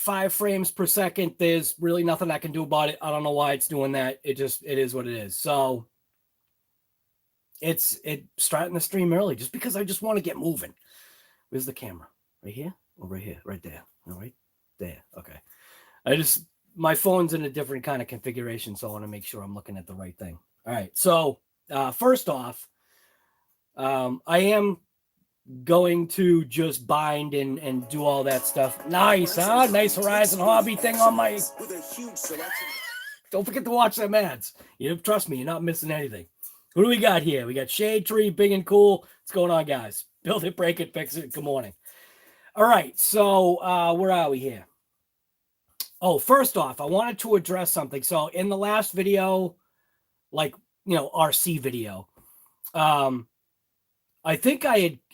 5 frames per second. There's really nothing I can do about it. I don't know why it's doing that. It is what it is. So it's starting the stream early just because I just want to get moving. Where's the camera? Right here? Or right here? Right there. No, right there. Okay. My phone's in a different kind of configuration, so I want to make sure I'm looking at the right thing. All right. So first off, I am going to just bind and do all that stuff. Nice, huh? Nice Horizon Hobby thing on my... Don't forget to watch them ads. Trust me, you're not missing anything. What do we got here? We got Shade Tree, big and cool. What's going on, guys? Build it, break it, fix it. Good morning. All right, so where are we here? Oh, first off, I wanted to address something. So in the last video, RC video, I think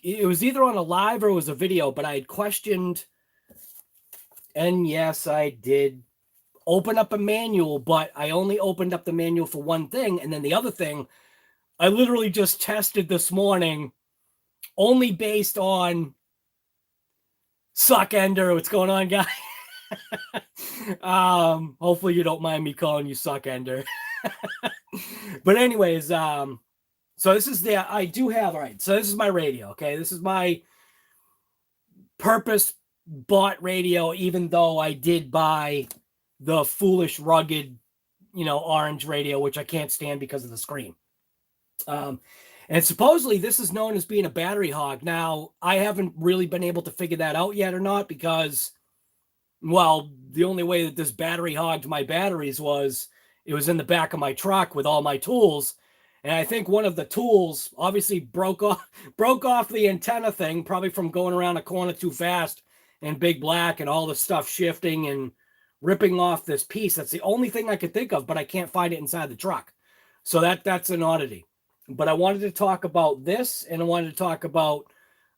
it was either on a live or it was a video, but I had questioned, and yes, I did open up a manual, but I only opened up the manual for one thing. And then the other thing, I literally just tested this morning, only based on Suck Ender. What's going on, guys? Hopefully you don't mind me calling you Suck Ender. But anyways, so this is I do have, all right, so this is my radio, okay? This is my purpose bought radio, even though I did buy the foolish, rugged, orange radio, which I can't stand because of the screen. And supposedly this is known as being a battery hog. Now, I haven't really been able to figure that out yet or not because, well, the only way that this battery hogged my batteries was it was in the back of my truck with all my tools. And I think one of the tools obviously broke off the antenna thing, probably from going around a corner too fast and Big Black and all the stuff shifting and ripping off this piece. That's the only thing I could think of, but I can't find it inside the truck. So that's an oddity. But I wanted to talk about this, and I wanted to talk about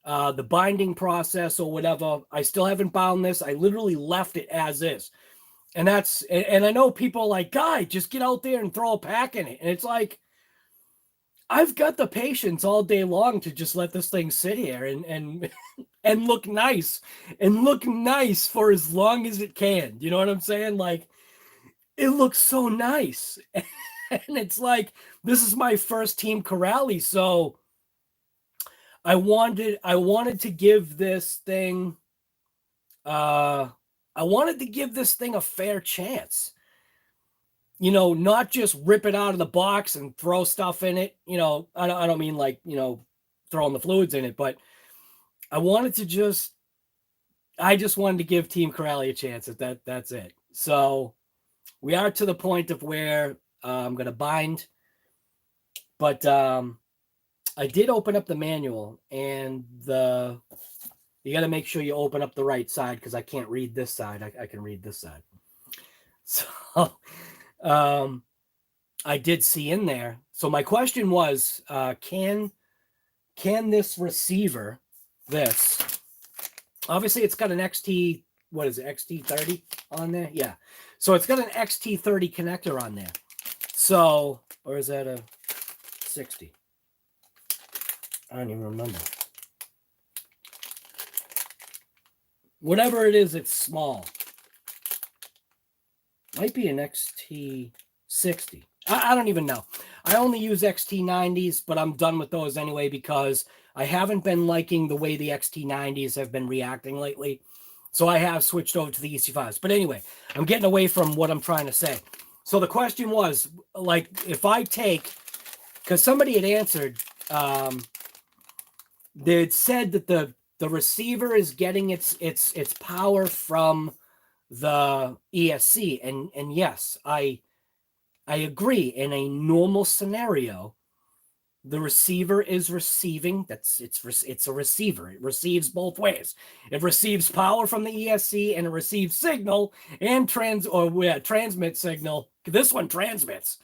the binding process or whatever. I still haven't bound this. I literally left it as is. And I know people are like, Guy, just get out there and throw a pack in it. And it's like, I've got the patience all day long to just let this thing sit here and look nice for as long as it can. You know what I'm saying? Like, it looks so nice. And it's like, this is my first Team Corrali, so I wanted to give this thing a fair chance. Not just rip it out of the box and throw stuff in it. I don't mean like, throwing the fluids in it, but I just wanted to give Team Corrali a chance. That's it. So we are to the point of where I'm going to bind, but I did open up the manual, and you got to make sure you open up the right side because I can't read this side. I can read this side. So I did see in there. So my question was, can this receiver, obviously it's got an XT, what is it, XT30 on there? Yeah. So it's got an XT30 connector on there. So, or is that a 60? I don't even remember. Whatever it is, it's small. Might be an XT60. I don't even know. I only use XT90s, but I'm done with those anyway because I haven't been liking the way the XT90s have been reacting lately. So I have switched over to the EC5s. But anyway, I'm getting away from what I'm trying to say. So the question was, like, if I take, because somebody had answered, they had said that the receiver is getting its power from the ESC, and yes, I agree. In a normal scenario, the receiver is receiving. It's a receiver. It receives both ways. It receives power from the ESC and it receives signal and transmit signal. This one transmits.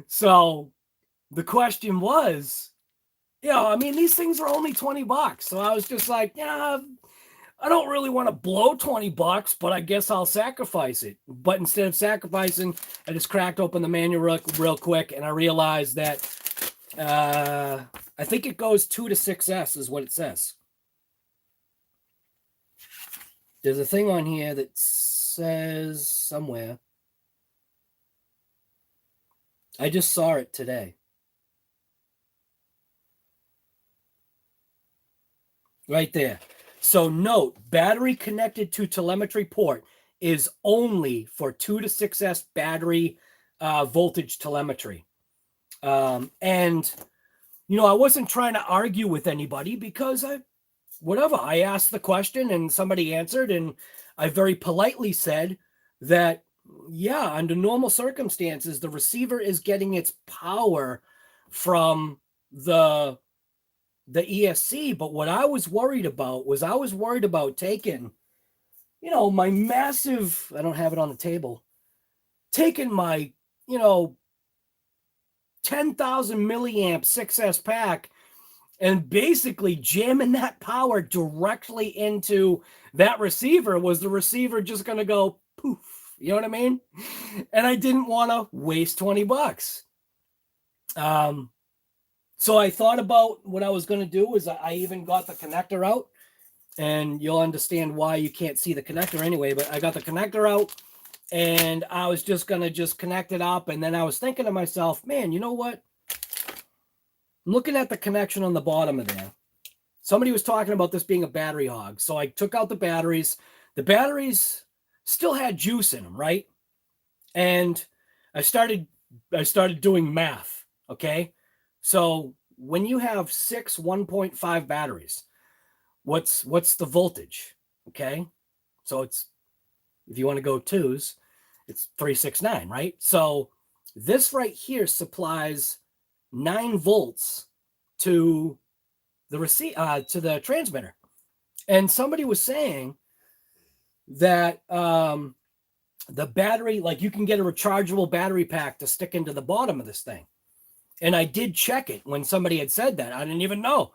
So the question was, I mean, these things are only $20. So I was just like, yeah, I don't really want to blow $20, but I guess I'll sacrifice it. But instead of sacrificing, I just cracked open the manual real quick, and I realized that I think it goes 2 to 6S is what it says. There's a thing on here that says somewhere. I just saw it today. Right there. So note, battery connected to telemetry port is only for 2 to 6S battery voltage telemetry. And, you know, I wasn't trying to argue with anybody because I asked the question and somebody answered, and I very politely said that, yeah, under normal circumstances, the receiver is getting its power from the ESC. But what I was worried about was taking, you know, my massive, I don't have it on the table, taking my, you know, 10,000 milliamp 6S pack and basically jamming that power directly into that receiver. Was the receiver just going to go poof? You know what I mean? And I didn't want to waste $20. So I thought about what I was going to do. Is I even got the connector out, and you'll understand why you can't see the connector anyway, but I got the connector out and I was just going to connect it up. And then I was thinking to myself, man, you know what? I'm looking at the connection on the bottom of there. Somebody was talking about this being a battery hog. So I took out the batteries. The batteries still had juice in them, right? And I started doing math, okay? So when you have 6 1.5 batteries, what's the voltage, okay? So it's, if you want to go twos, it's 369, right? So this right here supplies 9 volts to the to the transmitter. And somebody was saying that the battery, like you can get a rechargeable battery pack to stick into the bottom of this thing. And I did check it when somebody had said that. I didn't even know.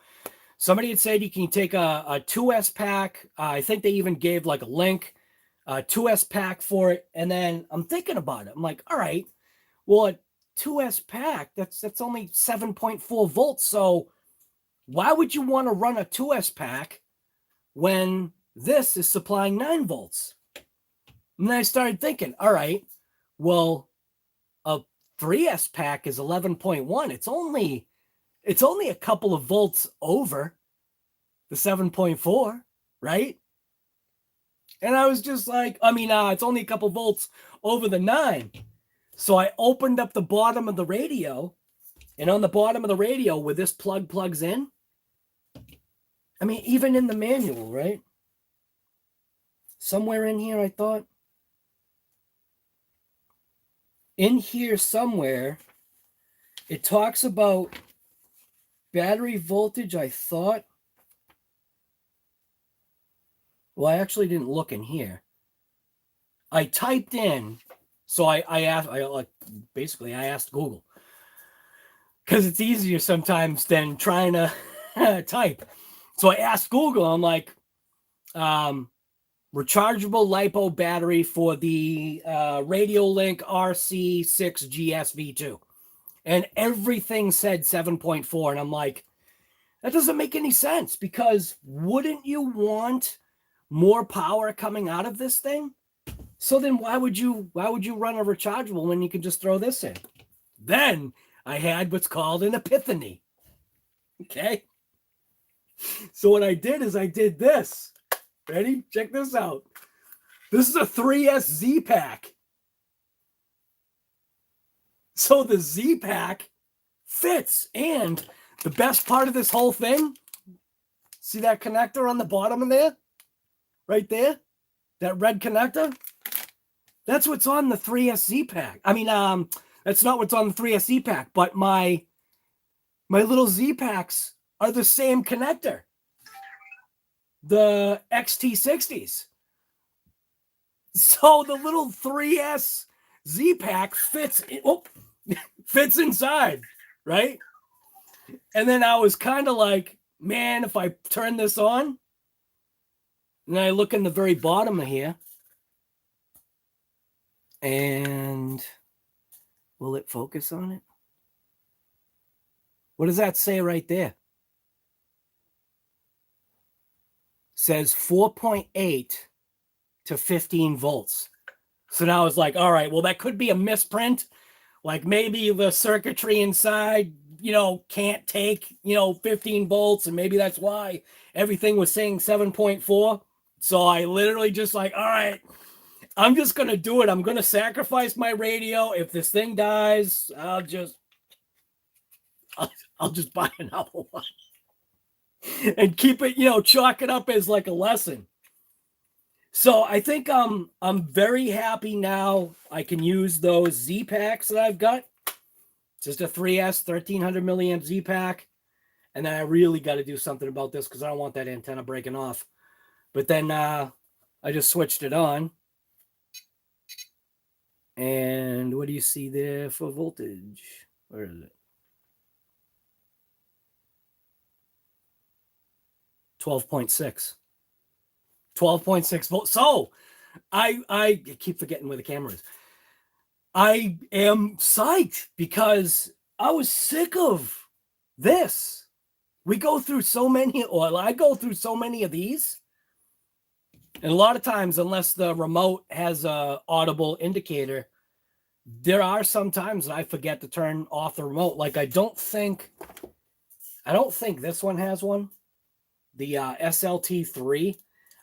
Somebody had said you can take a 2S pack. I think they even gave like a link, a 2S pack for it. And then I'm thinking about it. I'm like, all right, well, a 2S pack, that's only 7.4 volts. So why would you want to run a 2S pack when this is supplying 9 volts? And then I started thinking, all right, well, a 3S pack is 11.1. It's only a couple of volts over the 7.4, right? And I was just like, I mean, it's only a couple volts over the 9. So I opened up the bottom of the radio, and on the bottom of the radio where this plug plugs in, I mean, even in the manual, right? Somewhere in here, I thought. In here somewhere, it talks about battery voltage, I thought. Well, I actually didn't look in here. I typed in, so I asked Google, because it's easier sometimes than trying to type. So I asked Google, I'm like, rechargeable LiPo battery for the Radiolink RC6GS V2. And everything said 7.4. And I'm like, that doesn't make any sense, because wouldn't you want more power coming out of this thing? So then why would you run a rechargeable when you can just throw this in? Then I had what's called an epiphany. Okay. So what I did is I did this. Ready? Check this out. This is a 3S Z pack. So the Z pack fits. And the best part of this whole thing, see that connector on the bottom of there? Right there? That red connector? That's what's on the 3S Z pack. I mean, that's not what's on the 3S Z pack, but my little Z packs are the same connector. The XT60s. So the little 3S Z pack fits inside, right? And then I was kind of like, man, if I turn this on, and I look in the very bottom of here, and will it focus on it? What does that say right there? Says 4.8 to 15 volts. So now it's like, all right, well, that could be a misprint. Like maybe the circuitry inside, you know, can't take, you know, 15 volts. And maybe that's why everything was saying 7.4. So I literally just like, all right, I'm just going to do it. I'm going to sacrifice my radio. If this thing dies, I'll just buy another one and keep it, you know, chalk it up as like a lesson. So I think I'm very happy now. I can use those Z packs that I've got. It's just a 3S 1300 milliamp Z pack. And then I really got to do something about this because I don't want that antenna breaking off. But then I just switched it on. And what do you see there for voltage? Where is it? 12.6. 12.6 volts. So I keep forgetting where the camera is. I am psyched because I was sick of this. We go through so many, or I go through so many of these. And a lot of times, unless the remote has a audible indicator, there are some times that I forget to turn off the remote. Like I don't think this one has one. The SLT3.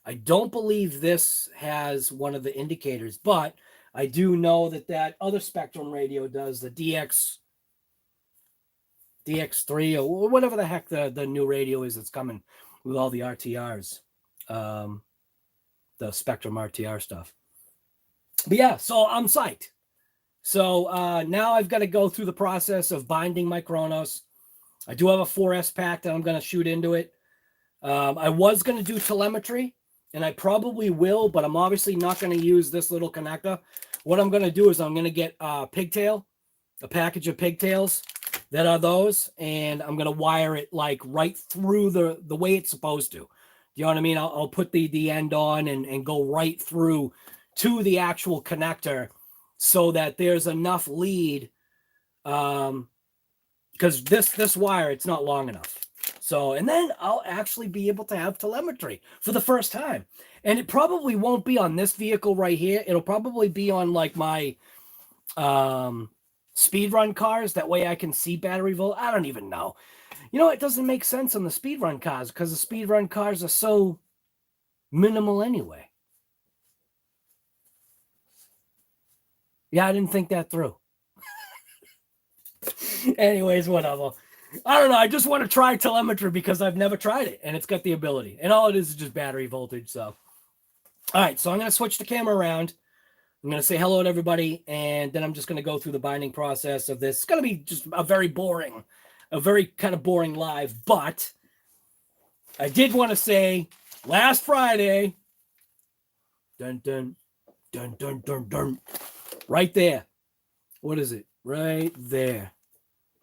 I don't believe this has one of the indicators, but I do know that that other Spectrum radio does, the DX3 or whatever the heck the new radio is that's coming with all the RTRs, the Spectrum RTR stuff. But yeah, so I'm psyched. So now I've got to go through the process of binding my Kronos. I do have a 4S pack that I'm going to shoot into it. I was going to do telemetry, and I probably will, but I'm obviously not going to use this little connector. What I'm going to do is I'm going to get a package of pigtails that are those, and I'm going to wire it like right through the way it's supposed to. You know what I mean? I'll put the end on and go right through to the actual connector so that there's enough lead, because this wire, it's not long enough. So, and then I'll actually be able to have telemetry for the first time. And it probably won't be on this vehicle right here. It'll probably be on like my speed run cars. That way I can see battery volt. I don't even know. You know, it doesn't make sense on the speed run cars because the speed run cars are so minimal anyway. Yeah, I didn't think that through. Anyways, whatever. I don't know. I just want to try telemetry because I've never tried it, and it's got the ability. And all it is just battery voltage. So, all right. So I'm going to switch the camera around. I'm going to say hello to everybody, and then I'm just going to go through the binding process of this. It's going to be just a very kind of boring live. But I did want to say last Friday, dun, dun, dun, dun, dun, dun, right there. What is it? Right there.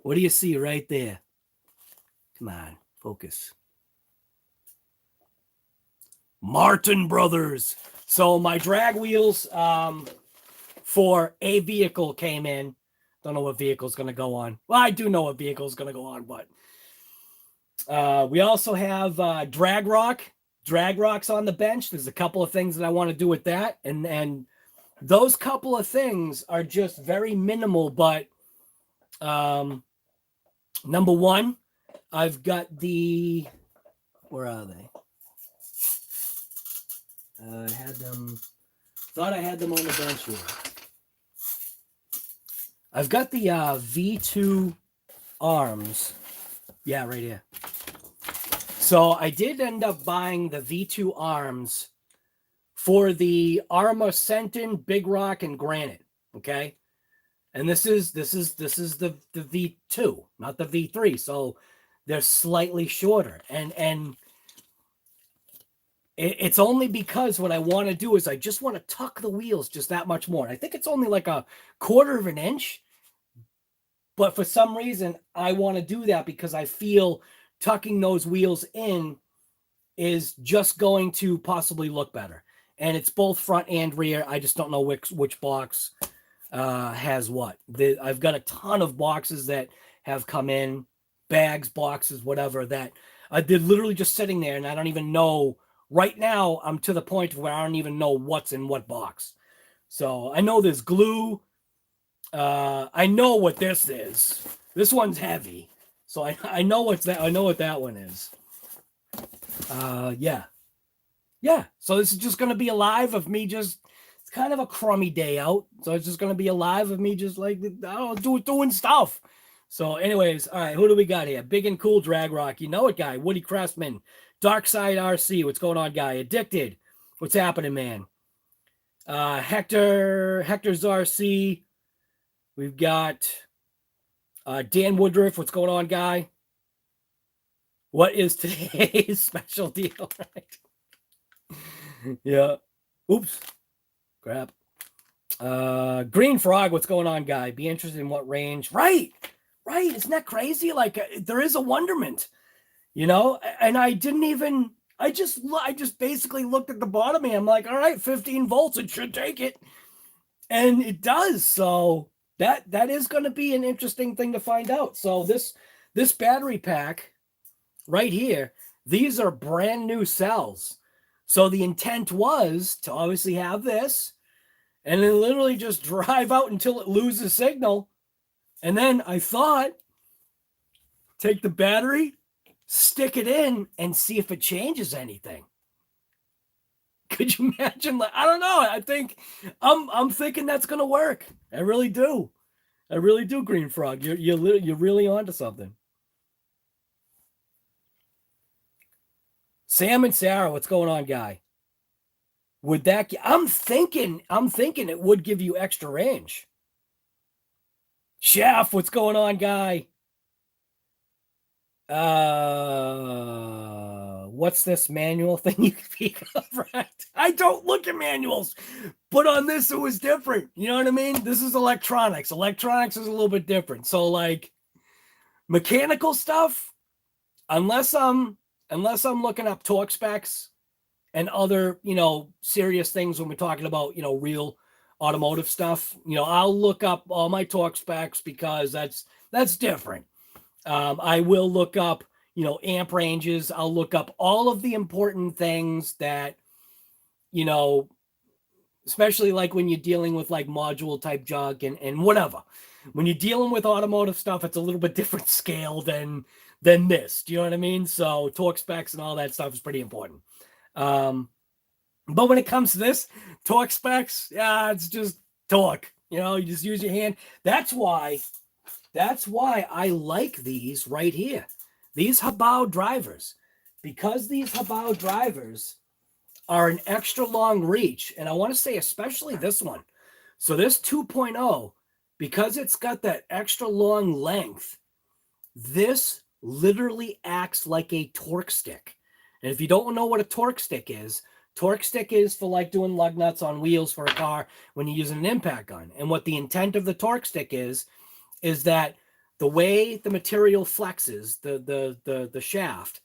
What do you see right there? Come on, focus. Martin Brothers. So my drag wheels for a vehicle came in. Don't know what vehicle is going to go on. Well, I do know what vehicle is going to go on, but we also have DragRock. DragRock's on the bench. There's a couple of things that I want to do with that. And those couple of things are just very minimal, but number one, I've got the, where are they? I had them, thought I had them on the bench here. I've got the V2 arms. Yeah, right here. So I did end up buying the V2 arms for the Arma Sentin, Big Rock, and Granite. Okay. And this is the V2, not the V3. So they're slightly shorter. And it's only because what I want to do is I just want to tuck the wheels just that much more. I think it's only like a 1/4 of an inch. But for some reason, I want to do that because I feel tucking those wheels in is just going to possibly look better. And it's both front and rear. I just don't know which box has what. I've got a ton of boxes that have come in, bags, boxes, whatever, that they're literally just sitting there, and I don't even know right now I'm to the point where I don't even know what's in what box. So I know there's glue. I know what this is. This one's heavy. So I know what's that. I know what that one is. Yeah. Yeah. So this is just going to be a live of me just, it's kind of a crummy day out. So it's just going to be a live of me just like, I don't know, doing stuff. So anyways, all right, who do we got here? Big and Cool DragRock. You know it, guy. Woody Crestman. Dark Side RC. What's going on, guy? Addicted. What's happening, man? Hector's RC. We've got Dan Woodruff. What's going on, guy? What is today's special deal? Right? Yeah. Oops. Crap. Green Frog. What's going on, guy? Be interested in what range. Right. Right. Isn't that crazy? Like there is a wonderment, you know, and I didn't even, I just basically looked at the bottom and I'm like, all right, 15 volts. It should take it. And it does. So that is going to be an interesting thing to find out. So this battery pack right here, these are brand new cells. So the intent was to obviously have this and then literally just drive out until it loses signal. And then I thought, take the battery, stick it in, and see if it changes anything. Could you imagine? Like, I don't know. I think I'm thinking that's gonna work. I really do. I really do, Green Frog. You're really onto something. Sam and Sarah, what's going on, guy? Would that? I'm thinking it would give you extra range. Chef, what's going on, guy? What's this manual thing you speak of, right? I don't look at manuals, but on this it was different. You know what I mean? This is electronics. Electronics is a little bit different. So like mechanical stuff, unless I'm looking up torque specs and other, you know, serious things when we're talking about, you know, real automotive stuff, you know, I'll look up all my torque specs because that's different. I will look up, you know, amp ranges. I'll look up all of the important things that, you know, especially like when you're dealing with like module type junk and whatever. When you're dealing with automotive stuff, it's a little bit different scale than this. Do you know what I mean? So torque specs and all that stuff is pretty important. But when it comes to this, torque specs, yeah, it's just torque. You know, you just use your hand. That's why I like these right here. These Hobao drivers. Because these Hobao drivers are an extra long reach. And I want to say especially this one. So this 2.0, because it's got that extra long length, this literally acts like a torque stick. And if you don't know what a torque stick is for like doing lug nuts on wheels for a car when you're using an impact gun. And what the intent of the torque stick is that the way the material flexes, the shaft,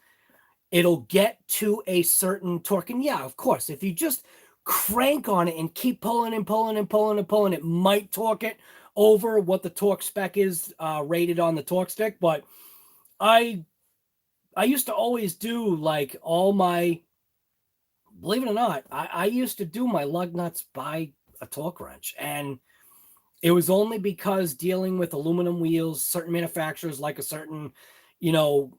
it'll get to a certain torque. And yeah, of course, if you just crank on it and keep pulling and pulling and pulling and pulling, it might torque it over what the torque spec is rated on the torque stick. But I used to always do like all my, believe it or not, I used to do my lug nuts by a torque wrench. And it was only because dealing with aluminum wheels, certain manufacturers like a certain, you know,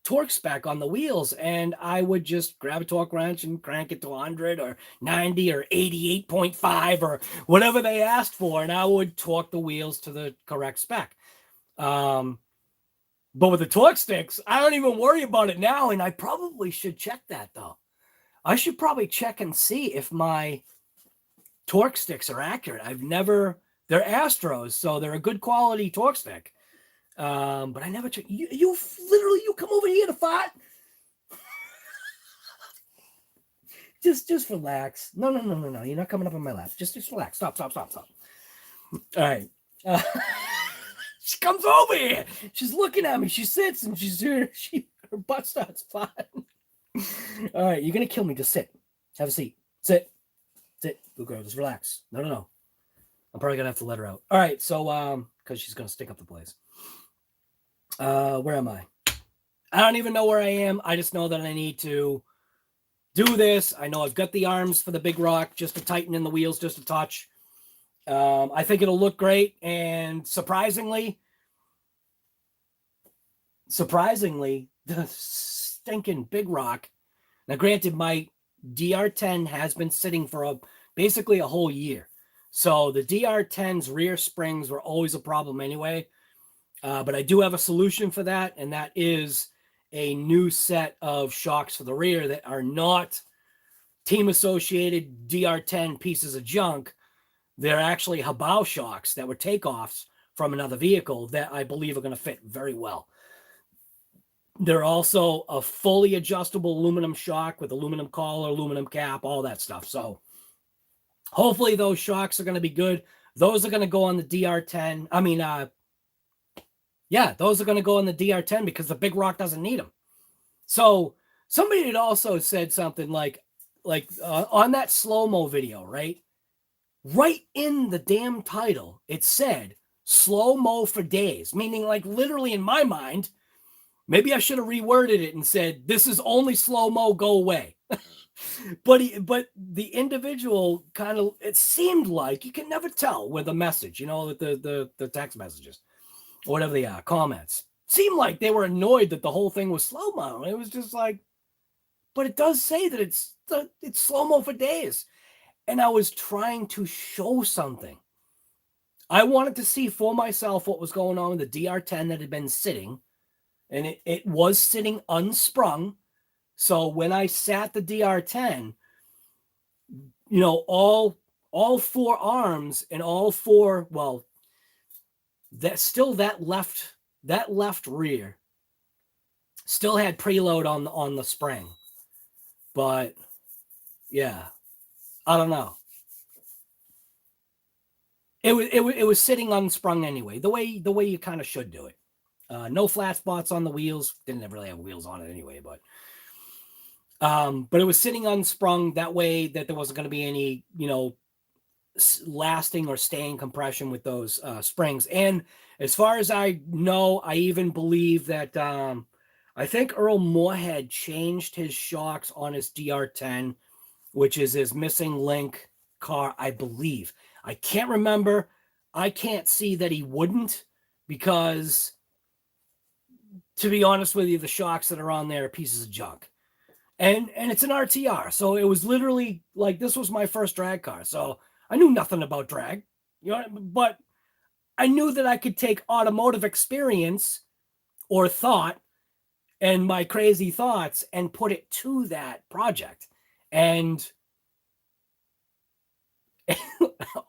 torque spec on the wheels. And I would just grab a torque wrench and crank it to 100 or 90 or 88.5 or whatever they asked for. And I would torque the wheels to the correct spec. But with the torque sticks, I don't even worry about it now. And I probably should check that, though. I should probably check and see if my torque sticks are accurate. They're Astros, so they're a good quality torque stick. But I never check. You literally come over here to fight. just relax. No. You're not coming up on my lap. Just relax. Stop. All right. She comes over here. She's looking at me. She sits and her butt starts flying. All right, you're gonna kill me. Just sit. Have a seat. Sit. Good girl. Just relax. No. I'm probably gonna have to let her out. All right, so because she's gonna stick up the place. Where am I? I don't even know where I am. I just know that I need to do this. I know I've got the arms for the big rock just to tighten in the wheels just a touch. I think it'll look great. And surprisingly, the stinking big rock. Now, granted, my DR10 has been sitting for basically a whole year. So the DR10's rear springs were always a problem anyway. But I do have a solution for that, and that is a new set of shocks for the rear that are not team-associated DR10 pieces of junk. They're actually Hobao shocks that were takeoffs from another vehicle that I believe are going to fit very well. They're also a fully adjustable aluminum shock with aluminum collar, aluminum cap, all that stuff. So hopefully those shocks are going to be good. Those are going to go on the DR10. I mean, yeah, those are going to go on the DR10 because the big rock doesn't need them. So somebody had also said something like on that slow-mo video, right? Right in the damn title, it said slow-mo for days, meaning like literally in my mind, maybe I should have reworded it and said, this is only slow-mo, go away. But the individual kind of, it seemed like you can never tell with a message, you know, the text messages or whatever they are, comments. Seemed like they were annoyed that the whole thing was slow-mo. It was just like, but it does say that it's slow-mo for days. And I was trying to show something. I wanted to see for myself what was going on with the DR10 that had been sitting. And it was sitting unsprung. So when I sat the DR10, you know, all four arms and all four, well, that left rear still had preload on the spring. But yeah, I don't know. It was sitting unsprung anyway, the way you kind of should do it. No flat spots on the wheels. Didn't really have wheels on it anyway, but it was sitting unsprung that way that there wasn't going to be any, you know, lasting or staying compression with those springs. And as far as I know, I even believe that I think Earl Moorhead changed his shocks on his DR10, which is his missing link car, I believe. I can't remember. I can't see that he wouldn't, because to be honest with you, the shocks that are on there are pieces of junk. And it's an RTR. So it was literally like, this was my first drag car. So I knew nothing about drag, you know, but I knew that I could take automotive experience or thought and my crazy thoughts and put it to that project. And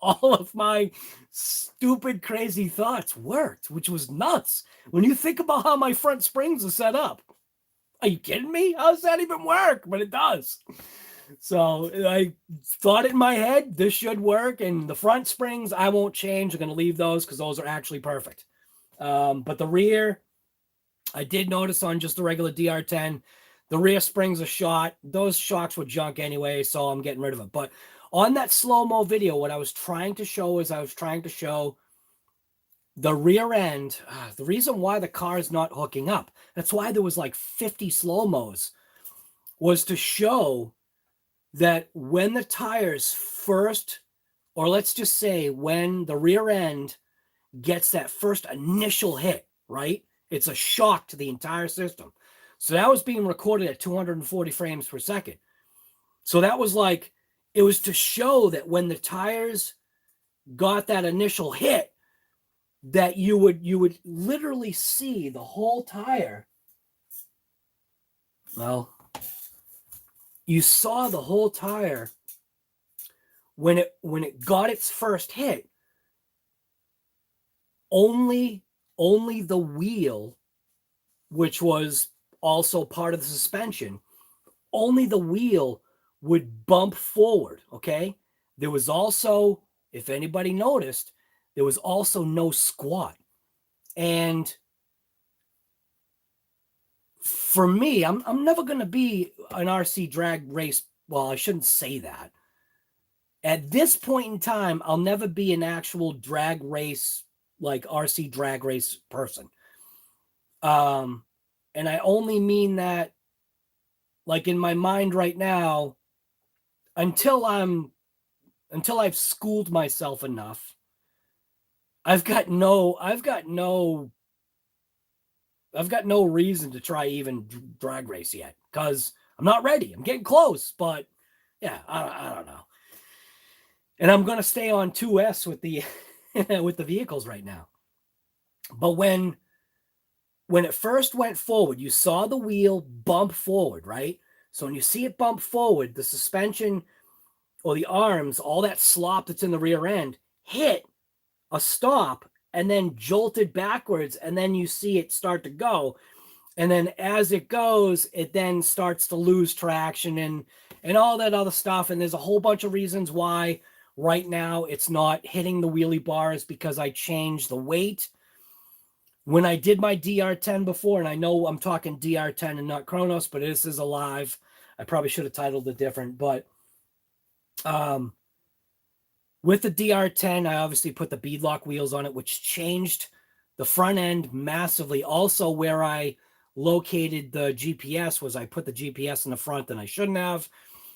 all of my stupid, crazy thoughts worked, which was nuts. When you think about how my front springs are set up, are you kidding me? How does that even work? But it does. So I thought it in my head, this should work. And the front springs, I won't change. I'm going to leave those because those are actually perfect. But the rear, I did notice on just the regular DR10, the rear springs are shot. Those shocks were junk anyway, so I'm getting rid of it. But on that slow-mo video, what I was trying to show is the rear end, the reason why the car is not hooking up. That's why there was like 50 slow-mos, was to show that when the tires first, or let's just say when the rear end gets that first initial hit, right? It's a shock to the entire system. So that was being recorded at 240 frames per second. So that was like, it was to show that when the tires got that initial hit, that you would literally see the whole tire. Well, you saw the whole tire when it got its first hit. Only the wheel, which was also part of the suspension, only the wheel would bump forward, okay? There was also, if anybody noticed, there was also no squat. And for me, I'm never going to be an RC drag race. Well, I shouldn't say that. At this point in time, I'll never be an actual drag race, like RC drag race person. And I only mean that like in my mind right now, until I've schooled myself enough, I've got no reason to try even drag race yet, because I'm not ready. I'm getting close, but yeah, I don't know. And I'm going to stay on 2S with the with the vehicles right now. But when it first went forward, you saw the wheel bump forward, right? So when you see it bump forward, the suspension or the arms, all that slop that's in the rear end, hit a stop and then jolted backwards, and then you see it start to go. And then as it goes, it then starts to lose traction and all that other stuff. And there's a whole bunch of reasons why right now it's not hitting the wheelie bars, because I changed the weight. When I did my DR10 before, and I know I'm talking DR10 and not Kronos, but this is a live. I probably should have titled it different, but with the DR10, I obviously put the beadlock wheels on it, which changed the front end massively. Also, where I located the GPS was I put the GPS in the front than I shouldn't have,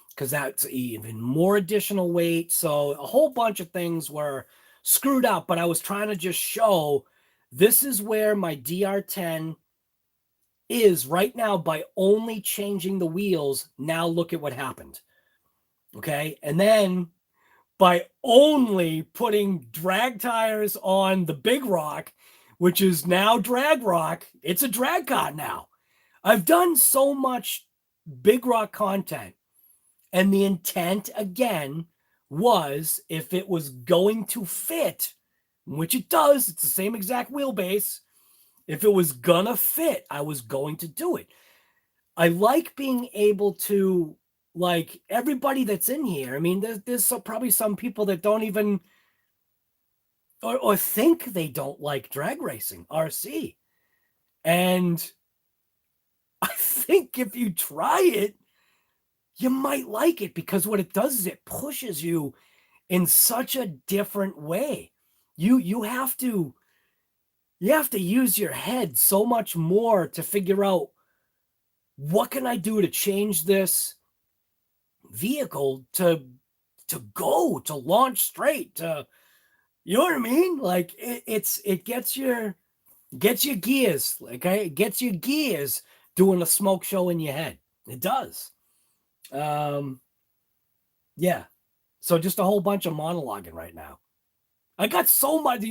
because that's even more additional weight. So a whole bunch of things were screwed up, but I was trying to just show this is where my DR10 is right now by only changing the wheels. Now look at what happened. Okay. And then by only putting drag tires on the Big Rock, which is now DragRock, it's a drag car now. I've done so much Big Rock content, and the intent again was, if it was going to fit, which it does, it's the same exact wheelbase. If it was gonna fit, I was going to do it. I like being able to, like, everybody that's in here. I mean, there's probably some people that don't even or think they don't like drag racing RC. And I think if you try it, you might like it, because what it does is it pushes you in such a different way. You have to use your head so much more to figure out, what can I do to change this vehicle to launch straight, to, you know what I mean? Like it gets your gears, like it gets your gears doing a smoke show in your head. It does. Yeah. So just a whole bunch of monologuing right now. I got so much.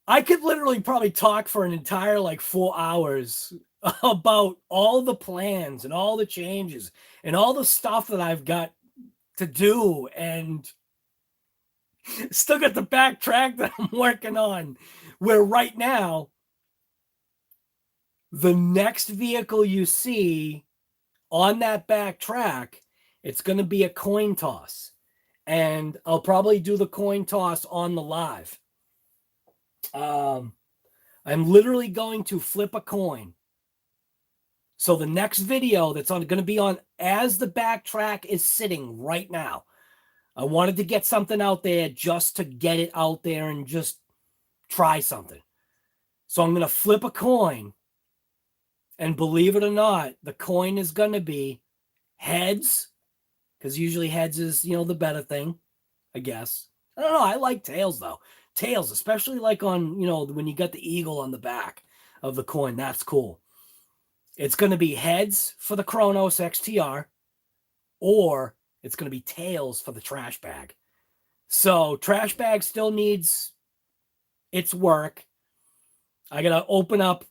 I could literally probably talk for an entire 4 hours about all the plans and all the changes and all the stuff that I've got to do, and still got the backtrack that I'm working on, where right now the next vehicle you see on that backtrack, it's going to be a coin toss, and I'll probably do the coin toss on the live. I'm literally going to flip a coin. So the next video that's going to be on as the backtrack is sitting right now, I wanted to get something out there just to get it out there and just try something. So I'm going to flip a coin, and believe it or not, the coin is going to be heads, because usually heads is, the better thing, I guess. I don't know. I like tails, though. Tails, especially on, when you got the eagle on the back of the coin. That's cool. It's going to be heads for the Kronos XTR, or it's going to be tails for the trash bag. So trash bag still needs its work. I got to open up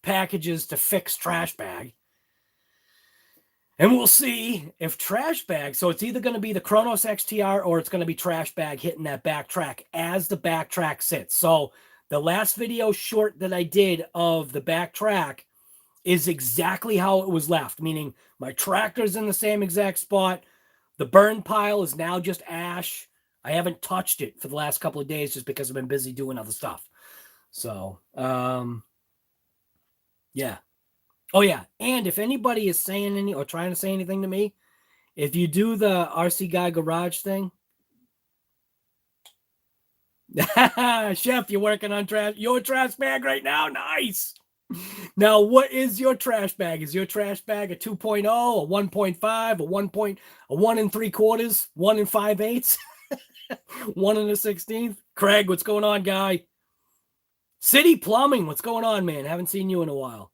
packages to fix trash bag. And we'll see if trash bag, so it's either going to be the Kronos XTR or it's going to be trash bag hitting that backtrack as the backtrack sits. So the last video short that I did of the backtrack is exactly how it was left, meaning my tractor's in the same exact spot. The burn pile is now just ash. I haven't touched it for the last couple of days just because I've been busy doing other stuff. So, yeah. Oh, yeah. And if anybody is saying any or trying to say anything to me, if you do the RC Guy Garage thing, Chef, you're working on your trash bag right now? Nice. Now, what is your trash bag? Is your trash bag a 2.0, a 1.5, a 1 and 3/4, 1 and 5/8, 1 and a 16th? Craig, what's going on, guy? City Plumbing, what's going on, man? Haven't seen you in a while.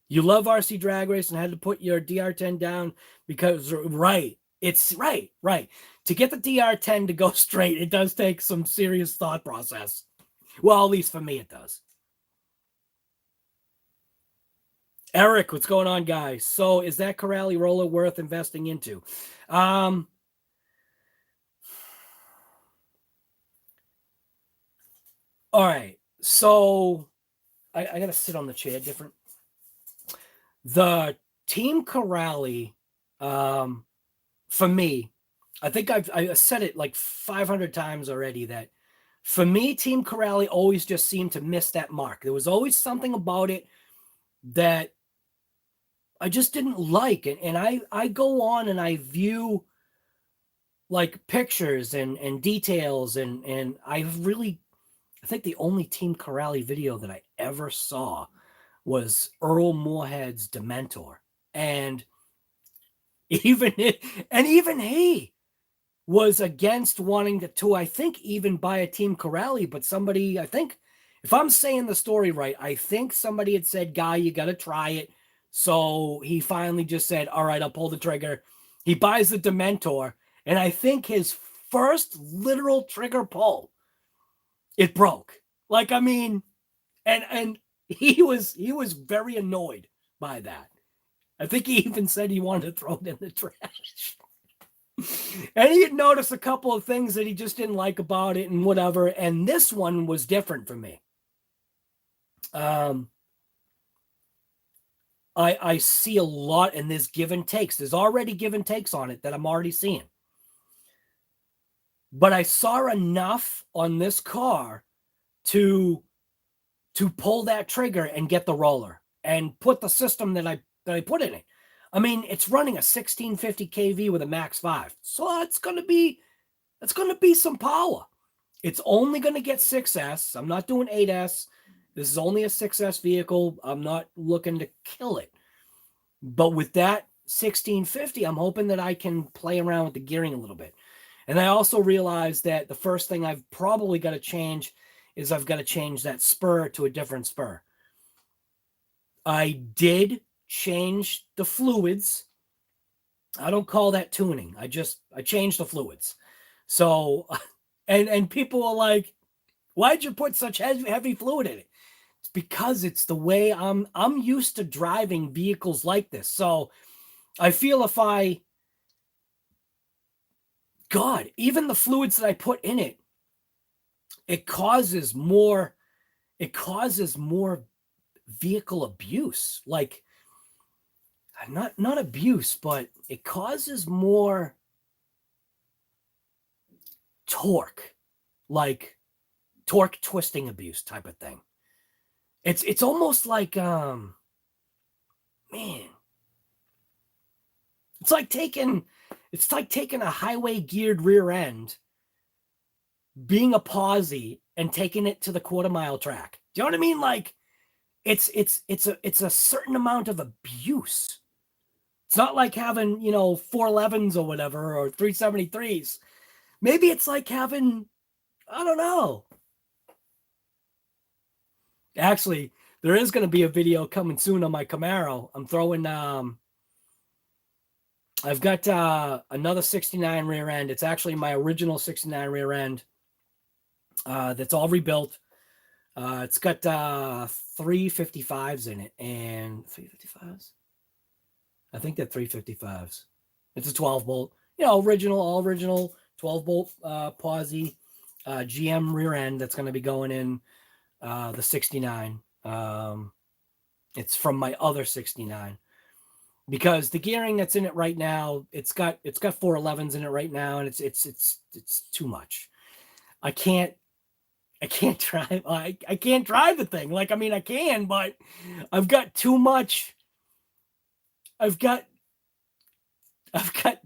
You love RC drag race and had to put your DR10 down because, right. It's right. To get the DR10 to go straight, it does take some serious thought process. Well, at least for me, it does. Eric, what's going on, guys? So is that Corrali roller worth investing into? All right. So I got to sit on the chair different. The Team Corrali, for me, I think I said it like 500 times already that for me, Team Corrali always just seemed to miss that mark. There was always something about it that I just didn't like. And I go on and I view like pictures and details and I think the only Team Corrali video that I ever saw was Earl Moorhead's Dementor. And even he was against wanting to I think even buy a Team Corrali, but somebody, I think, if I'm saying the story right, I think somebody had said, Guy, you got to try it. So he finally just said, all right, I'll pull the trigger. He buys the Dementor, and I think his first literal trigger pull, it broke. Like, I mean, and he was very annoyed by that. I think he even said he wanted to throw it in the trash. And he had noticed a couple of things that he just didn't like about it and whatever. And this one was different for me. I see a lot, and there's give and takes. There's already give and takes on it that I'm already seeing. But I saw enough on this car to pull that trigger and get the roller and put the system that I put in it. I mean, it's running a 1650 kV with a Max6, so that's going to be some power. It's only going to get 6S. I'm not doing 8S. This is only a 6S vehicle. I'm not looking to kill it. But with that 1650, I'm hoping that I can play around with the gearing a little bit. And I also realized that the first thing I've probably got to change is I've got to change that spur to a different spur. I did change the fluids. I don't call that tuning. I changed the fluids. So, and people are like, why'd you put such heavy fluid in it? It's because it's the way I'm used to driving vehicles like this. So I feel even the fluids that I put in it, it causes more vehicle abuse. Like, not abuse, but it causes more torque, like torque twisting abuse type of thing. It's almost like man, it's like taking a highway geared rear end, being a posi, and taking it to the quarter-mile track. Do you know what I mean? Like, it's a certain amount of abuse. It's not like having, 411s or whatever, or 373s. Maybe it's like having, I don't know. Actually, there is going to be a video coming soon on my Camaro. I'm throwing, I've got another 69 rear end. It's actually my original 69 rear end that's all rebuilt. It's got 355s in it, and 355s. I think they're 355s. It's a 12 bolt, all original 12 bolt posi GM rear end that's going to be going in the 69. It's from my other 69 because the gearing that's in it right now, it's got 411s in it right now, and it's too much. I can't drive. I can't drive the thing. Like, I mean, I can, but I've got too much. I've got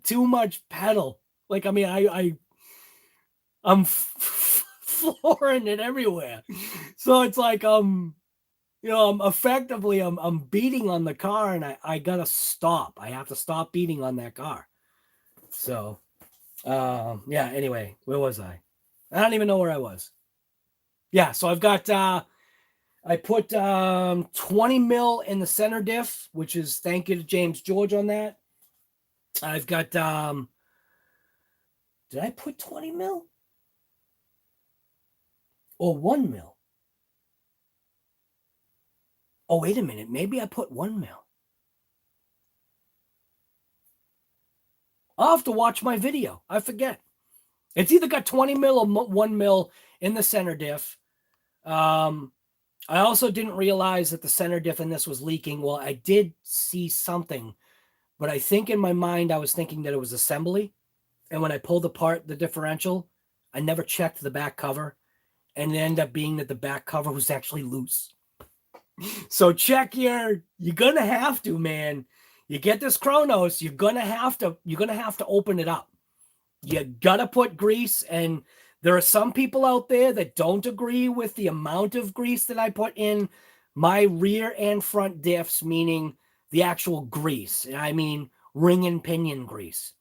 too much pedal. Like, I mean, I'm flooring it everywhere. So it's like, you know, I'm beating on the car, and I gotta stop. I have to stop beating on that car. So, yeah, anyway, where was I? I don't even know where I was. Yeah, so I've got, I put 20 mil in the center diff, which is thank you to James George on that. I've got, did I put 20 mil? Or 1 mil? Oh, wait a minute. Maybe I put 1 mil. I'll have to watch my video. I forget. It's either got 20 mil or 1 mil in the center diff. I also didn't realize that the center diff in this was leaking. Well, I did see something, but I think in my mind, I was thinking that it was assembly. And when I pulled apart the differential, I never checked the back cover, and it ended up being that the back cover was actually loose. So check you're going to have to, man. You get this Kronos, you're going to have to open it up. You got to put grease, and there are some people out there that don't agree with the amount of grease that I put in my rear and front diffs, meaning the actual grease. I mean, ring and pinion grease.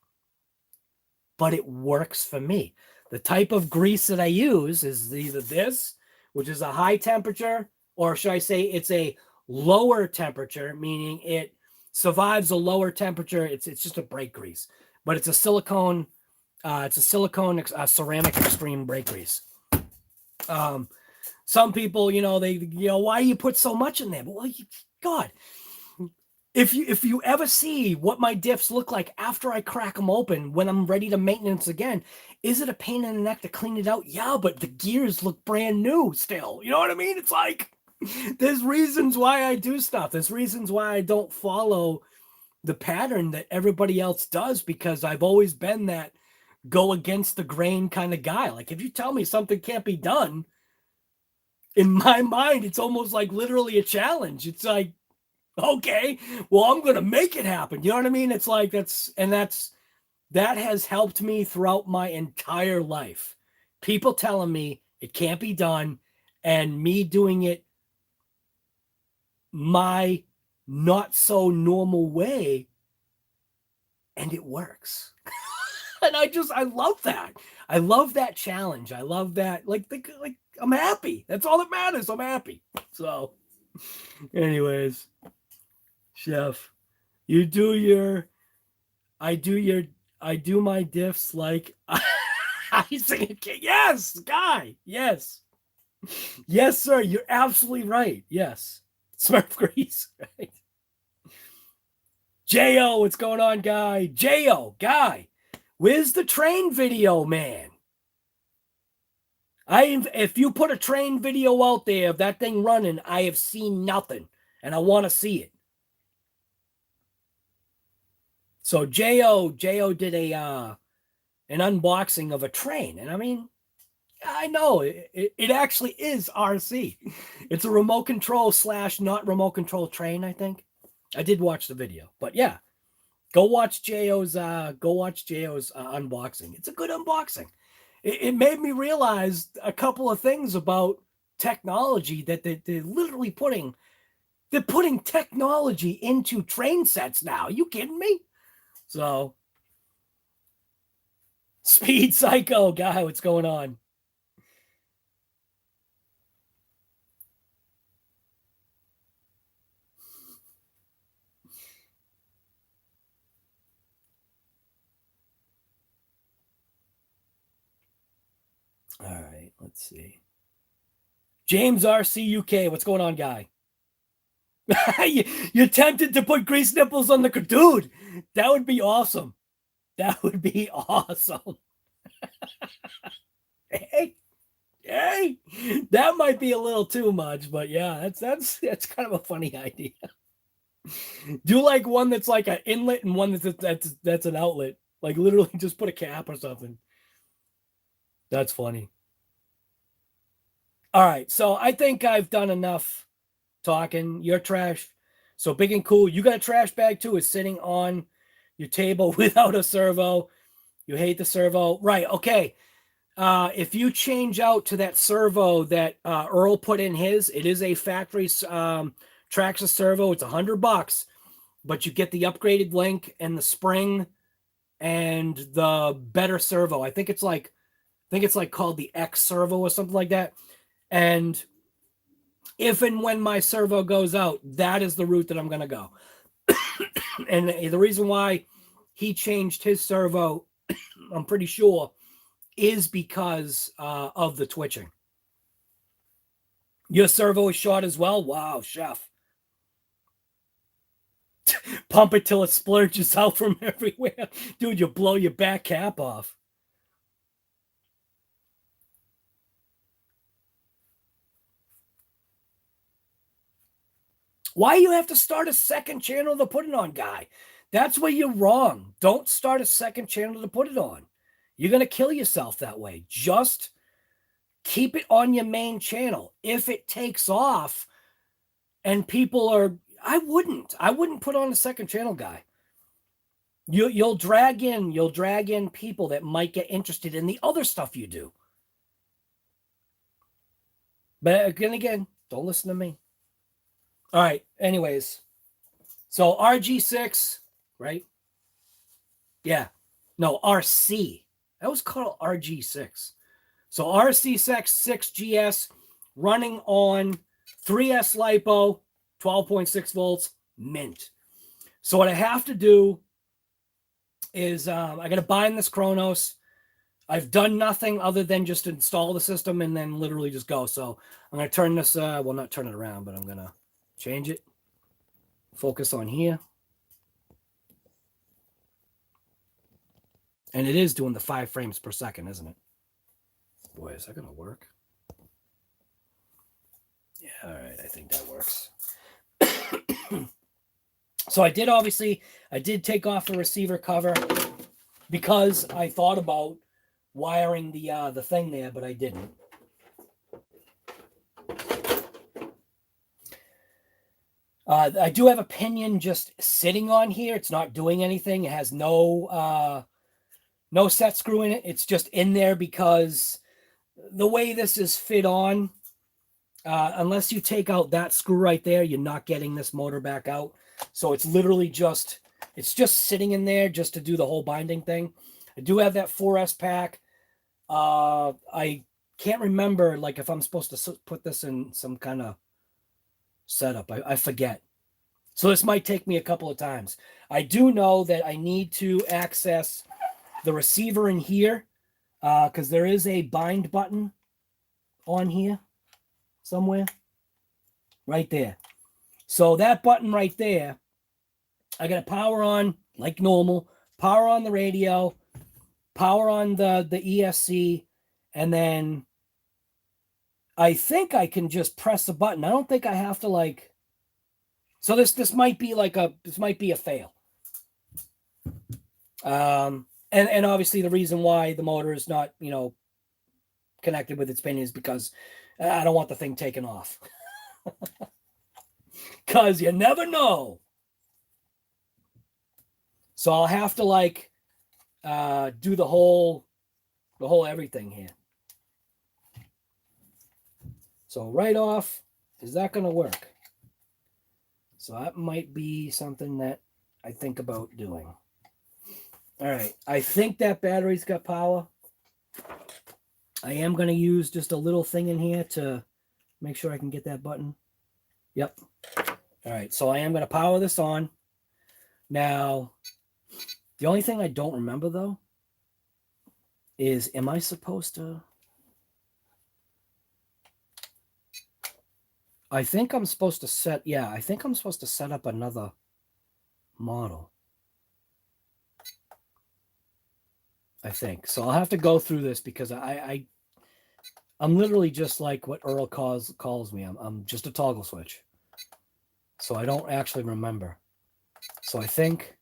But it works for me. The type of grease that I use is either this, which is a high temperature, or should I say it's a lower temperature, meaning it survives a lower temperature. It's just a brake grease, but it's a silicone. It's a silicone ceramic extreme brake grease. Some people, why do you put so much in there? But well, God, if you ever see what my diffs look like after I crack them open when I'm ready to maintenance again, is it a pain in the neck to clean it out? Yeah, but the gears look brand new still. You know what I mean? It's like there's reasons why I do stuff. There's reasons why I don't follow the pattern that everybody else does, because I've always been that go against the grain kind of guy. Like if you tell me something can't be done, in my mind, it's almost like literally a challenge. It's like, okay, well, I'm going to make it happen. You know what I mean? It's like that has helped me throughout my entire life. People telling me it can't be done, and me doing it my not so normal way, and it works. And I love that. I love that challenge. I love that. Like I'm happy. That's all that matters. I'm happy. So anyways, Chef, I do my diffs like I sing. Yes, guy. Yes. Yes, sir. You're absolutely right. Yes. Smurf grease. Right. J.O., what's going on, guy? J.O., guy. Where's the train video, man? If you put a train video out there of that thing running, I have seen nothing, and I want to see it. So J.O. did an unboxing of a train, and I mean, I know it actually is RC. It's a remote control / not remote control train, I think. I did watch the video, but yeah. Go watch J.O.'s unboxing. It's a good unboxing. It made me realize a couple of things about technology that they're literally putting technology into train sets now. Are you kidding me? So, Speed Psycho guy, what's going on? All right, let's see. James RC UK, what's going on, guy? You're tempted to put grease nipples on the dude. That would be awesome. That would be awesome. Hey, that might be a little too much, but yeah, that's kind of a funny idea. Do like one that's like an inlet and one that's an outlet. Like literally just put a cap or something. That's funny. All right, so I think I've done enough talking. Your trash. So big and cool. You got a trash bag too. It's sitting on your table without a servo. You hate the servo. Right, okay. if you change out to that servo that Earl put in his, it is a factory Traxxas servo. It's $100, but you get the upgraded link and the spring and the better servo. I think it's like called the X servo or something like that. And if and when my servo goes out, that is the route that I'm going to go. And the reason why he changed his servo, I'm pretty sure, is because of the twitching. Your servo is short as well? Wow, chef. Pump it till it splurges out from everywhere. Dude, you blow your back cap off. Why you have to start a second channel to put it on, guy? That's where you're wrong. Don't start a second channel to put it on. You're going to kill yourself that way. Just keep it on your main channel. If it takes off and people are... I wouldn't put on a second channel, guy. You'll drag in people that might get interested in the other stuff you do. But again, don't listen to me. All right. Anyways, so RG6, right? Yeah. No, RC. That was called RG6. So RC6GS running on 3S LiPo, 12.6 volts, mint. So what I have to do is I got to bind this Kronos. I've done nothing other than just install the system and then literally just go. So I'm going to turn this, well, not turn it around, but I'm going to change it. Focus on here. And it is doing the 5 frames per second, isn't it? Boy, is that going to work? Yeah, all right. I think that works. So I did take off the receiver cover because I thought about wiring the thing there, but I didn't. I do have a pinion just sitting on here. It's not doing anything. It has no set screw in it. It's just in there because the way this is fit on, unless you take out that screw right there, you're not getting this motor back out. So it's literally just sitting in there just to do the whole binding thing. I do have that 4S pack. I can't remember like if I'm supposed to put this in some kind of setup. I forget. So this might take me a couple of times. I do know that I need to access the receiver in here because there is a bind button on here somewhere right there. So that button right there, I got to power on like normal, power on the radio, power on the ESC, and then I think I can just press a button. I don't think I have to like. So this might be like this might be a fail. And obviously the reason why the motor is not, connected with its pinion is because I don't want the thing taken off. Because you never know. So I'll have to like do the whole everything here. So right off, is that going to work? So that might be something that I think about doing. All right. I think that battery's got power. I am going to use just a little thing in here to make sure I can get that button. Yep. All right. So I am going to power this on. Now, the only thing I don't remember, though, is am I supposed to... I think I'm supposed to set... Yeah, I think I'm supposed to set up another model. I think. So I'll have to go through this because I'm literally just like what Earl calls me. I'm just a toggle switch. So I don't actually remember. So I think...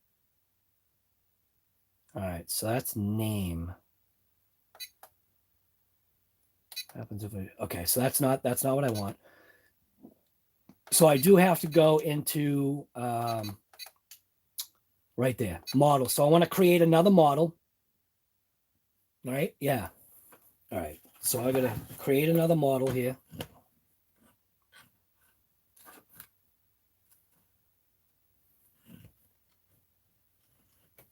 All right, so that's name. Happens if I... Okay, so that's not what I want. So I do have to go into right there, model. So I want to create another model. All right, yeah. All right, so I got to create another model here.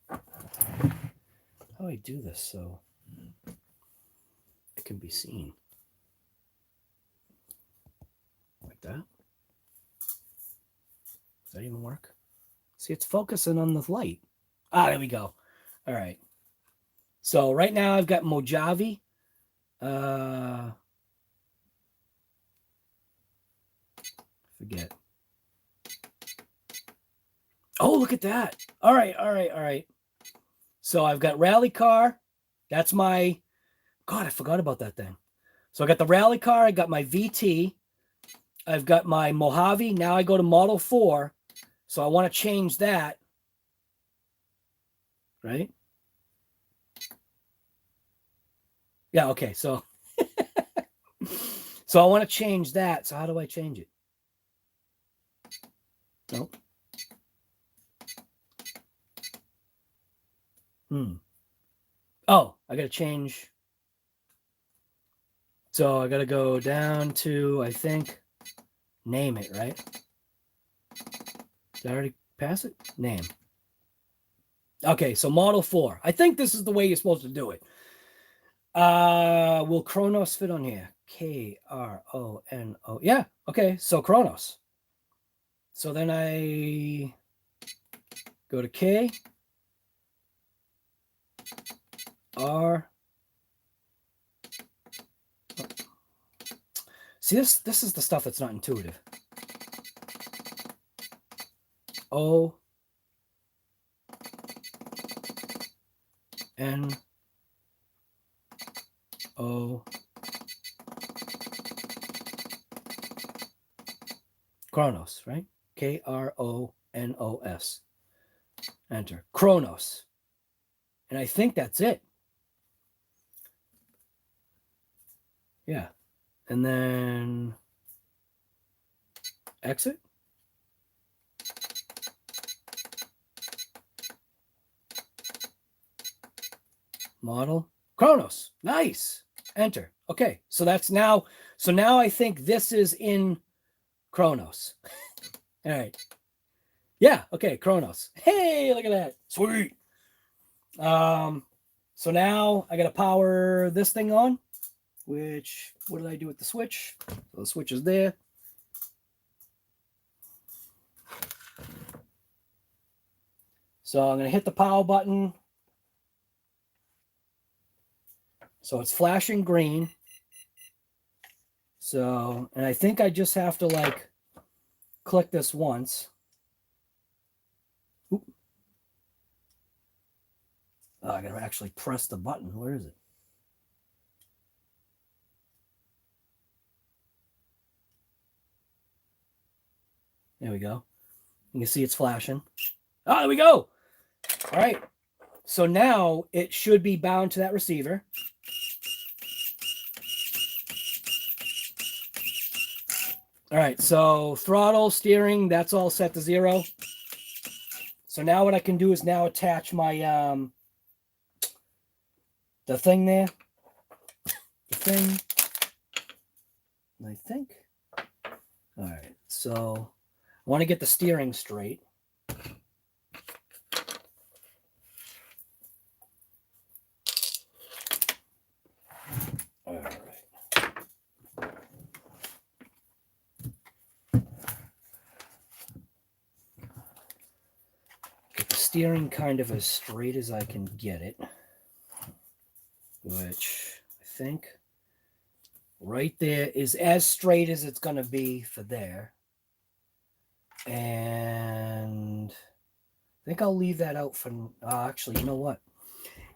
How do I do this so it can be seen? Like that? Does that even work? See, it's focusing on the light. Ah, there we go. All right. So right now I've got Mojave. Forget. Oh, look at that. All right, all right, all right. So I've got Rally Car. That's my... God, I forgot about that thing. So I got the Rally Car. I got my VT. I've got my Mojave. Now I go to Model 4. So I want to change that. Right? Yeah, okay. So, so I want to change that. So how do I change it? Nope. Oh, I got to change. So I got to go down to, I think, name it, right? Did I already pass it? Name. Okay, so Model 4. I think this is the way you're supposed to do it. Will Kronos fit on here? K-R-O-N-O. Yeah, okay, so Kronos. So then I go to K, R. See, this is the stuff that's not intuitive. O, N, O, Kronos, right? K-R-O-N-O-S. Enter. Kronos. And I think that's it. Yeah. And then exit. Model. Kronos. Nice. Enter. Okay. So that's now. So now I think this is in Kronos. All right. Yeah. Okay. Kronos. Hey, look at that. Sweet. So now I got to power this thing on, which, what did I do with the switch? So the switch is there. So I'm going to hit the power button. So it's flashing green. So, and I think I just have to like click this once. Oop. Oh, I got to actually press the button. Where is it? There we go. You can see it's flashing. Oh, there we go. All right. So now it should be bound to that receiver. All right. So throttle, steering, that's all set to 0. So now what I can do is now attach my, the thing there. The thing. I think. All right. So I want to get the steering straight. All right. Get the steering kind of as straight as I can get it, which I think right there is as straight as it's going to be for there. And I think I'll leave that out for, actually, you know what?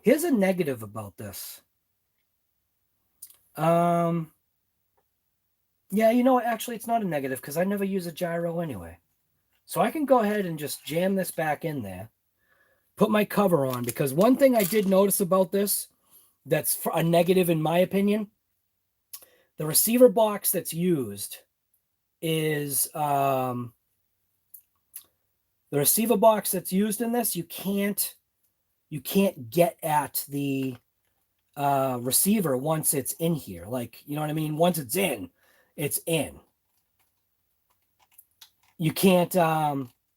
Here's a negative about this. Yeah, you know what? Actually, it's not a negative because I never use a gyro anyway. So I can go ahead and just jam this back in there, put my cover on, because one thing I did notice about this that's a negative in my opinion, the receiver box that's used is the receiver box that's used in this, you can't get at the receiver once it's in here. Like, you know what I mean? Once it's in, it's in. You can't,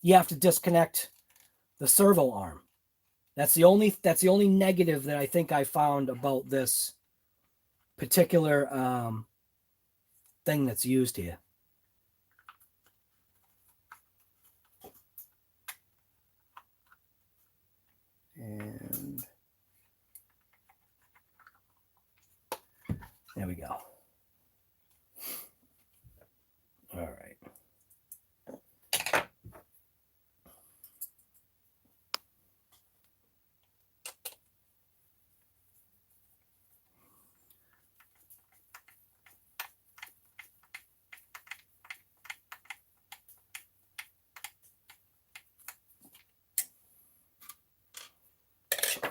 you have to disconnect the servo arm. That's the only negative that I think I found about this particular thing that's used here. And there we go. All right.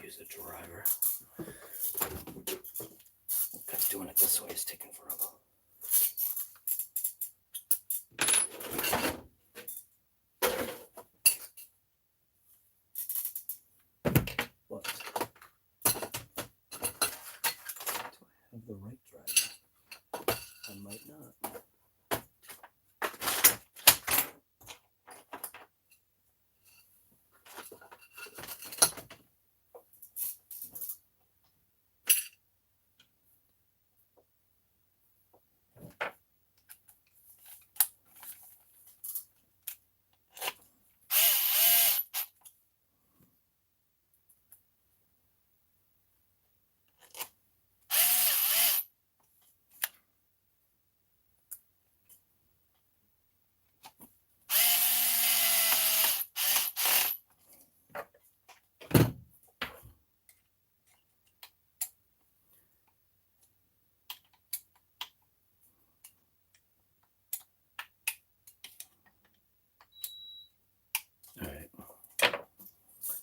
Use a driver. Because doing it this way is taking forever. But do I have the right driver? I might not.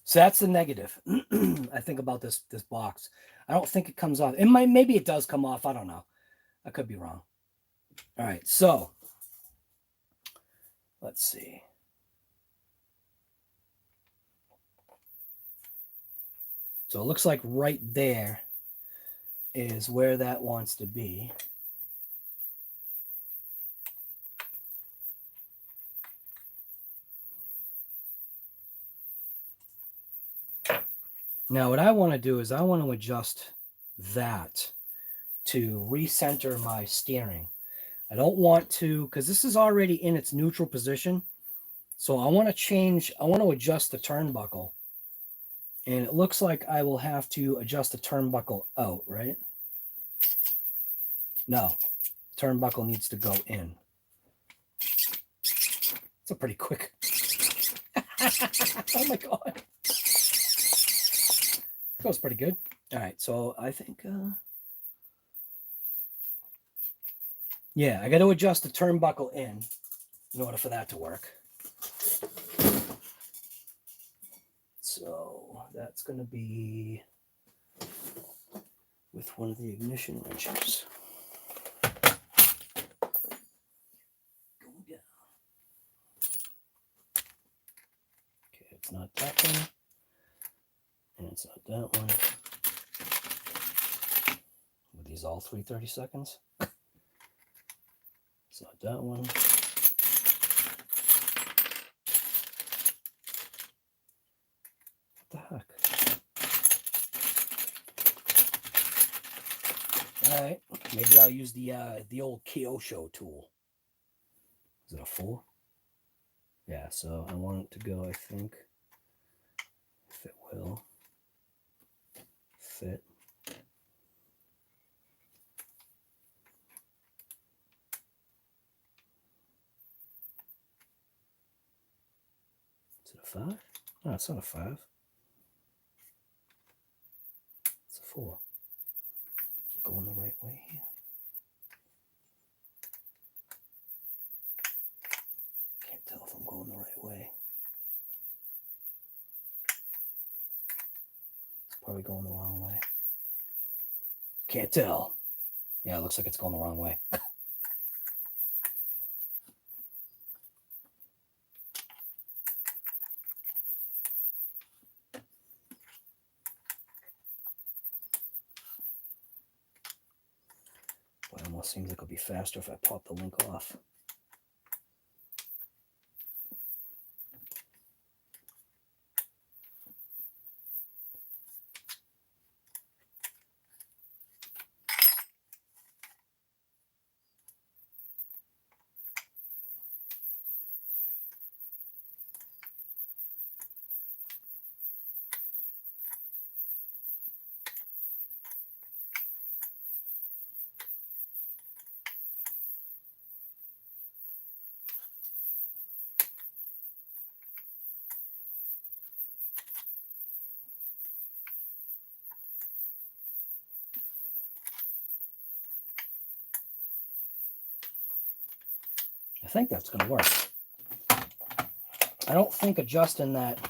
So that's the negative. I think about this box. I don't think it comes off. It might, maybe it does come off. I don't know. I could be wrong. All right, so let's see. So it looks like right there is where that wants to be. Now, what I want to do is I want to adjust that to recenter my steering. I don't want to, because this is already in its neutral position. So I want to change, I want to adjust the turnbuckle. And it looks like I will have to adjust the turnbuckle out, right? No, turnbuckle needs to go in. It's a pretty quick. Oh my God. That was pretty good. All right, so I think, yeah, I got to adjust the turnbuckle in order for that to work. So that's going to be with one of the ignition wrenches. Going down. Okay, it's not that one. And it's not that one. Were these all 3/30 seconds? It's not that one. What the heck? All right, maybe I'll use the old Kyosho tool. Is it a 4? Yeah, so I want it to go, I think, if it will fit. Is it a 5? No, it's not a 5. It's a 4. Going the right way here. Can't tell if I'm going the right way. It's probably going the wrong way. Can't tell. Yeah, it looks like it's going the wrong way. Almost seems like it'll be faster if I pop the link off. I think that's going to work. I don't think adjusting that.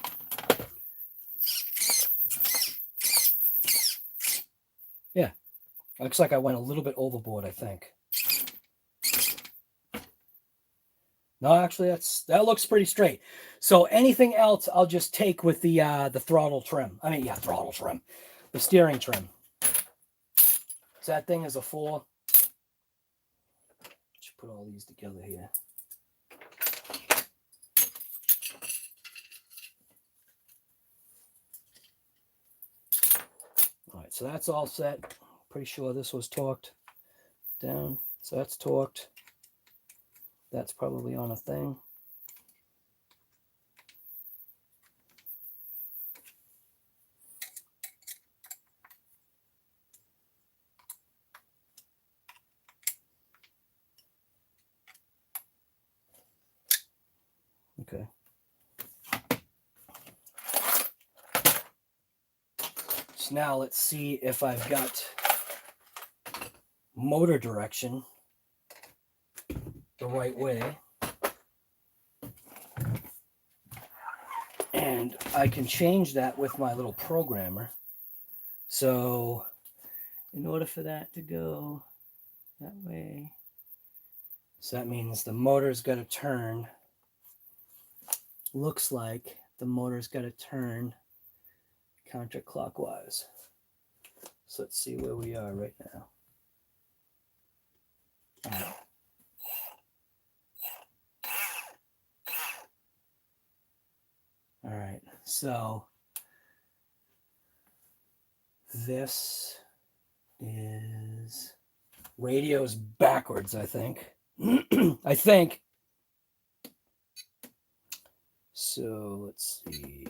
Yeah, looks like I went a little bit overboard, I think. No, actually, that looks pretty straight. So anything else, I'll just take with the throttle trim. I mean, yeah, throttle trim, the steering trim. So that thing is a 4. Should put all these together here. All right, so that's all set. Pretty sure this was torqued down. So that's torqued. That's probably on a thing. Okay. So now let's see if I've got motor direction the right way. And I can change that with my little programmer. So in order for that to go that way, so that means the motor's got to turn. Looks like the motor's got to turn counterclockwise. So let's see where we are right now. All right, so this is radio's backwards, I think. I think. So let's see.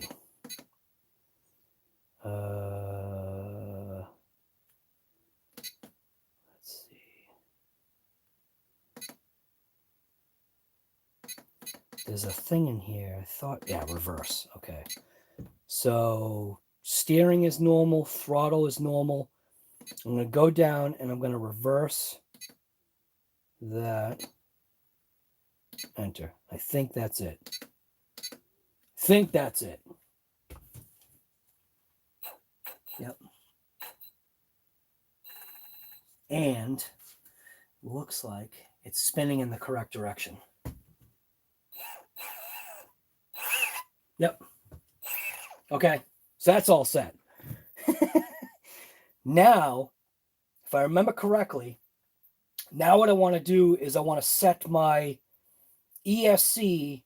Let's see. There's a thing in here. I thought, yeah, reverse. Okay. So steering is normal. Throttle is normal. I'm going to go down and I'm going to reverse that. Enter. I think that's it. Yep. And looks like it's spinning in the correct direction. Yep. Okay. So that's all set. Now, if I remember correctly, now what I want to do is I want to set my ESC,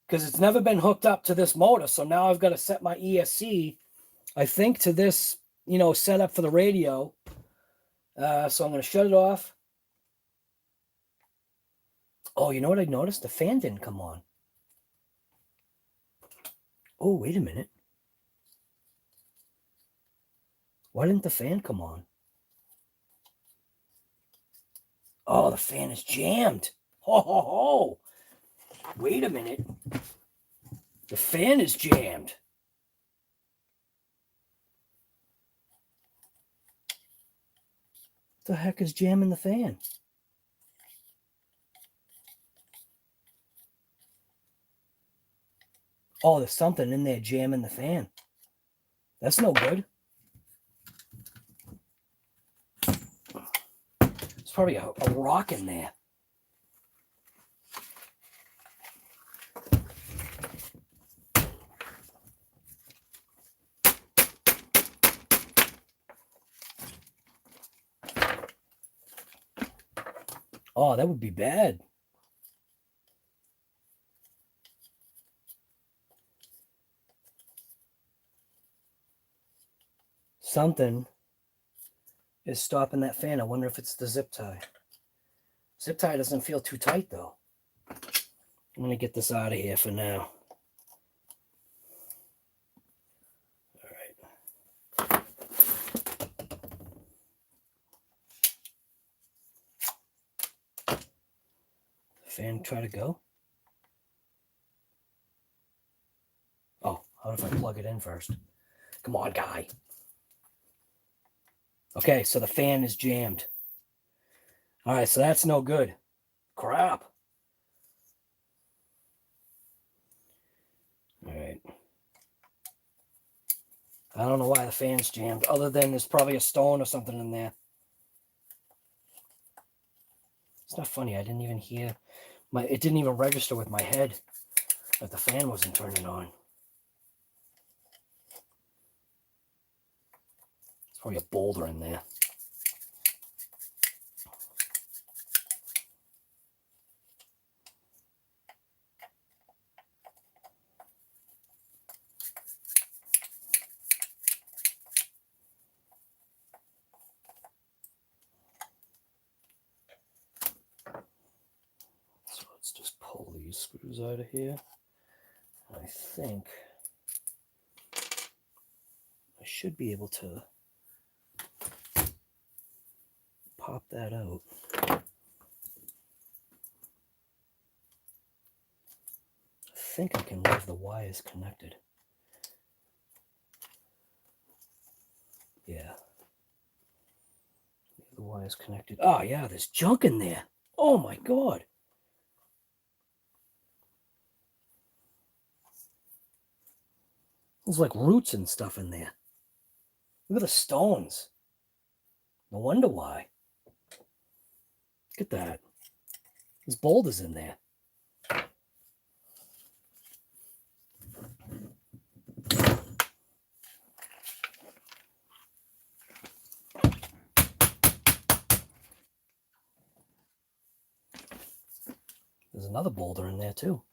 because it's never been hooked up to this motor. So now I've got to set my ESC, I think, to this, setup for the radio. So I'm going to shut it off. Oh, you know what I noticed? The fan didn't come on. Oh, wait a minute. Why didn't the fan come on? Oh, the fan is jammed. Ho, ho, ho. Wait a minute. The fan is jammed. What the heck is jamming the fan? Oh, there's something in there jamming the fan. That's no good. There's probably a rock in there. Oh, that would be bad. Something is stopping that fan. I wonder if it's the zip tie. Zip tie doesn't feel too tight, though. I'm going to get this out of here for now. All right. Fan try to go. Oh, how if I plug it in first? Come on, guy. Okay, so the fan is jammed. All right, so that's no good. Crap. All right. I don't know why the fan's jammed, other than there's probably a stone or something in there. It's not funny. I didn't even hear it didn't even register with my head that the fan wasn't turning on. There's probably a boulder in there. So let's just pull these screws out of here. I think I should be able to pop that out. I think I can leave the wires connected. Yeah. Leave the wires connected. Oh, yeah, there's junk in there. Oh, my God. There's like roots and stuff in there. Look at the stones. No wonder why. Look at that. There's boulders in there. There's another boulder in there too.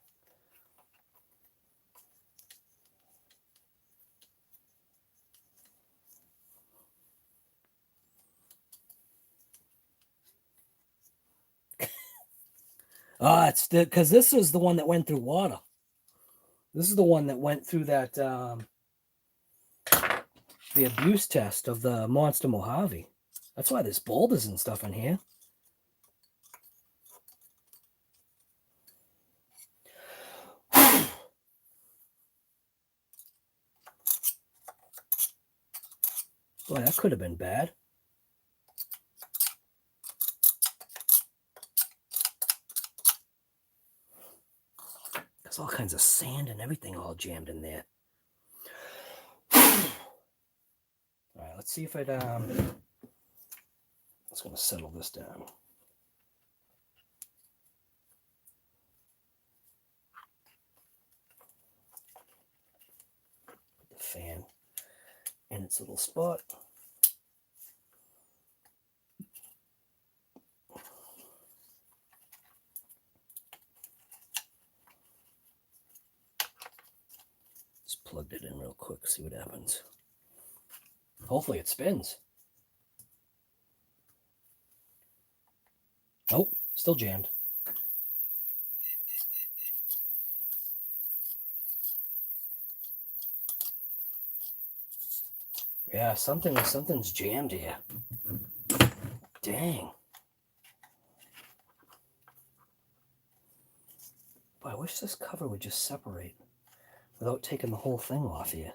Ah, it's because this is the one that went through water. This is the one that went through that the abuse test of the Monster Mojave. That's why there's boulders and stuff in here. Boy, that could have been bad. There's all kinds of sand and everything all jammed in there. All right, let's see if it, it's going to settle this down. Put the fan in its little spot. Just plugged it in real quick, see what happens. Hopefully it spins. Nope, still jammed. Yeah, something's jammed here. Dang. Boy, I wish this cover would just separate without taking the whole thing off here.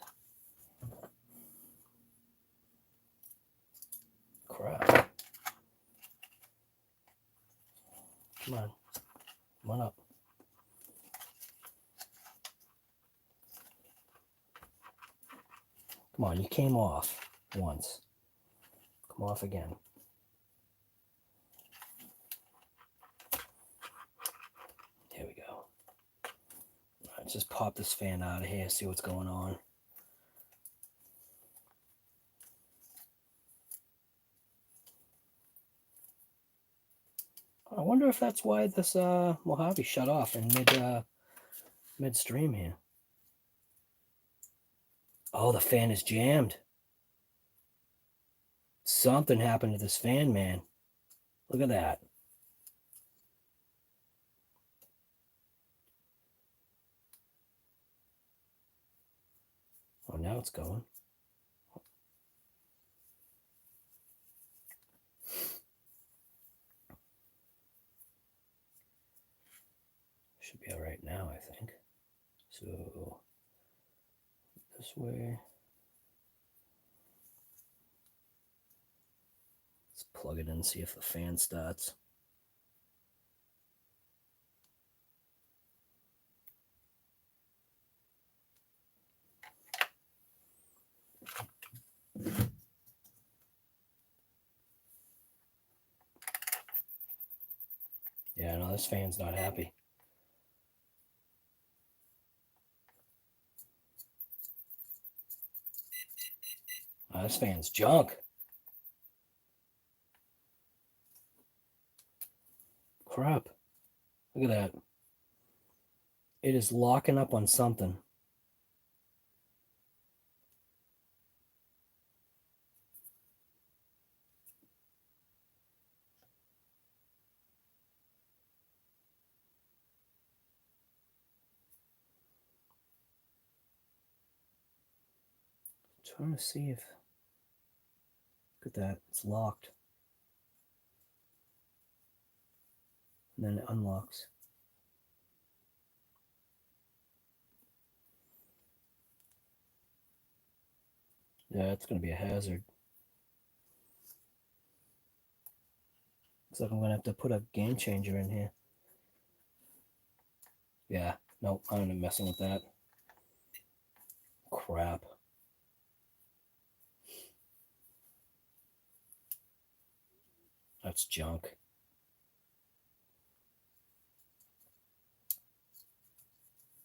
Crap. Come on. Come on up. Come on, you came off once. Come off again. Here we go. All right, let's just pop this fan out of here, see what's going on. I wonder if that's why this Mojave shut off in midstream here. Oh, the fan is jammed. Something happened to this fan, man. Look at that. Oh, now it's going. Should be all right now, I think. So, this way. Let's plug it in and see if the fan starts. Yeah, no, this fan's not happy. Oh, this fan's junk. Crap. Look at that. It is locking up on something. Trying to see if... Look at that. It's locked. And then it unlocks. Yeah, it's going to be a hazard. Looks like I'm going to have to put a game changer in here. Yeah, nope, I'm not messing with that. Crap. That's junk.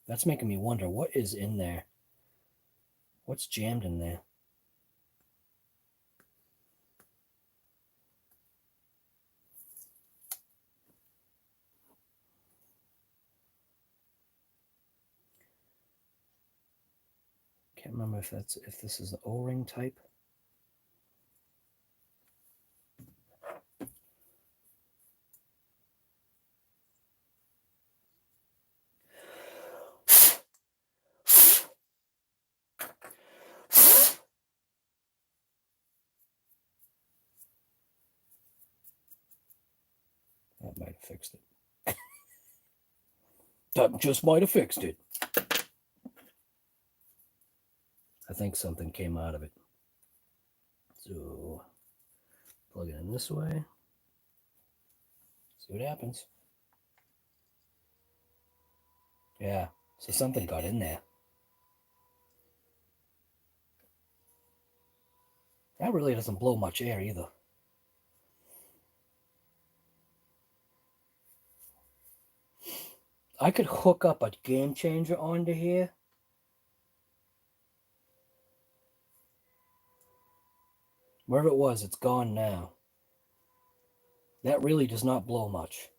That's making me wonder, what is in there? What's jammed in there? Can't remember if this is the O-ring type. That might have fixed it. That just might have fixed it. I think something came out of it. So, plug it in this way. See what happens. Yeah, so something got in there. That really doesn't blow much air either. I could hook up a game changer onto here. Wherever it was, it's gone now. That really does not blow much.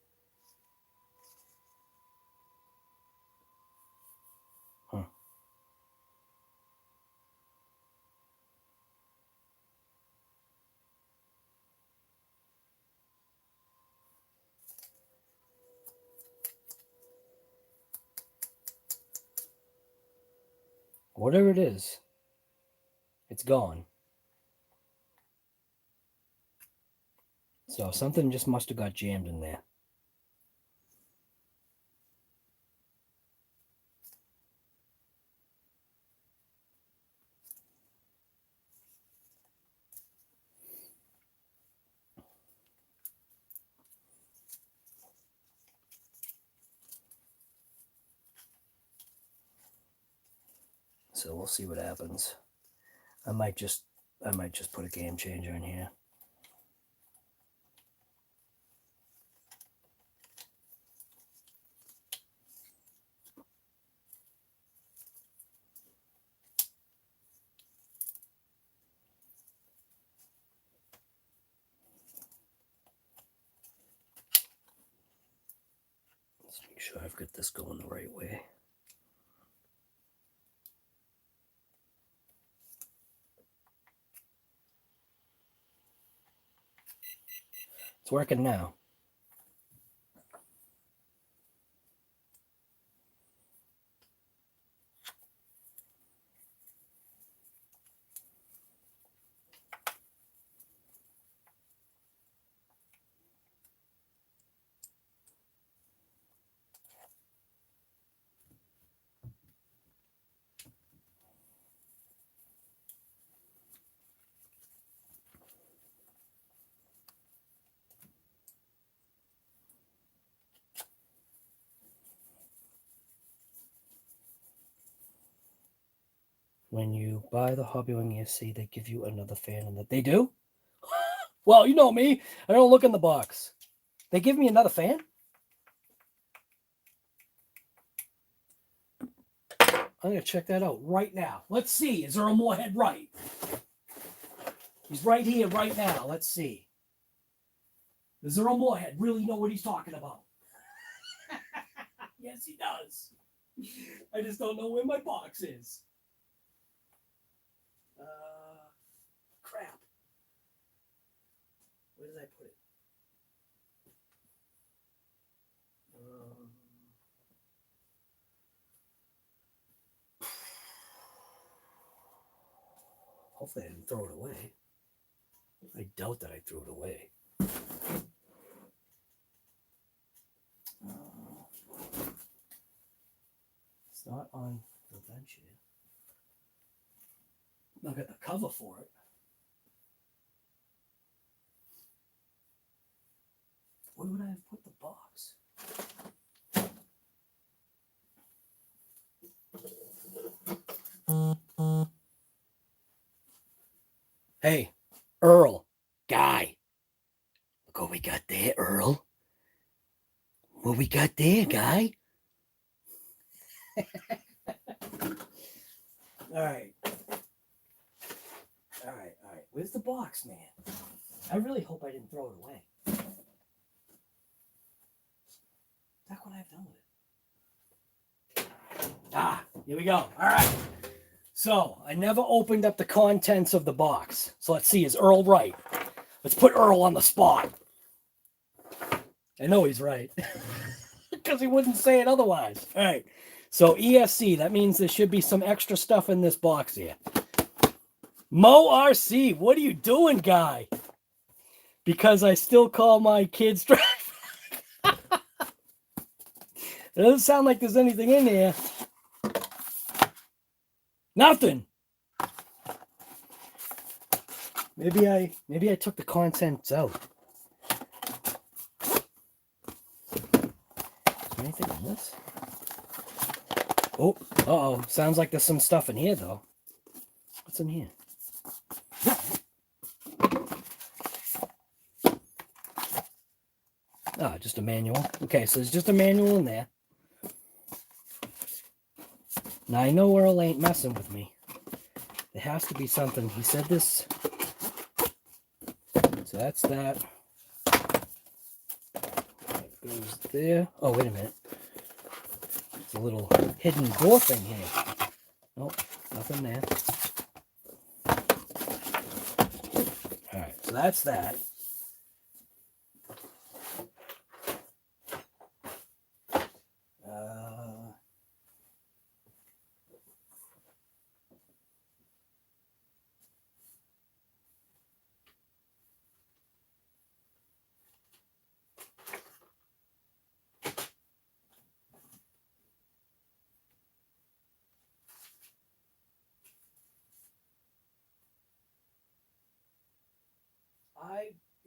Huh. Whatever it is, it's gone. So something just must have got jammed in there. So we'll see what happens. I might just put a game changer in here. Let's make sure I've got this going the right way. It's working now. When you buy the HobbyWing ESC, they give you another fan in that. They do? Well, you know me. I don't look in the box. They give me another fan? I'm going to check that out right now. Let's see. Is Earl Moorhead right? He's right here right now. Let's see. Does Earl Moorhead really know what he's talking about? Yes, he does. I just don't know where my box is. Crap. Where did I put it? Hopefully I didn't throw it away. I doubt that I threw it away. It's not on the bench yet. I've got the cover for it. Where would I have put the box? Hey, Earl, guy. Look what we got there, Earl. What we got there, guy? All right. Where's the box, man? I really hope I didn't throw it away. That's what I've done with it. Ah, here we go. All right. So I never opened up the contents of the box. So let's see, is Earl right? Let's put Earl on the spot. I know he's right. Because he wouldn't say it otherwise. All right. So ESC, that means there should be some extra stuff in this box here. Mo RC, what are you doing, guy? Because I still call my kids DragRock. It doesn't sound like there's anything in there. Nothing. Maybe I took the contents out. Is there anything in this? Oh, uh-oh. Sounds like there's some stuff in here, though. What's in here? Ah, just a manual. Okay, so there's just a manual in there. Now, I know Earl ain't messing with me. There has to be something. He said this. So that's that. That goes there. Oh, wait a minute. There's a little hidden door thing here. Nope, nothing there. All right, so that's that.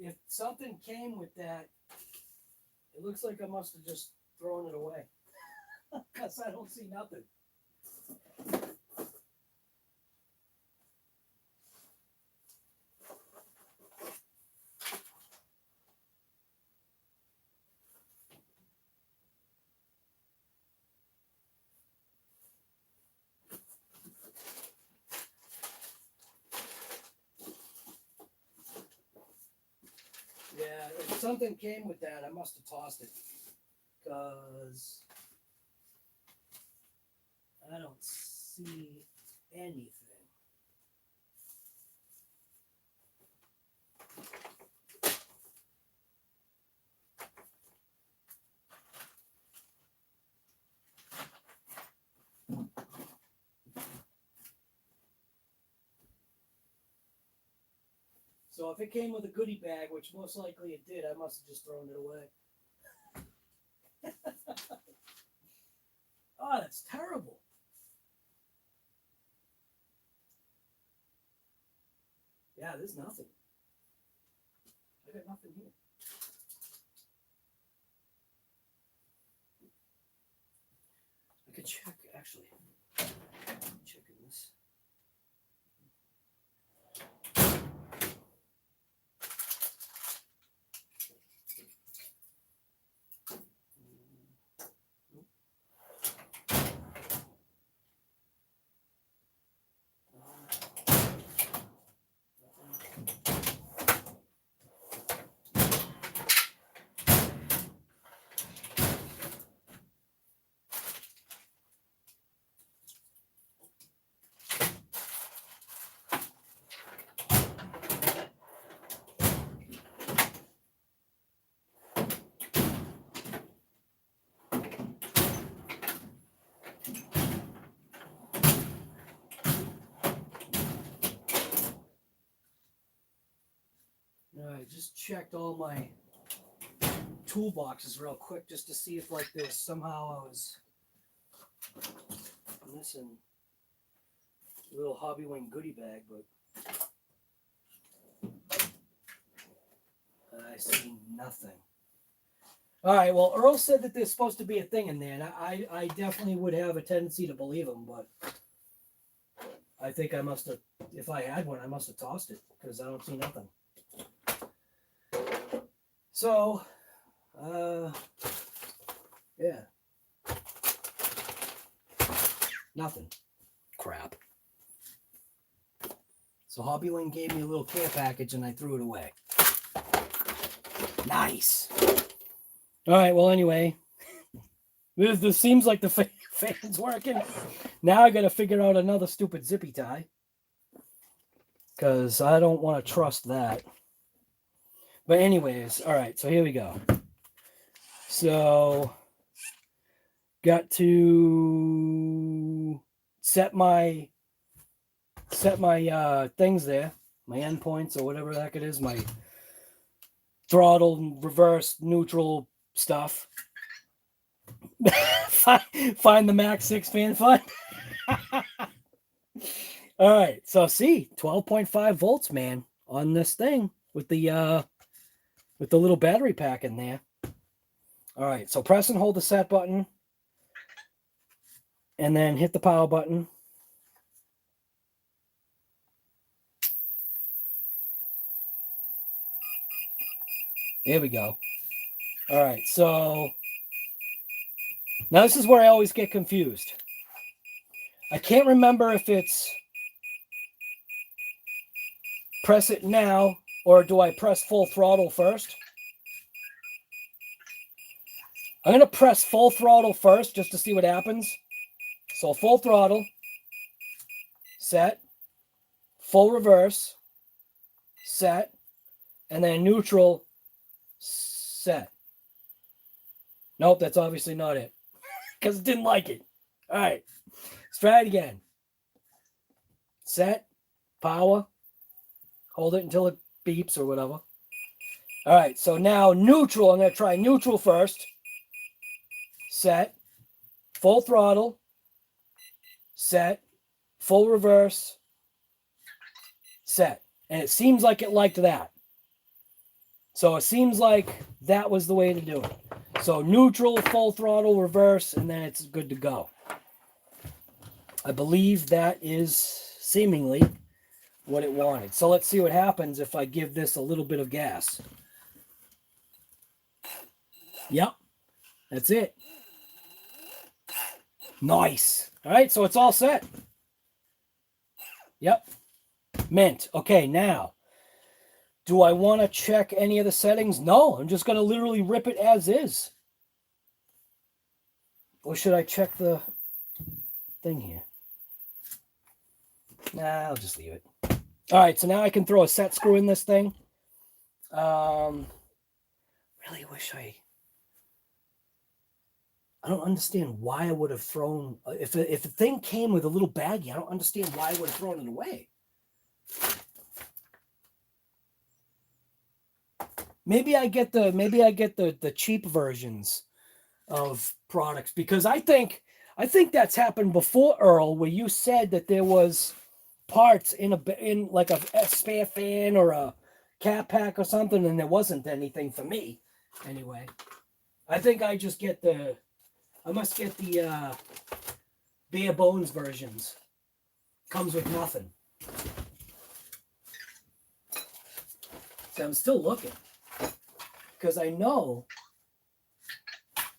If something came with that, it looks like I must have just thrown it away. Because I don't see nothing. Yeah, if something came with that, I must have tossed it. because I don't see anything. So if it came with a goodie bag, which most likely it did, I must have just thrown it away. Oh, that's terrible. Yeah, there's nothing. I got nothing here. I could check, actually. Checking this. I just checked all my toolboxes real quick just to see if, like, there's somehow I was missing a little HobbyWing goodie bag, but I see nothing. All right, well, Earl said that there's supposed to be a thing in there, and I definitely would have a tendency to believe him, but I think I must have, if I had one, I must have tossed it because I don't see nothing. So, yeah. Nothing. Crap. So HobbyWing gave me a little care package and I threw it away. Nice. All right, well, anyway, this seems like the fan's working. Now I got to figure out another stupid zippy tie because I don't want to trust that. But anyways, all right, so here we go. So, got to set my things there, my endpoints or whatever the heck it is, my throttle, reverse, neutral stuff. Find the Max6 fan fun. All right, so see, 12.5 volts, man, on this thing with the little battery pack in there. All right, so press and hold the set button and then hit the power button. There we go. All right, so now this is where I always get confused. I can't remember if it's press it now or do I press full throttle first? I'm going to press full throttle first just to see what happens. So full throttle, set, full reverse, set, and then neutral, set. Nope, that's obviously not it because it didn't like it. All right, let's try it again. Set, power, hold it until it beeps or whatever. All right, so now neutral. I'm going to try neutral first. Set, full throttle, set, full reverse, set. And it seems like it liked that. So it seems like that was the way to do it. So neutral, full throttle, reverse, and then it's good to go. I believe that is seemingly what it wanted. So let's see what happens if I give this a little bit of gas. Yep, that's it. Nice. All right, so it's all set. Yep. Mint. Okay, now, do I want to check any of the settings? No, I'm just going to literally rip it as is. Or should I check the thing here? Nah, I'll just leave it. All right, so now I can throw a set screw in this thing. Really wish I don't understand why I would have thrown... If the thing came with a little baggie, I don't understand why I would have thrown it away. Maybe I get the cheap versions of products, because I think that's happened before, Earl, where you said that there was parts in like a spare fan or a cap pack or something, and there wasn't anything for me. Anyway, I think I just get I must get the bare bones versions. Comes with nothing. So I'm still looking, because I know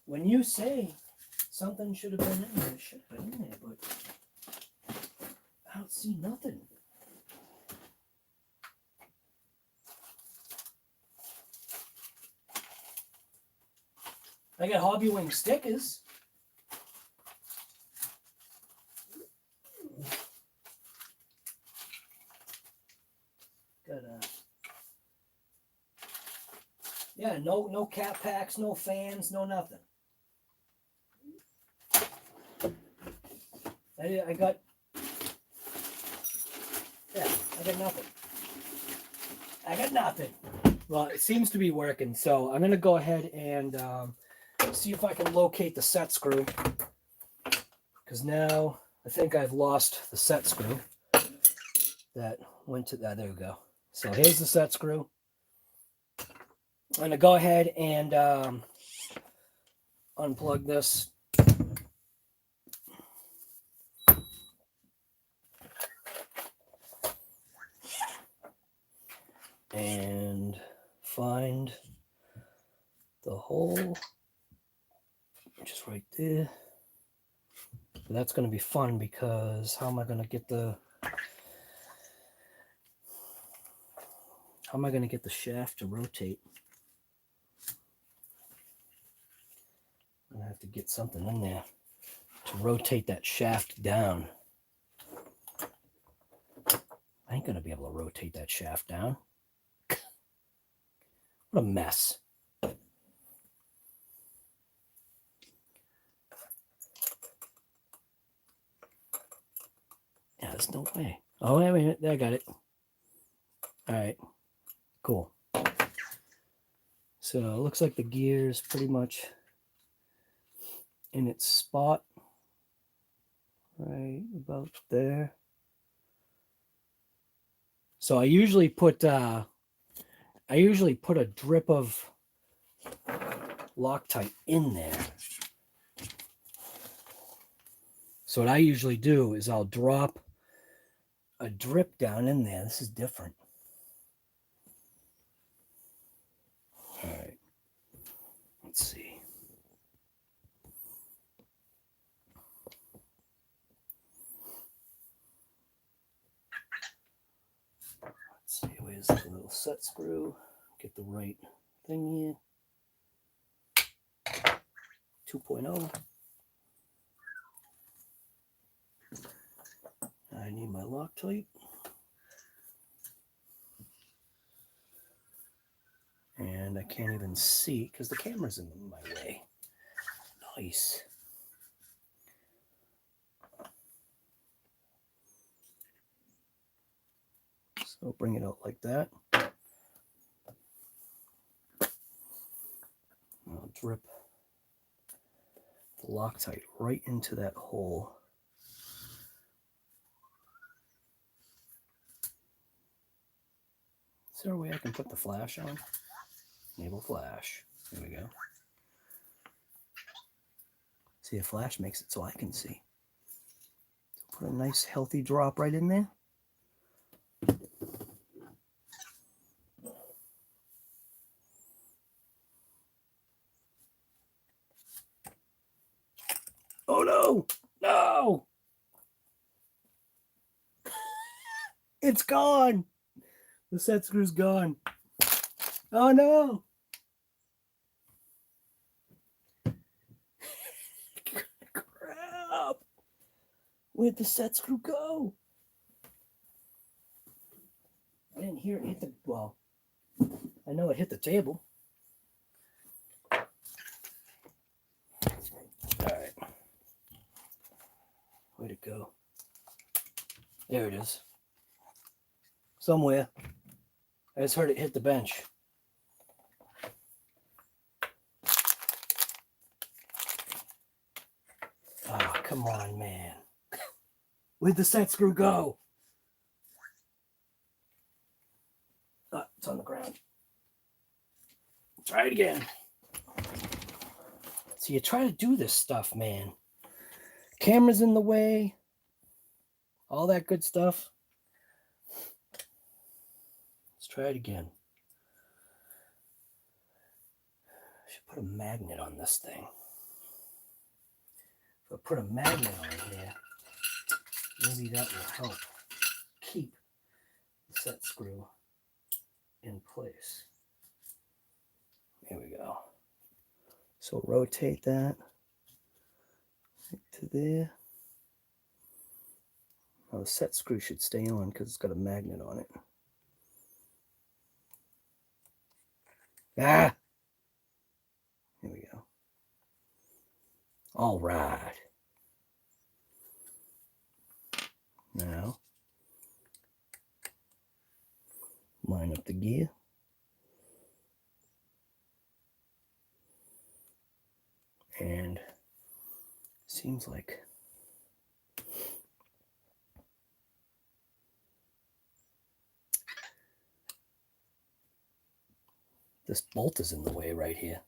when you say something should have been in there, it should have been in there, but I don't see nothing. I got HobbyWing stickers. Got yeah, no cap packs, no fans, no nothing. I got nothing. I got nothing. Well, it seems to be working, so I'm going to go ahead and see if I can locate the set screw, because now I think I've lost the set screw that went to that. There we go. So here's the set screw. I'm going to go ahead and unplug this. And find the hole just right there. So that's going to be fun, because how am I going to get the shaft to rotate? I'm going to have to get something in there to rotate that shaft down. I ain't going to be able to rotate that shaft down. What a mess. Yeah, there's no way. Oh, wait a minute. I got it. All right. Cool. So it looks like the gear is pretty much in its spot. Right about there. So I usually put a drip of Loctite in there. So what I usually do is I'll drop a drip down in there. This is different. All right. Let's see. Let's see. Where's the little set screw? Get the right thing here. 2.0. I need my Loctite. And I can't even see because the camera's in my way. Nice. So bring it out like that. I'll drip the Loctite right into that hole. Is there a way I can put the flash on? Enable flash. There we go. See, a flash makes it so I can see. So put a nice healthy drop right in there. Oh no! No! It's gone! The set screw's gone. Oh no! Where'd the set screw go? I didn't hear it hit the, well, I know it hit the table. All right. Where'd it go? There it is. Somewhere. I just heard it hit the bench. Oh, come on, man. Where'd the set screw go? Oh, it's on the ground. Try it again. So you try to do this stuff, man. Camera's in the way. All that good stuff. Let's try it again. I should put a magnet on this thing. If I put a magnet on here, maybe that will help keep the set screw in place. There we go. So rotate that right to there. Now the set screw should stay on because it's got a magnet on it. Ah! Here we go. All right. Now, line up the gear. And seems like this bolt is in the way right here.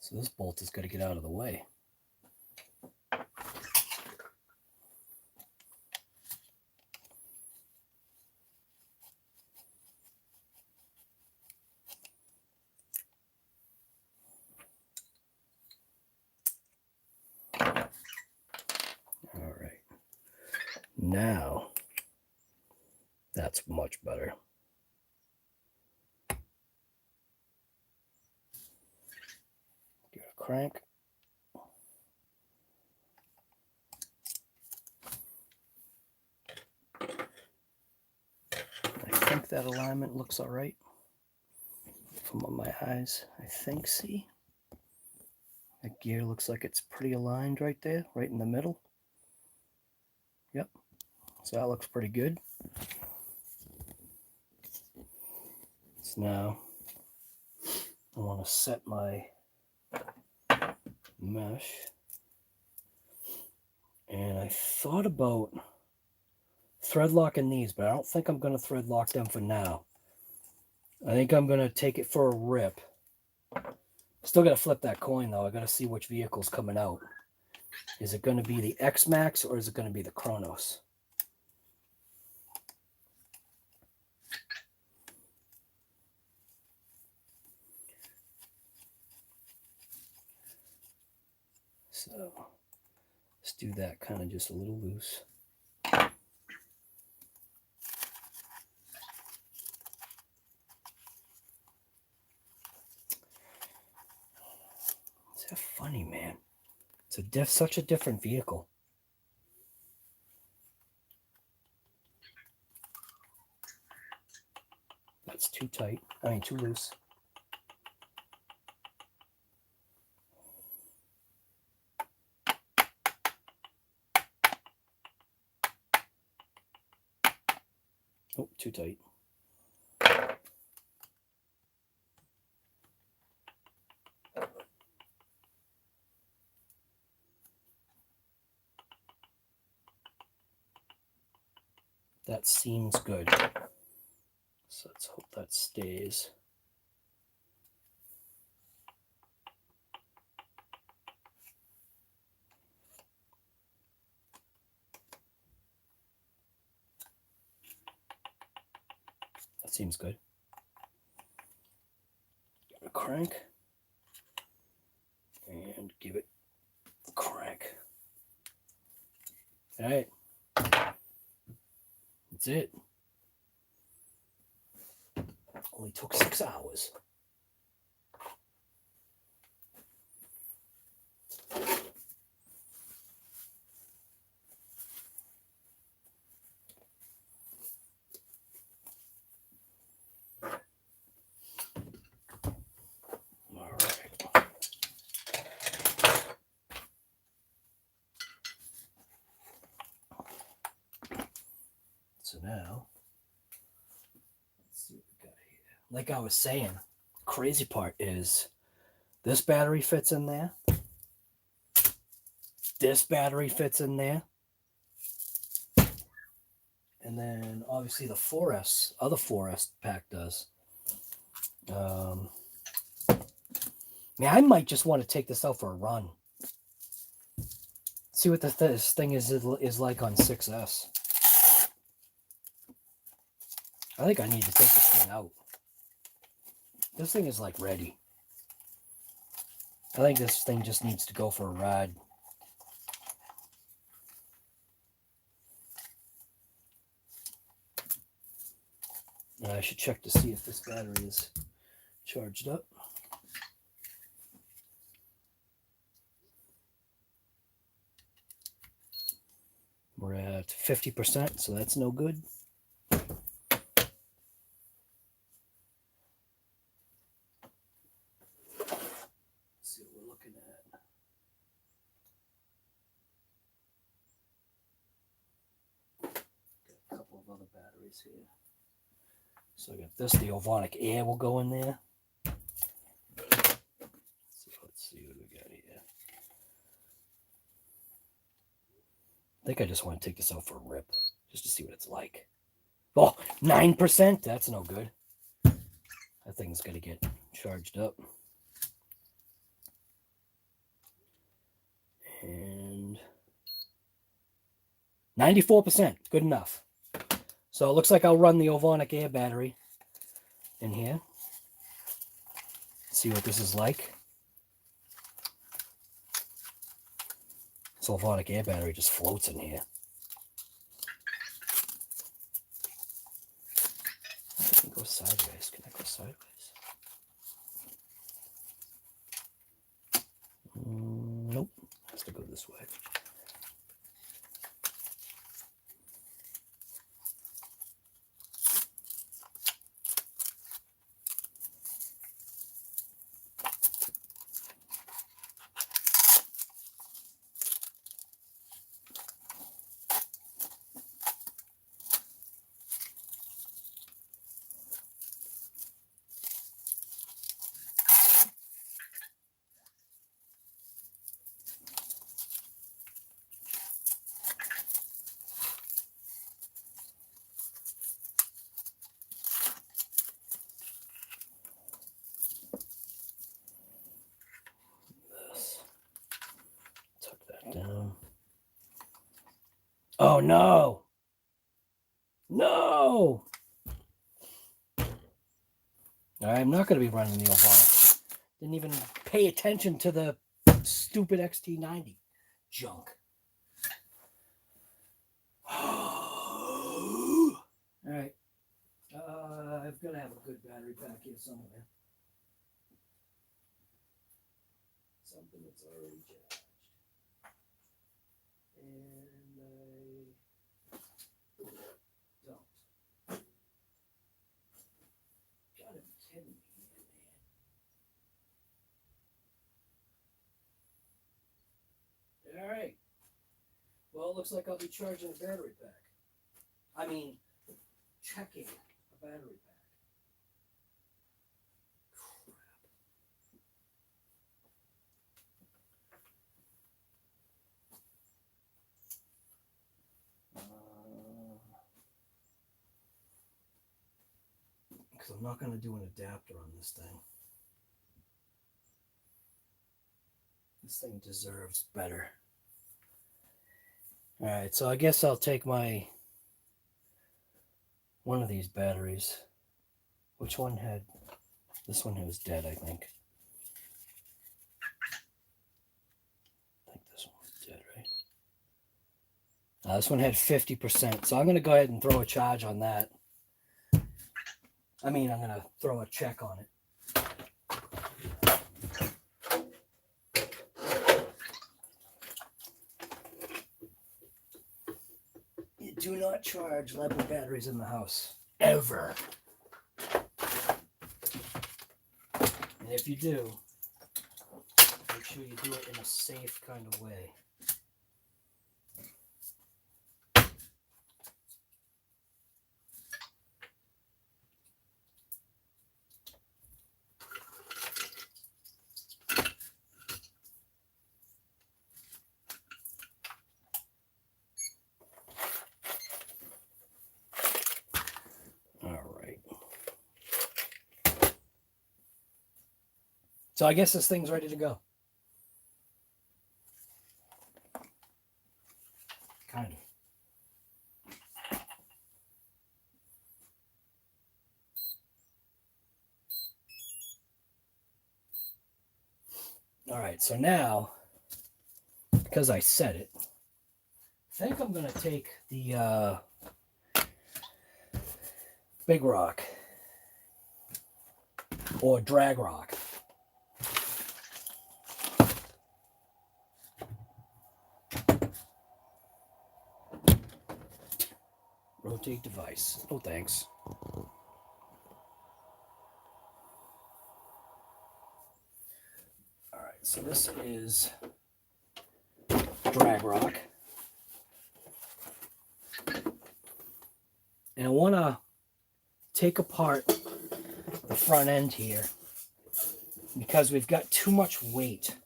So this bolt has got to get out of the way. All right. Now, that's much better. Give it a crank. I think that alignment looks all right from my eyes. I think, see? That gear looks like it's pretty aligned right there, right in the middle. Yep. So that looks pretty good. So now I want to set my mesh. And I thought about thread locking these, but I don't think I'm going to thread lock them for now. I think I'm going to take it for a rip. Still got to flip that coin, though. I got to see which vehicle's coming out. Is it going to be the X-Max or is it going to be the Kronos? So let's do that kind of just a little loose. It's so funny, man. It's such a different vehicle. That's too tight. I mean, too loose. Oh, too tight. That seems good. So let's hope that stays. That seems good. Give it a crank. And give it a crank. All right. That's it. Only took 6 hours. now, let's see what we got here. Like I was saying, crazy part is this battery fits in there. This battery fits in there. And then obviously the 4S, other 4S pack does. Man, I might just want to take this out for a run. See what this thing is like on 6S. I think I need to take this thing out. This thing is like ready. I think this thing just needs to go for a ride. I should check to see if this battery is charged up. We're at 50%, so that's no good. Let's see what we're looking at. Got a couple of other batteries here. So I got this, the Ovonic Air will go in there. Let's see what we got here. I think I just want to take this out for a rip, just to see what it's like. Oh, 9%? That's no good. That thing's going to get charged up. And 94%, good enough. So it looks like I'll run the Ovonic Air battery in here. See what this is like. This Ovonic Air battery just floats in here. I can go sideways. Can I go sideways? Nope. Has to go this way. Oh no! No! I'm not going to be running the Ovonic. Didn't even pay attention to the stupid XT90 junk. All right. I've got to have a good battery pack here somewhere. Something that's already charged. And I don't. Gotta be kidding me, man. All right. Well, it looks like I'll be charging a battery pack. I mean, checking a battery pack. Because I'm not going to do an adapter on this thing. This thing deserves better. All right, so I guess I'll take one of these batteries. Which one had? This one was dead, I think. I think this one was dead, right? This one had 50%, so I'm going to go ahead and throw a charge on that. I mean, I'm going to throw a check on it. You do not charge lead batteries in the house, ever. And if you do, make sure you do it in a safe kind of way. So I guess this thing's ready to go. Kind of. All right, so now, because I said it, I think I'm going to take the Big Rock or DragRock. Rotate device. Oh, thanks. All right, so this is DragRock. And I want to take apart the front end here because we've got too much weight.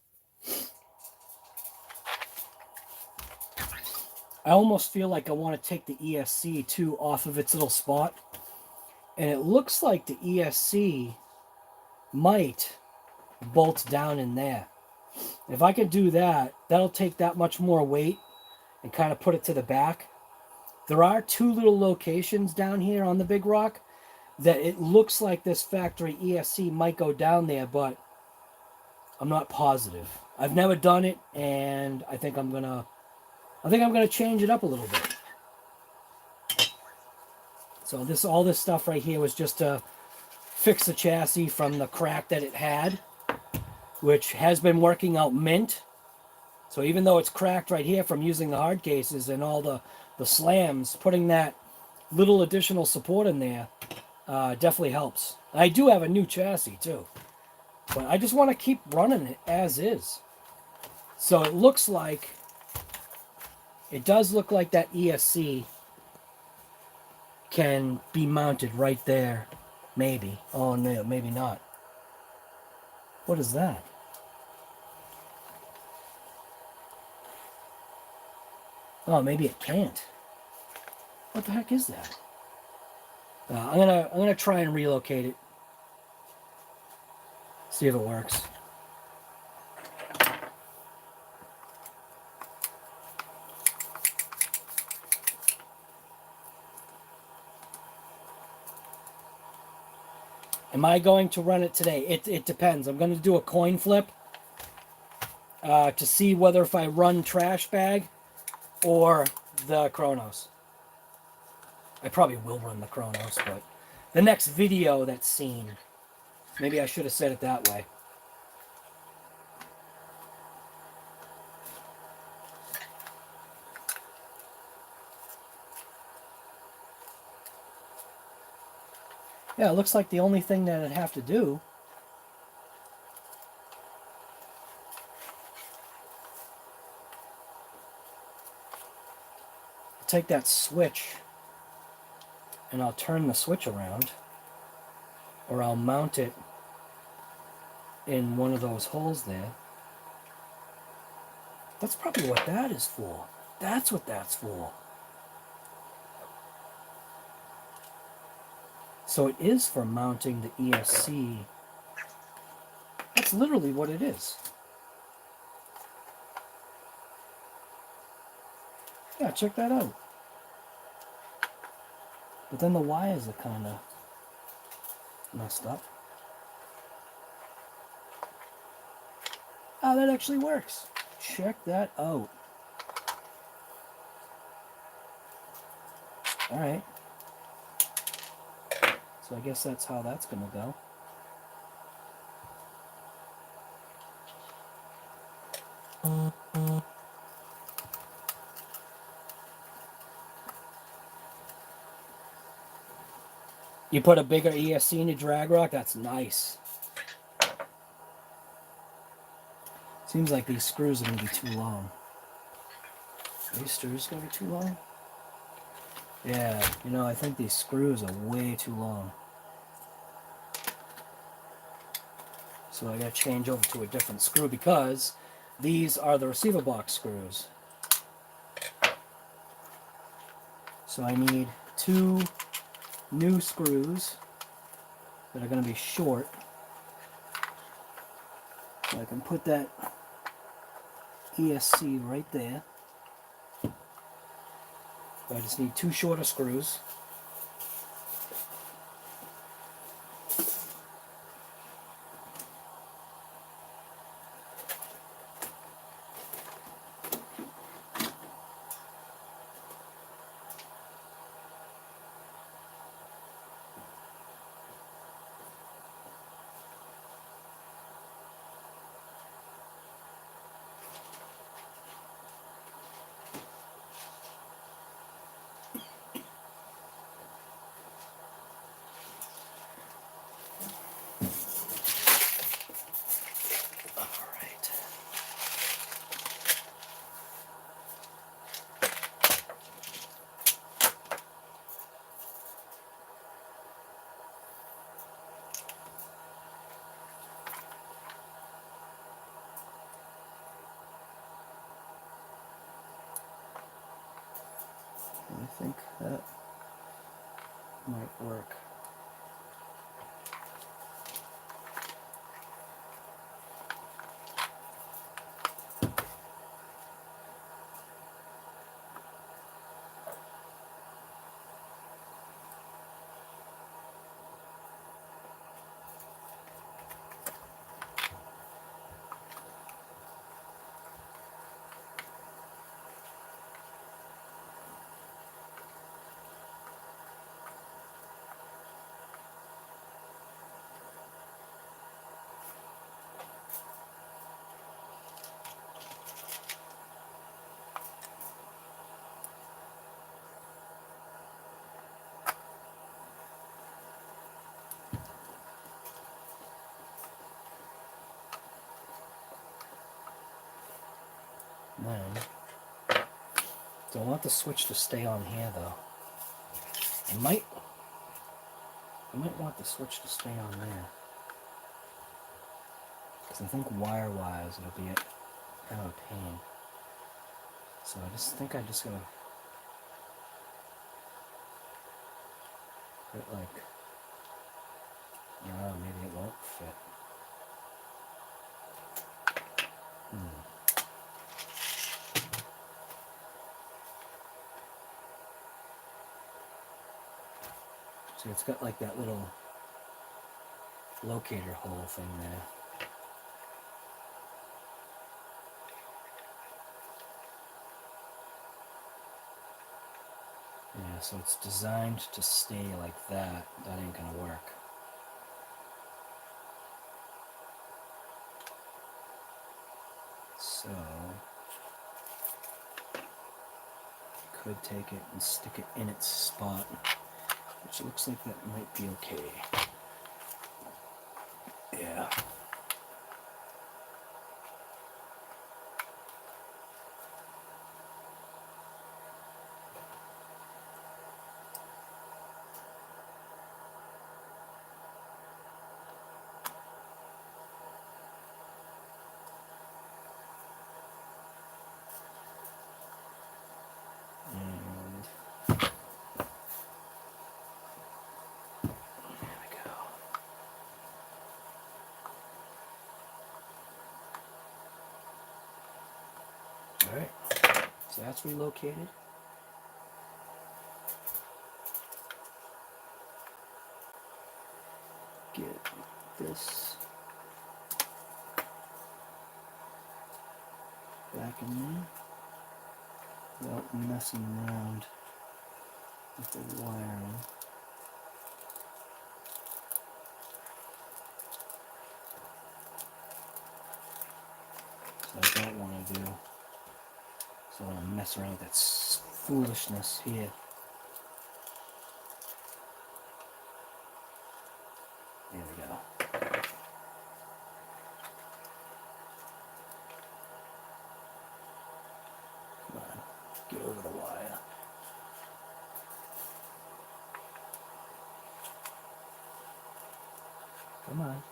I almost feel like I want to take the ESC too off of its little spot. And it looks like the ESC might bolt down in there. If I can do that, that'll take that much more weight and kind of put it to the back. There are two little locations down here on the Big Rock that it looks like this factory ESC might go down there, but I'm not positive. I've never done it, and I think I'm gonna change it up a little bit. So all this stuff right here was just to fix the chassis from the crack that it had, which has been working out mint. So even though it's cracked right here from using the hard cases and all the slams, putting that little additional support in there definitely helps. I do have a new chassis too, but I just want to keep running it as is. So it looks like, it does look like that ESC can be mounted right there. Maybe. Oh no, maybe not. What is that? Oh, maybe it can't. What the heck is that? I'm gonna try and relocate it. See if it works. Am I going to run it today? It depends. I'm going to do a coin flip to see whether if I run Trash Bag or the Kronos. I probably will run the Kronos, but the next video that's seen, maybe I should have said it that way. Yeah, it looks like the only thing that I'd have to do take that switch and I'll turn the switch around, or I'll mount it in one of those holes there. That's probably what that is for. That's what that's for. So it is for mounting the ESC. That's literally what it is. Yeah, check that out. But then the wires are kind of messed up. Oh, that actually works. Check that out. All right. So I guess that's how that's going to go. You put a bigger ESC in your DragRock? That's nice. Seems like these screws are going to be too long. Are these screws going to be too long? Yeah, you know, I think these screws are way too long. So I got to change over to a different screw because these are the receiver box screws. So I need 2 new screws that are going to be short. So I can put that ESC right there. I just need 2 shorter screws. I think that might work. Then, don't want the switch to stay on here though. I might want the switch to stay on there. Because I think wire-wise it'll be kind of a pain. So I just think I'm just gonna put it like, no, maybe it won't fit. See, it's got like that little locator hole thing there. Yeah, so it's designed to stay like that. That ain't gonna work. So, could take it and stick it in its spot, which looks like that might be okay. Yeah. Alright, so that's relocated. Get this back in there without messing around with the wiring. So I don't want to do. So I want to mess around with that foolishness here. There we go. Come on, get over the wire. Come on.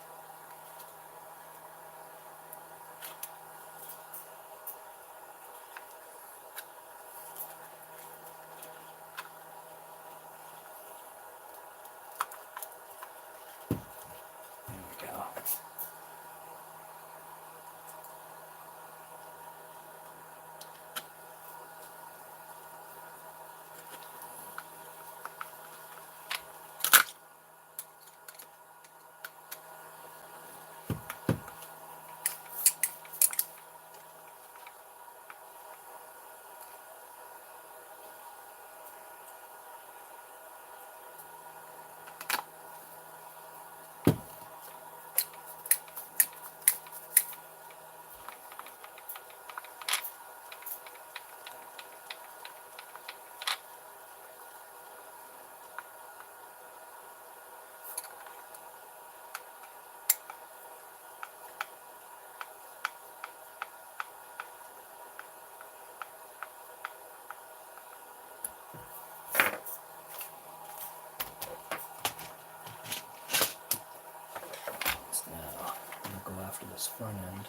this front end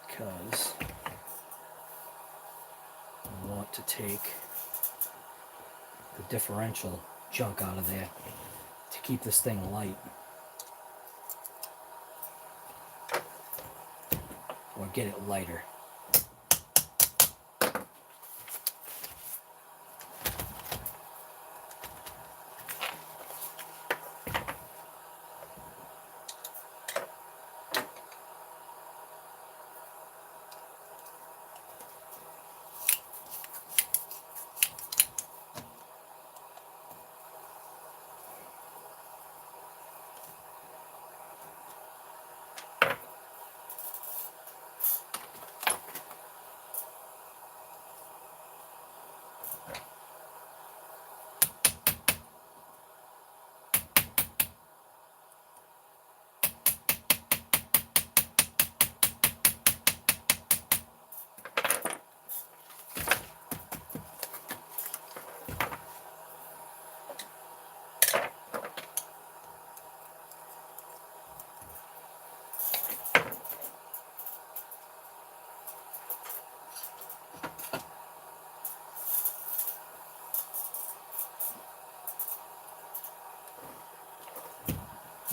because I want to take the differential junk out of there to keep this thing light. Or get it lighter.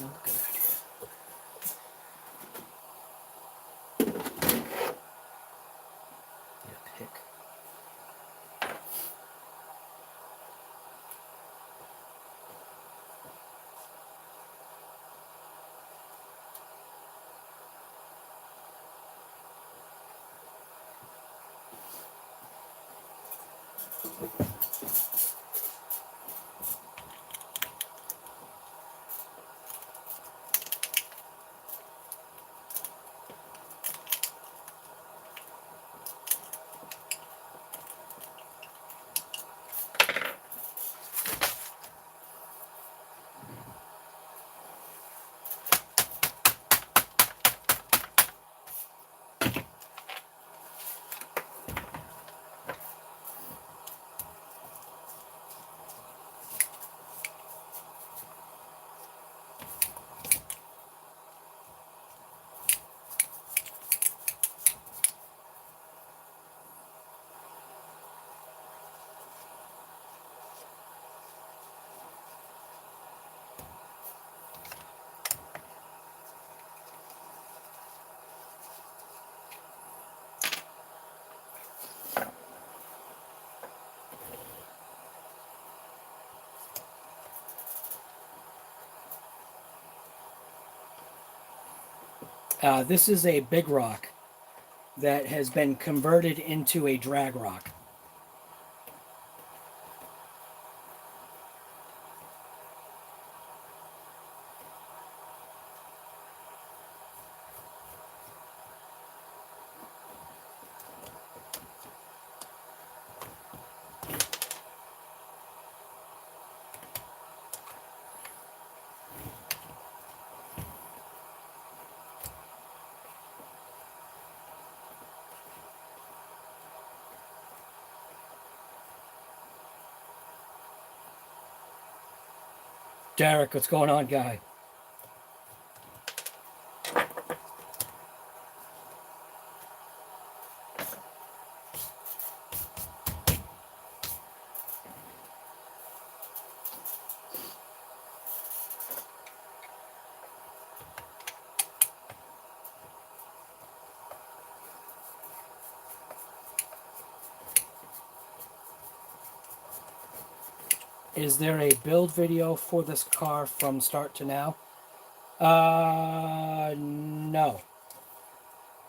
Not a good idea. Get a pick. This is a big rock that has been converted into a DragRock. Derek, what's going on, guy? Is there a build video for this car from start to now? No.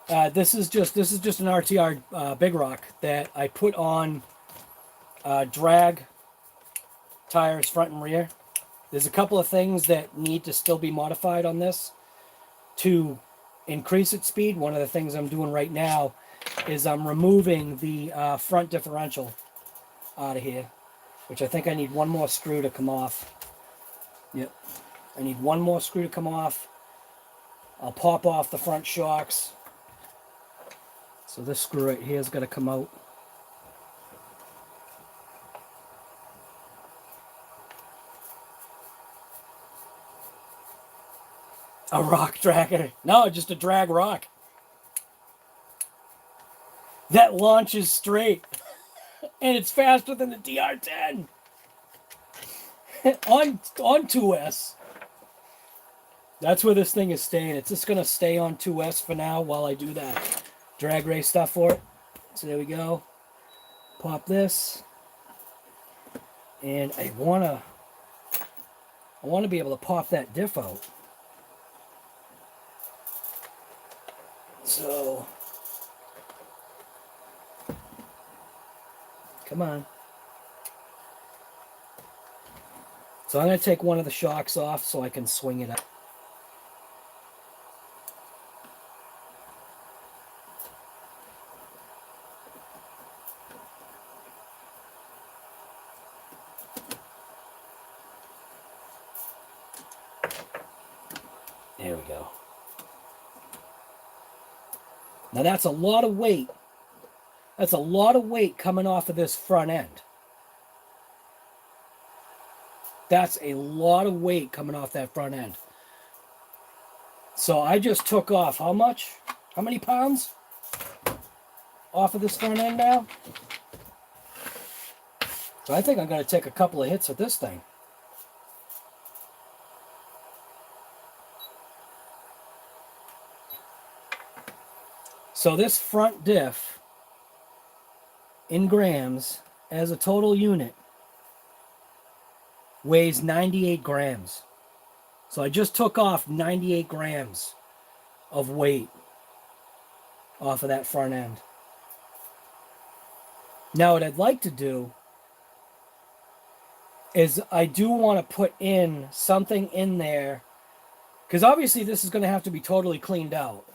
This is just an RTR big rock that I put on drag tires front and rear. There's a couple of things that need to still be modified on this to increase its speed. One of the things I'm doing right now is I'm removing the front differential out of here, which I think I need one more screw to come off. Yep, I need one more screw to come off. I'll pop off the front shocks. So this screw right here is going to come out. A rock dragger. No, just a DragRock. That launches straight. And it's faster than the DR10. on 2S. That's where this thing is staying. It's just going to stay on 2S for now while I do that drag race stuff for it. So there we go. Pop this. And I want to be able to pop that diff out. So, come on. So I'm going to take one of the shocks off so I can swing it up. There we go. Now that's a lot of weight. That's a lot of weight coming off of this front end. That's a lot of weight coming off that front end. So I just took off how much? How many pounds off of this front end now? So I think I'm going to take a couple of hits with this thing. So this front diff in grams as a total unit weighs 98 grams. So I just took off 98 grams of weight off of that front end. Now what I'd like to do is I do want to put in something in there, because obviously this is going to have to be totally cleaned out.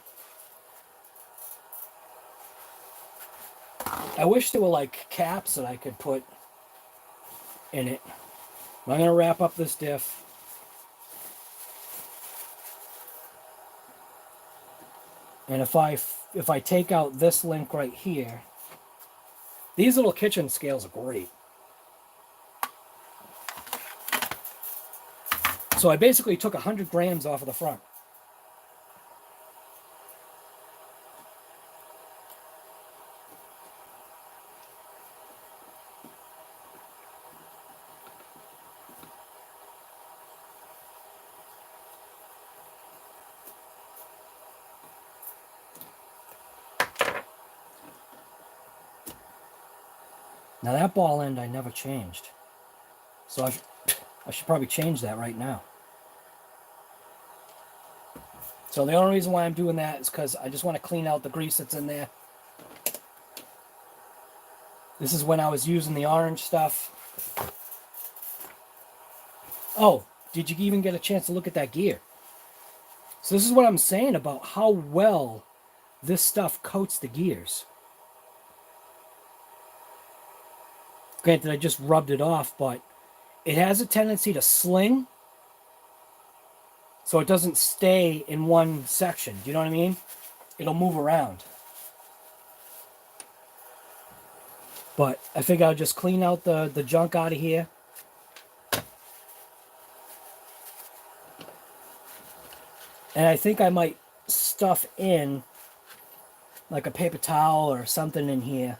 I wish there were like caps that I could put in it. I'm going to wrap up this diff. And if I take out this link right here, these little kitchen scales are great. So I basically took 100 grams off of the front. Now that ball end I never changed. So I should probably change that right now. So the only reason why I'm doing that is because I just want to clean out the grease that's in there. This is when I was using the orange stuff. Oh, did you even get a chance to look at that gear? So this is what I'm saying about how well this stuff coats the gears. Granted, I just rubbed it off, but it has a tendency to sling, so it doesn't stay in one section. Do you know what I mean? It'll move around. But I figure I'll just clean out the junk out of here. And I think I might stuff in like a paper towel or something in here.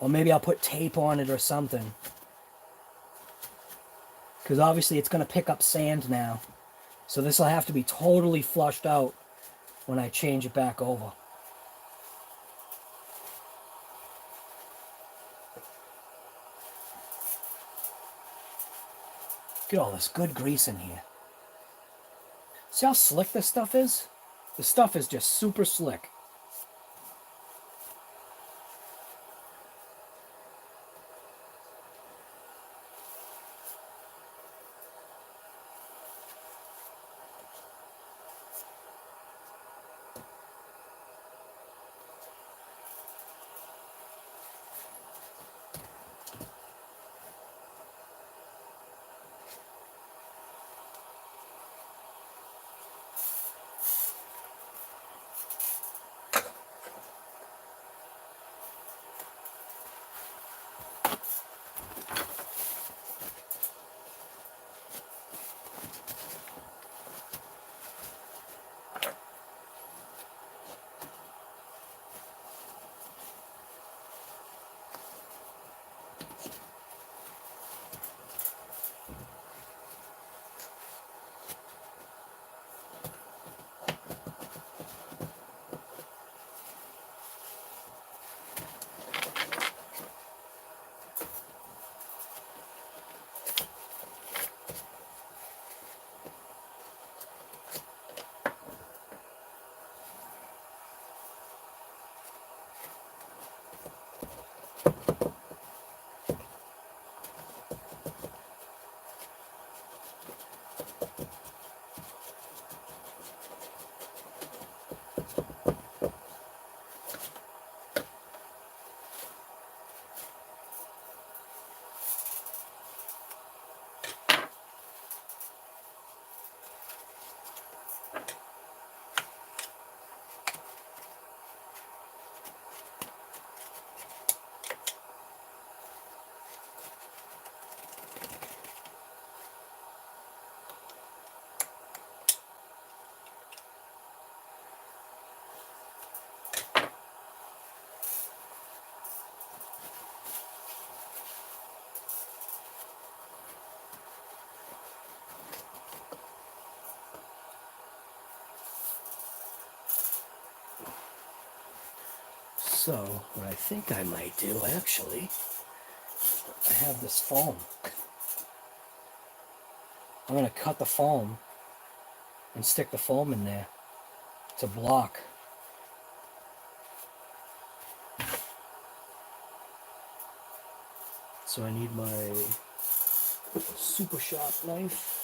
Or maybe I'll put tape on it or something. Because obviously it's going to pick up sand now. So this will have to be totally flushed out when I change it back over. Get all this good grease in here. See how slick this stuff is? The stuff is just super slick. So, what I think I might do, actually, I have this foam. I'm going to cut the foam and stick the foam in there to block. So I need my super sharp knife.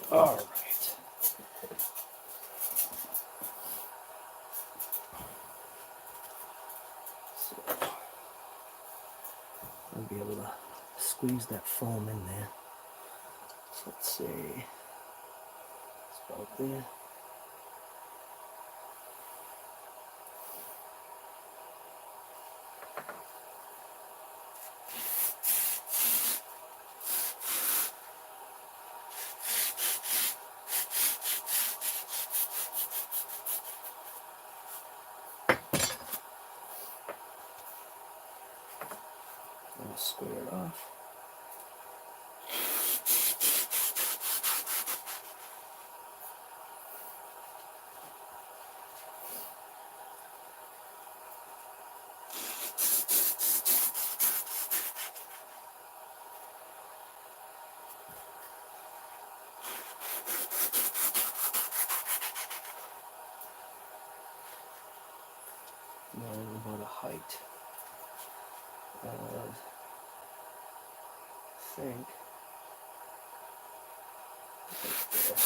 All right. So I'll be able to squeeze that foam in there. So let's see. It's about there. I'll square it off. Knowing about a height of, I think, right there.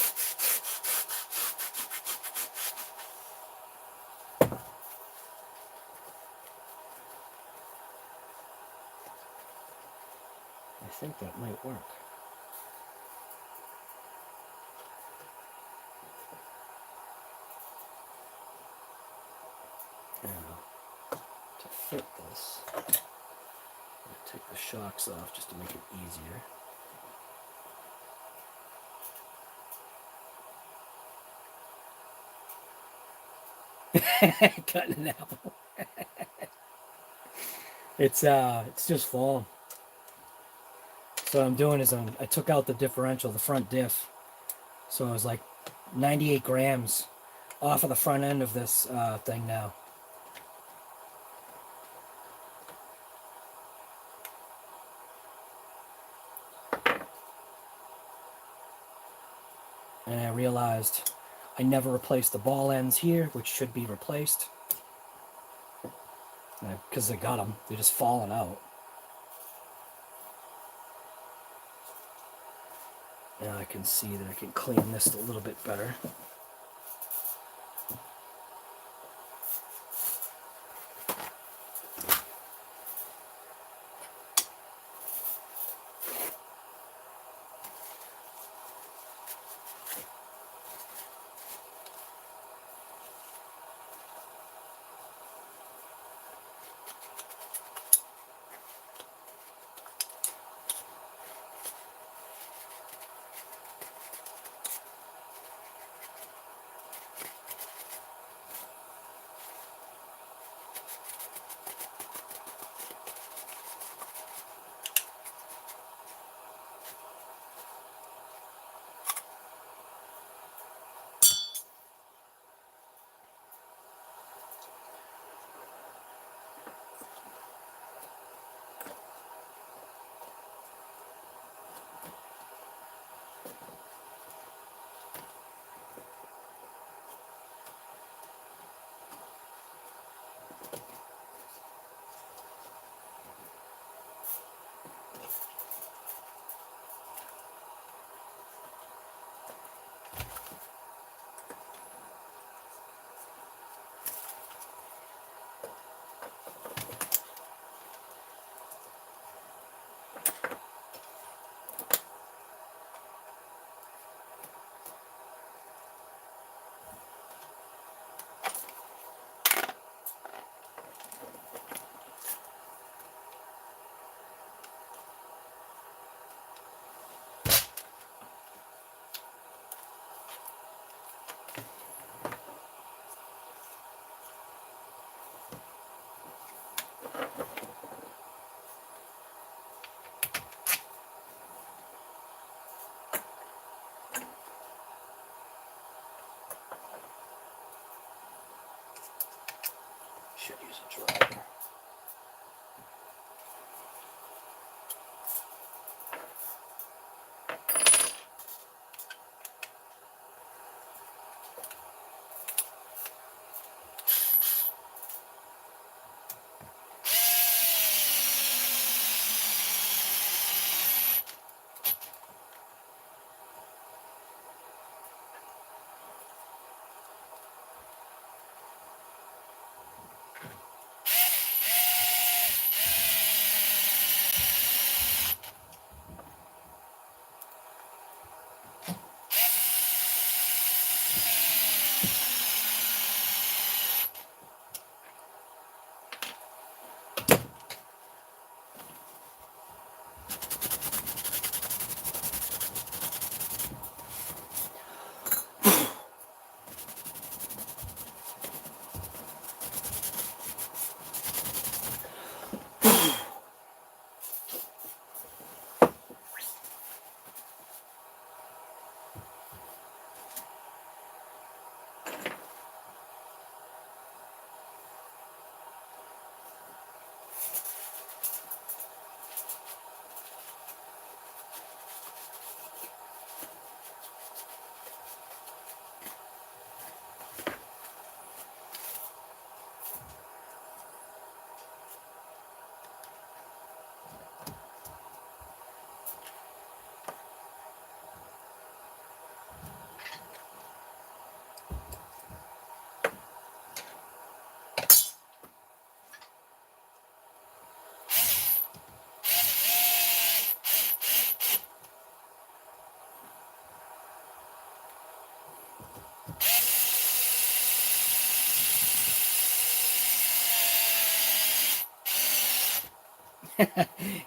I think that might work. Now, to fit this, I'm going to take the shocks off just to make it easier. Cutting it out. It's just foam. So what I'm doing is I took out the differential, the front diff. So it was like 98 grams off of the front end of this thing now. And I realized I never replaced the ball ends here, which should be replaced. Because I got them, they're just falling out. Now I can see that I can clean this a little bit better. Should use a driver.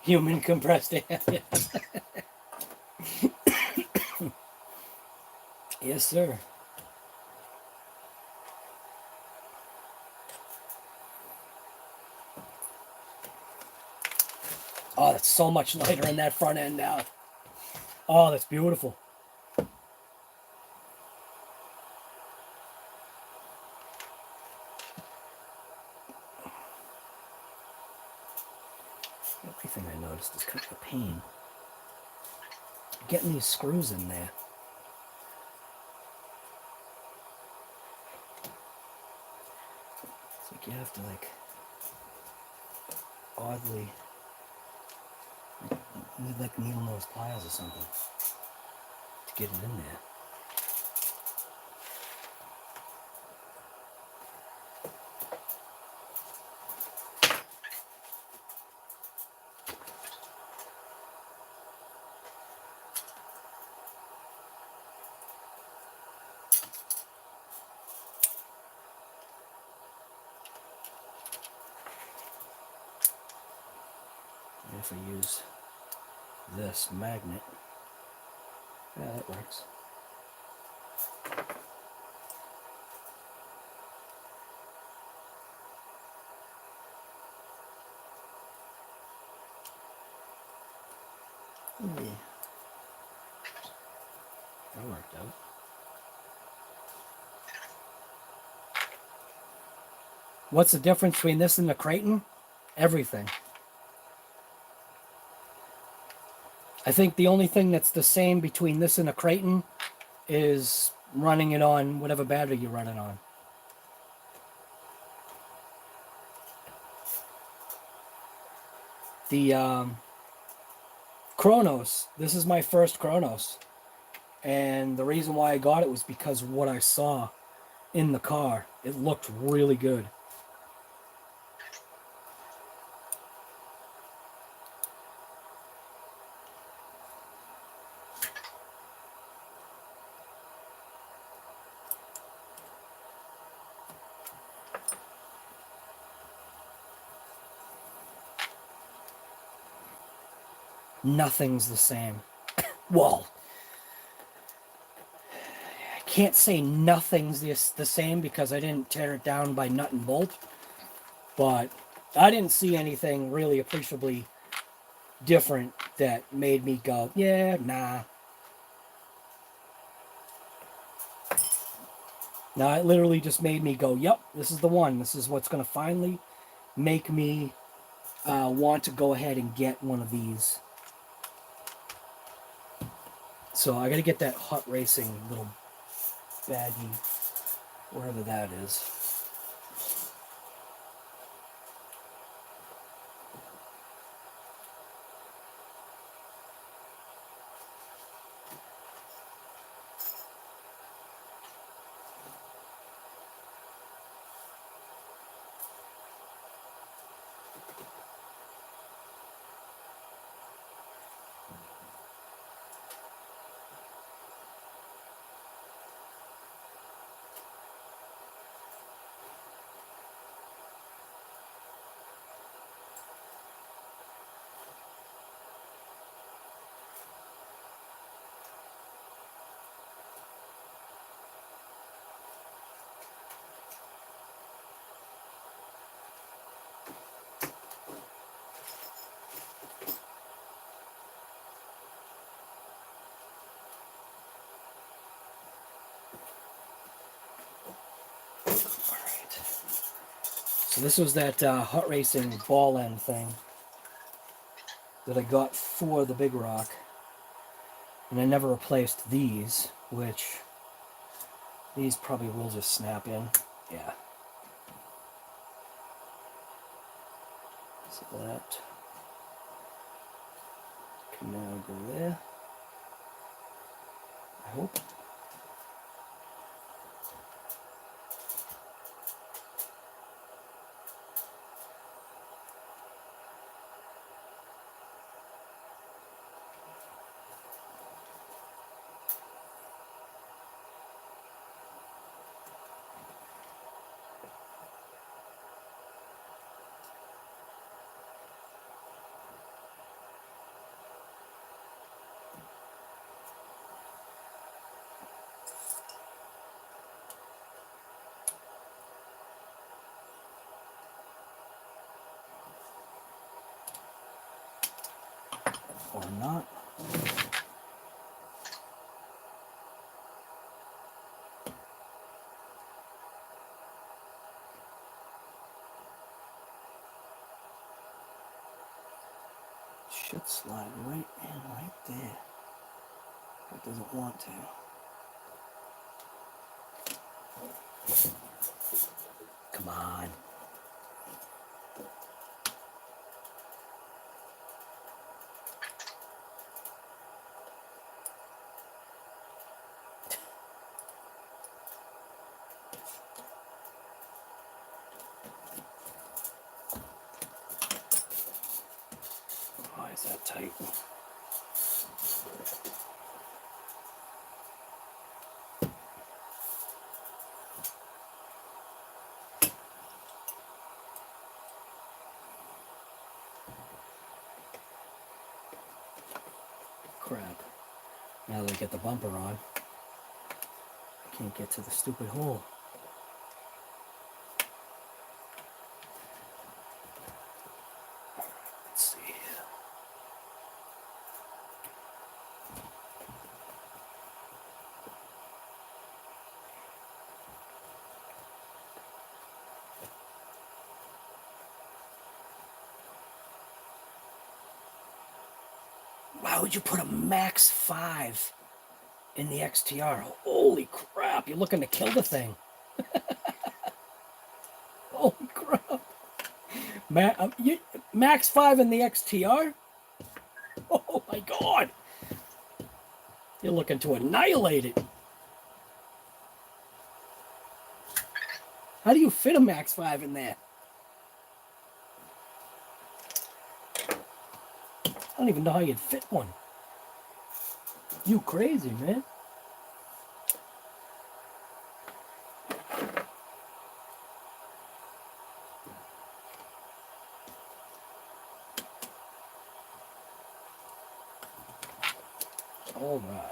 Human compressed air. Yes, sir. Oh, that's so much lighter in that front end now. Oh, that's beautiful. Everything I noticed is kind of a pain. Getting these screws in there. It's like you have to like oddly need like needle nose pliers or something to get it in there. If I use this magnet, yeah, that works. Yeah. That worked out. What's the difference between this and the Creighton? Everything. I think the only thing that's the same between this and a Creighton is running it on whatever battery you run it on. The Kronos, this is my first Kronos. And the reason why I got it was because of what I saw in the car. It looked really good. Nothing's the same. Well, I can't say nothing's the same because I didn't tear it down by nut and bolt, but I didn't see anything really appreciably different that made me go, yeah, nah. Now, it literally just made me go, yep, this is the one. This is what's going to finally make me want to go ahead and get one of these. So I got to get that hot racing little baggie, wherever that is. So this was that hot racing ball end thing that I got for the Big Rock. And I never replaced these, which these probably will just snap in. Yeah. So that can now go there. I hope. Or not. Should slide right in right there. It doesn't want to. Come on. Why is that tight? Crap. Now that I get the bumper on, I can't get to the stupid hole. Let's see. Why would you put a Max 6 in the XTR? Holy crap, you're looking to kill the thing. Holy crap. Max 6 in the XTR? Oh my god. You're looking to annihilate it. How do you fit a Max 6 in there? I don't even know how you'd fit one. You crazy, man. All right.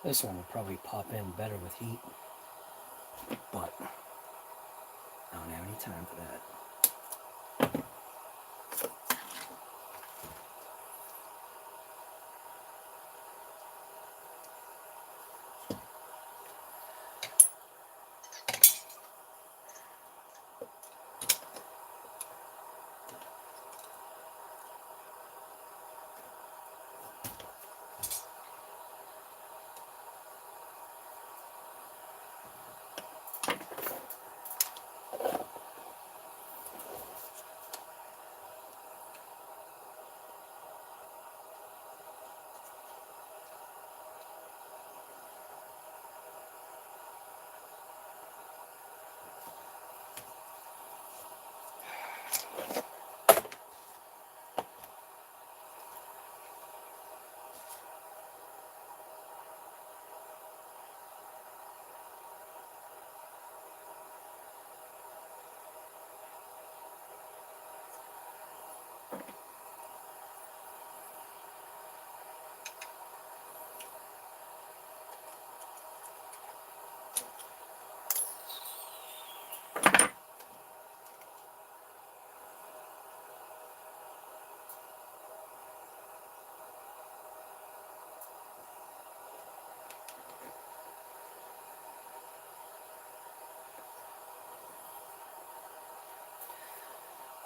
This one will probably pop in better with heat, but I don't have any time for that.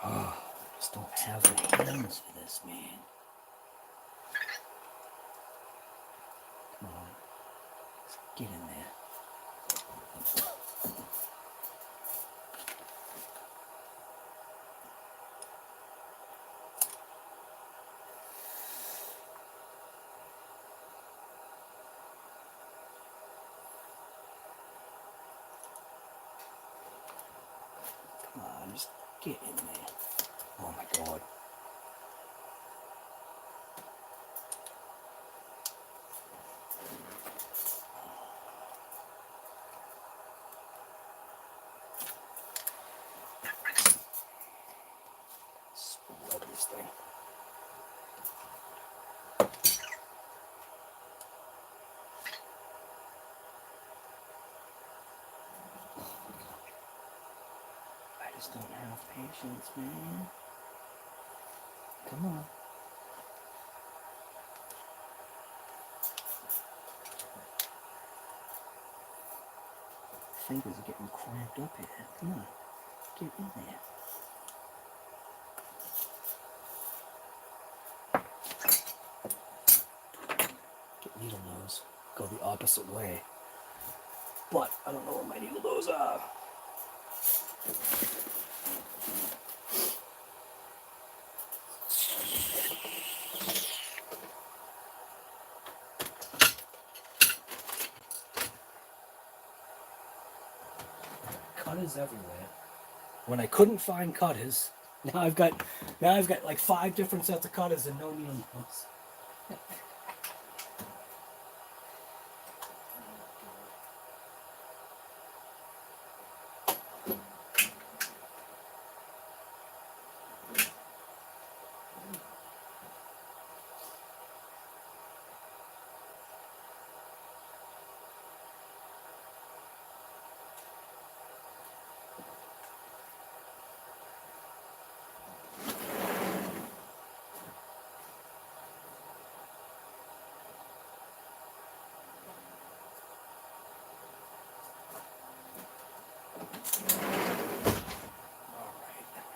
Oh, I just don't have the hands for this, man. Come on. Let's get in there. Come on, just get in there. Oh my God. Spread this thing. I just don't have patience, man. Come on. Fingers are getting cramped up here. Come on. Get in there. Get needle nose. Go the opposite way. But I don't know where my needle nose are. Cutters everywhere. When I couldn't find cutters, now I've got like 5 different sets of cutters and no needle nose.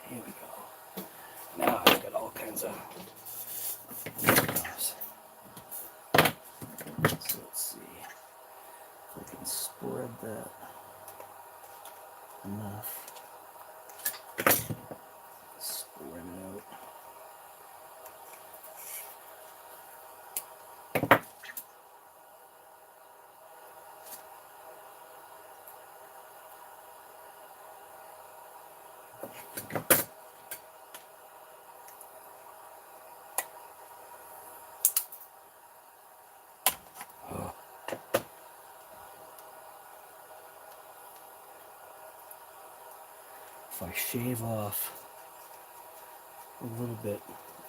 Here we go. Now I've got all kinds of knives. So let's see if I can spread that enough. Spread it out. If I shave off a little bit,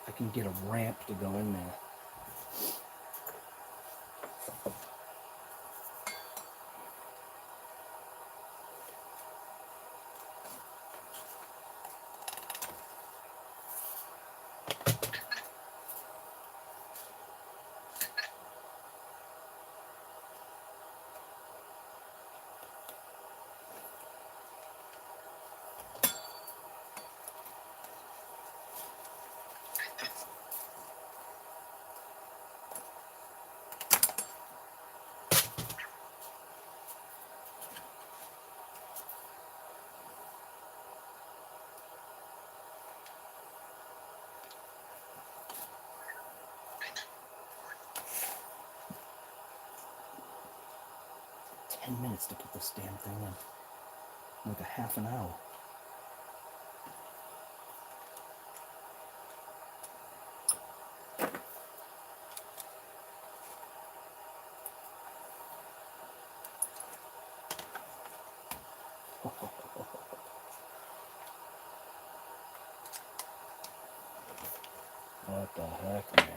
I can get a ramp to go in there. Minutes to put this damn thing in. Like a half an hour. What the heck, man?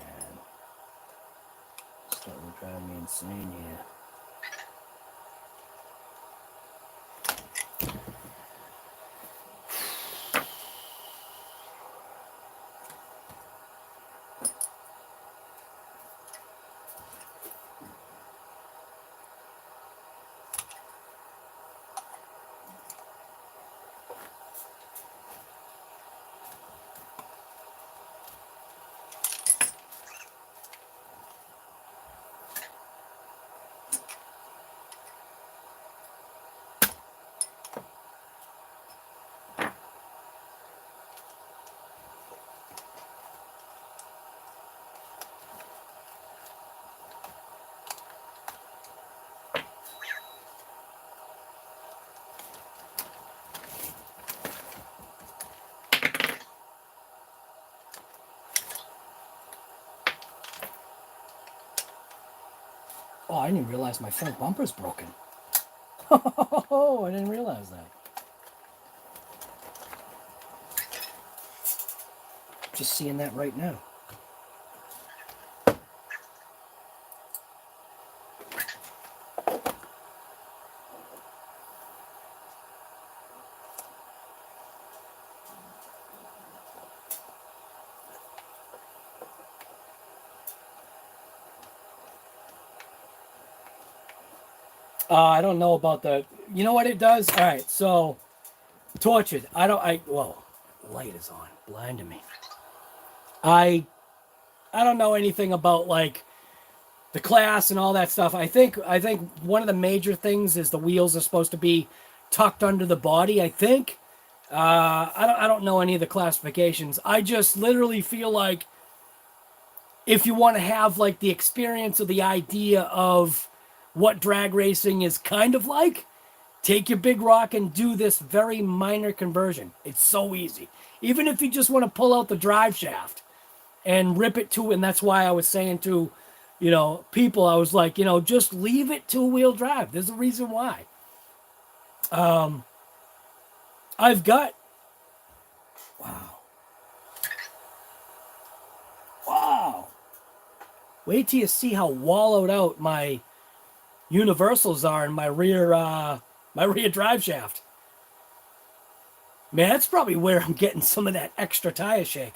It's starting to drive me insane here. Oh, I didn't realize my front bumper's broken. Oh, I didn't realize that. Just seeing that right now. I don't know about the, you know what it does? All right, so tortured. Whoa, light is on, blinding me. I don't know anything about like the class and all that stuff. I think one of the major things is the wheels are supposed to be tucked under the body. I think. I don't know any of the classifications. I just literally feel like if you want to have like the experience or the idea of what drag racing is kind of like, take your big rock and do this very minor conversion. It's so easy. Even if you just want to pull out the drive shaft and rip it to, and that's why I was saying to, you know, people, I was like, you know, just leave it two-wheel drive. There's a reason why. I've got, wow. Wait till you see how wallowed out my universals are in my rear drive shaft. Man, that's probably where I'm getting some of that extra tire shake.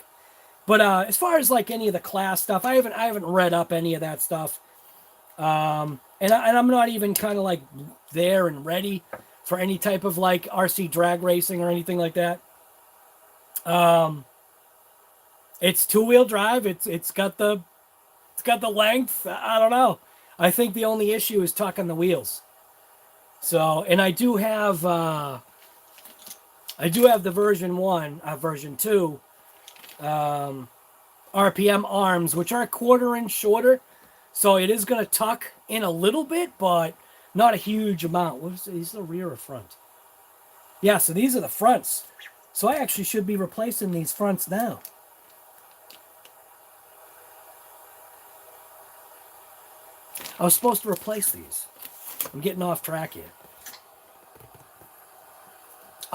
But as far as like any of the class stuff, I haven't read up any of that stuff. And I'm not even kind of like there and ready for any type of like RC drag racing or anything like that. It's two-wheel drive. It's got the length. I don't know. I think the only issue is tucking the wheels. So, and I do have the version 1, version 2 RPM arms, which are a 1/4 inch shorter. So it is going to tuck in a little bit, but not a huge amount. What is the rear or front? Yeah, so these are the fronts. So I actually should be replacing these fronts now. I was supposed to replace these. I'm getting off track here.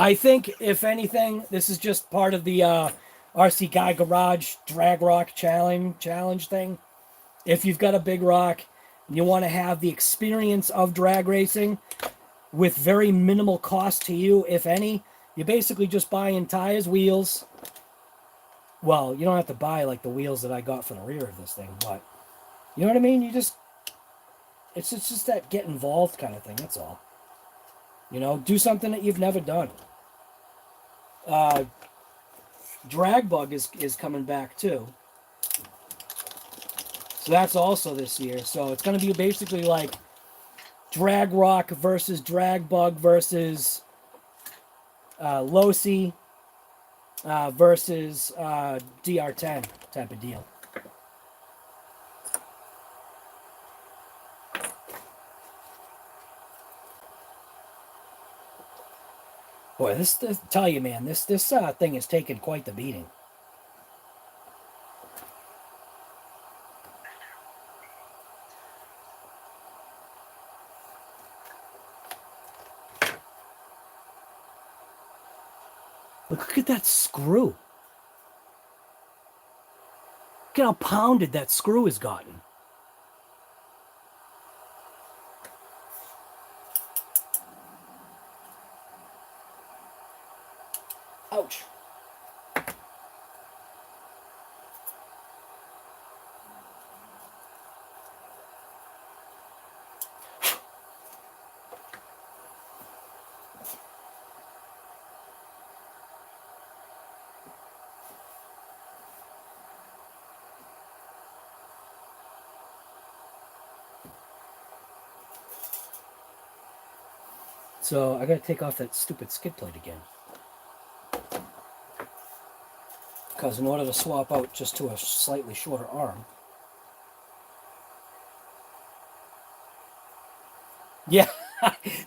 I think, if anything, this is just part of the RC Guy Garage DragRock challenge thing. If you've got a big rock and you want to have the experience of drag racing with very minimal cost to you, if any, you basically just buy in tires, wheels. Well, you don't have to buy like the wheels that I got for the rear of this thing, but you know what I mean? It's just that get involved kind of thing, that's all. You know, do something that you've never done. Drag Bug is coming back too. So that's also this year. So it's going to be basically like DragRock versus Drag Bug versus Losi versus DR10 type of deal. Boy, this tell you, man, this thing is taking quite the beating. Look at that screw. Look at how pounded that screw has gotten. Ouch. So I gotta take off that stupid skid plate again. Because in order to swap out just to a slightly shorter arm. Yeah,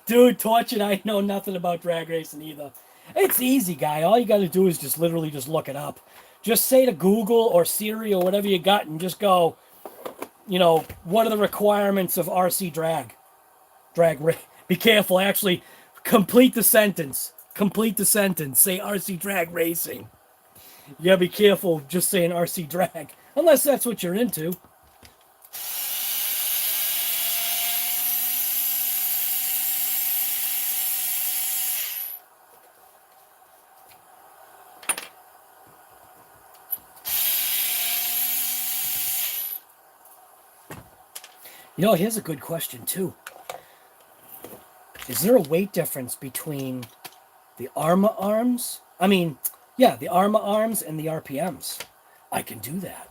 dude, Tortured, I know nothing about drag racing either. It's easy, guy. All you gotta do is just literally just look it up. Just say to Google or Siri or whatever you got and just go, you know, what are the requirements of RC drag? Be careful, actually, complete the sentence. Complete the sentence. Say RC drag racing. You gotta be careful just saying RC drag. Unless that's what you're into. You know, here's a good question, too. Is there a weight difference between the Arma arms? I mean, yeah, the Arma arms and the RPMs. I can do that.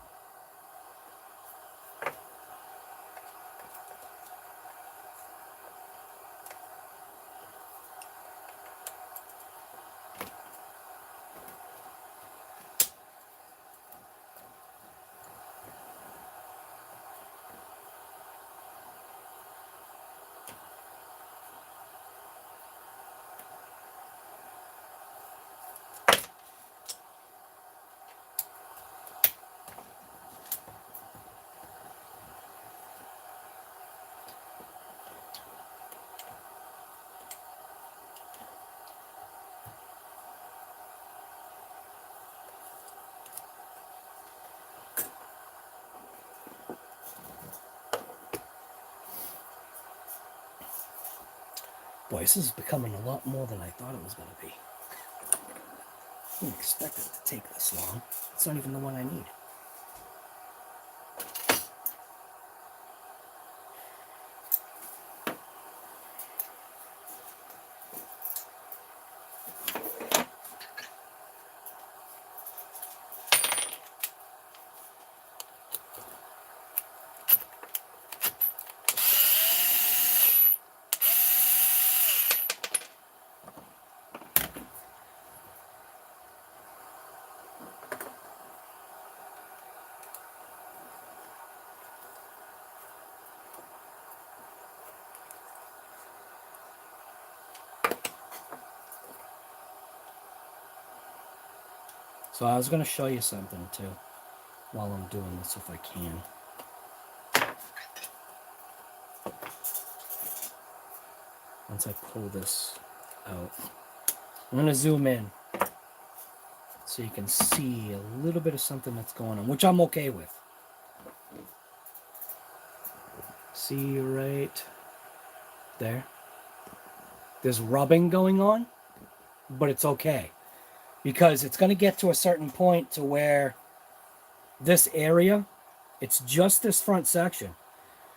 Boy, this is becoming a lot more than I thought it was going to be. I didn't expect it to take this long. It's not even the one I need. So I was going to show you something too while I'm doing this if I can. Once I pull this out. I'm going to zoom in so you can see a little bit of something that's going on, which I'm okay with. See right there? There's rubbing going on, but it's okay. Because it's going to get to a certain point to where this area, it's just this front section.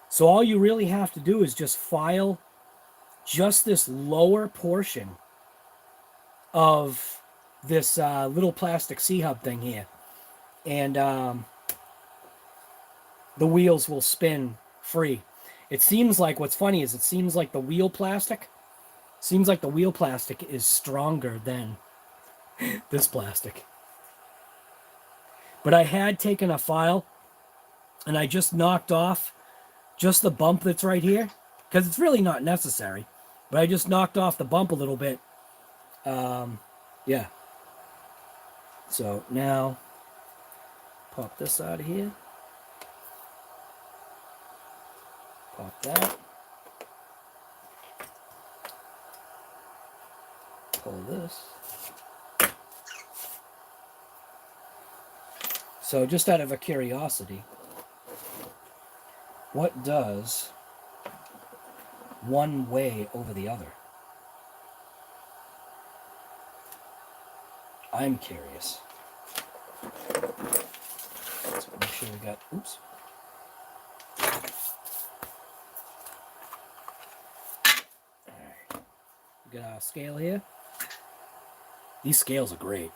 So all you really have to do is just file just this lower portion of this little plastic C-hub thing here. And the wheels will spin free. It seems like, what's funny is it seems like the wheel plastic is stronger than this plastic. But I had taken a file and I just knocked off just the bump that's right here, because it's really not necessary, but I just knocked off the bump a little bit. Yeah. So now pop this out of here. Pop that. Pull this. So just out of a curiosity, what does one weigh over the other? I'm curious. So make sure we got, oops. All right. We got our scale here. These scales are great.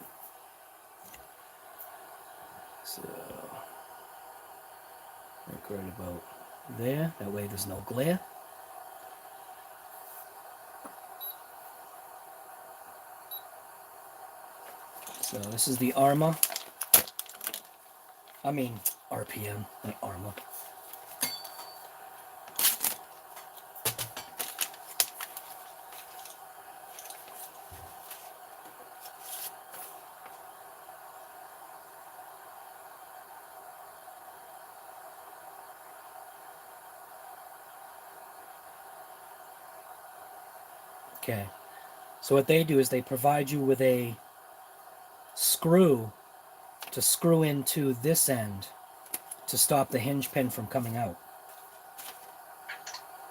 So, right about there. That way there's no glare. So this is the ARMA. I mean RPM, not ARMA. Okay, so what they do is they provide you with a screw to screw into this end to stop the hinge pin from coming out.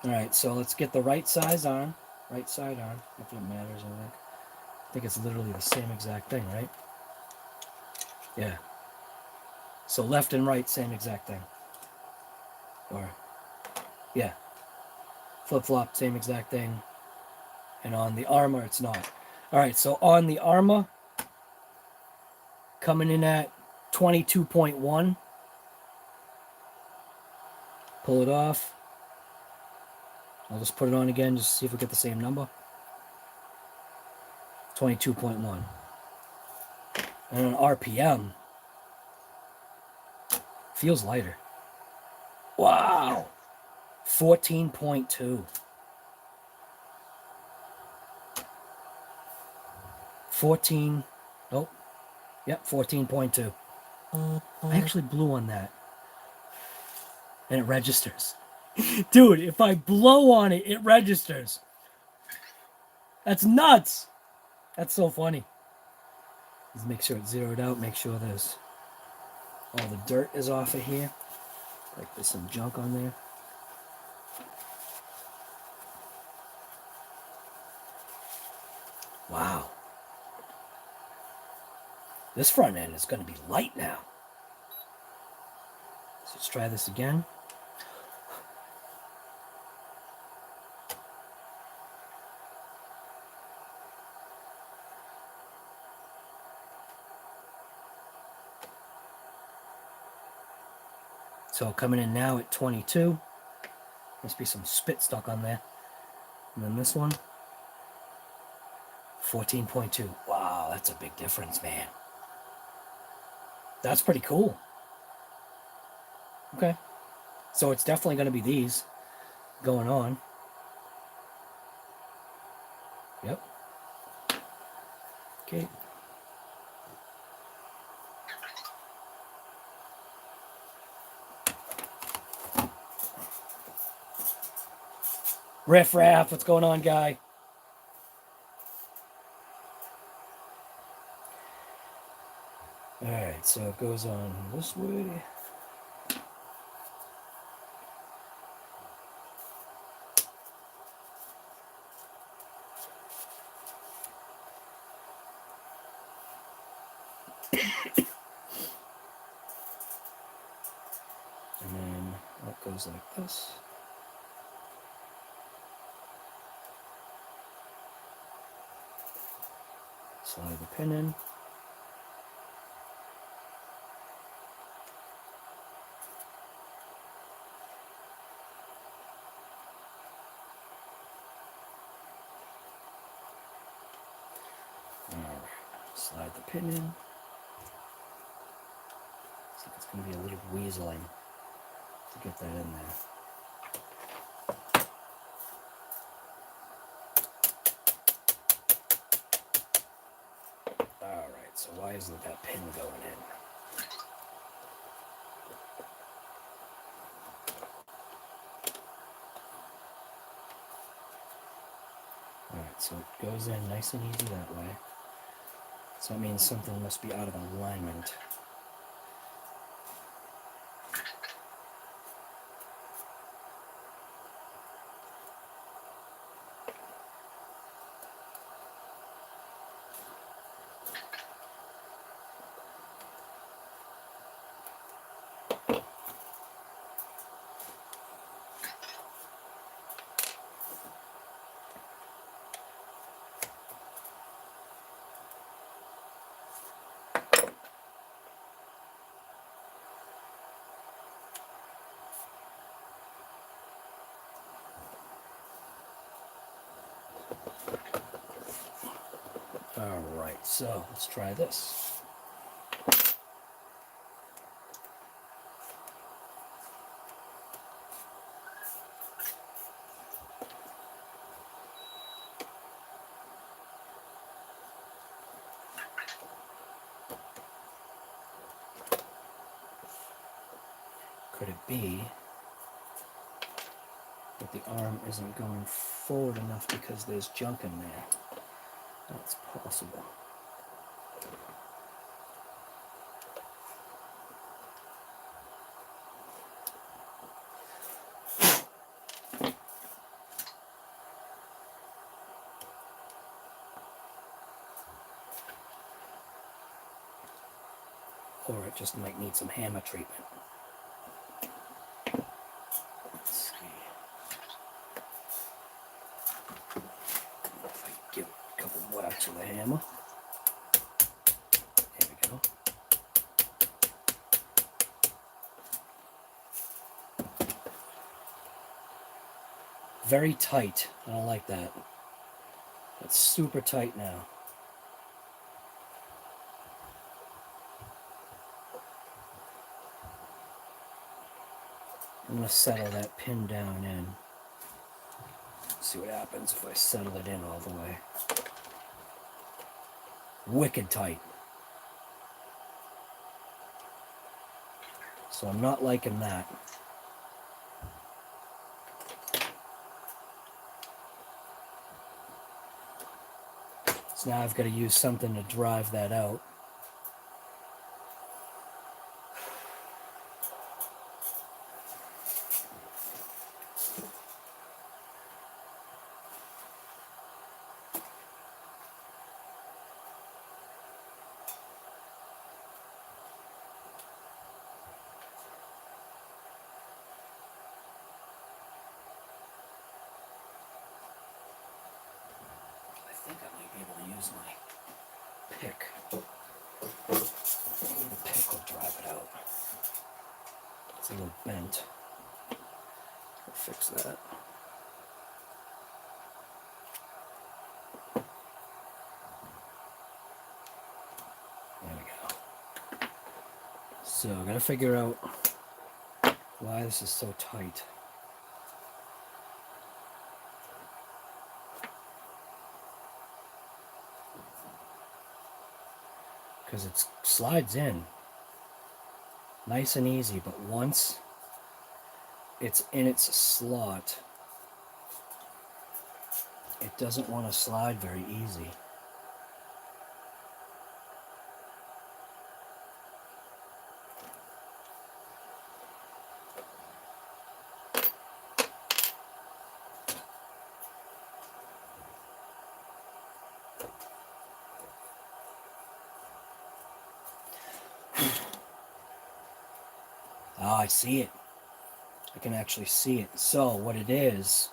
All right, so let's get the right side on, if it matters. I think it's literally the same exact thing, right? Yeah. So left and right, same exact thing. Or, yeah. Flip-flop, same exact thing. And on the ARMA, it's not. All right, so on the ARMA, coming in at 22.1. Pull it off. I'll just put it on again just to see if we get the same number. 22.1. And on RPM, feels lighter. Wow. 14.2. 14. Nope. Yep, 14.2. I actually blew on that. And it registers. Dude, if I blow on it, it registers. That's nuts. That's so funny. Let's make sure it's zeroed out. Make sure there's all the dirt is off of here. Like there's some junk on there. Wow. This front end is going to be light now. So let's try this again. So coming in now at 22. Must be some spit stuck on there. And then this one, 14.2. Wow, that's a big difference, man. That's pretty cool. Okay. So it's definitely going to be these going on. Yep. Okay. Riff Raff, what's going on, guy? Alright, so it goes on this way. And then that goes like this. Slide the pin in. Alright, slide the pin in. Looks like it's going to be a little weaseling to get that in there. Alright, so why isn't that pin going in? Alright, so it goes in nice and easy that way. So that means something must be out of alignment. Alright, so let's try this. Could it be that the arm isn't going forward enough because there's junk in there? That's possible. Or it just might need some hammer treatment. Let's see. If I can give a couple whacks with a hammer. There we go. Very tight. I don't like that. That's super tight now. I'm going to settle that pin down in. See what happens if I settle it in all the way. Wicked tight. So I'm not liking that. So now I've got to use something to drive that out. I think I might be able to use my pick. Maybe the pick will drive it out. It's a little bent. I'll fix that. There we go. So I gotta figure out why this is so tight. Because it slides in nice and easy, but once it's in its slot, it doesn't want to slide very easy. Ah, I see it. I can actually see it. So what it is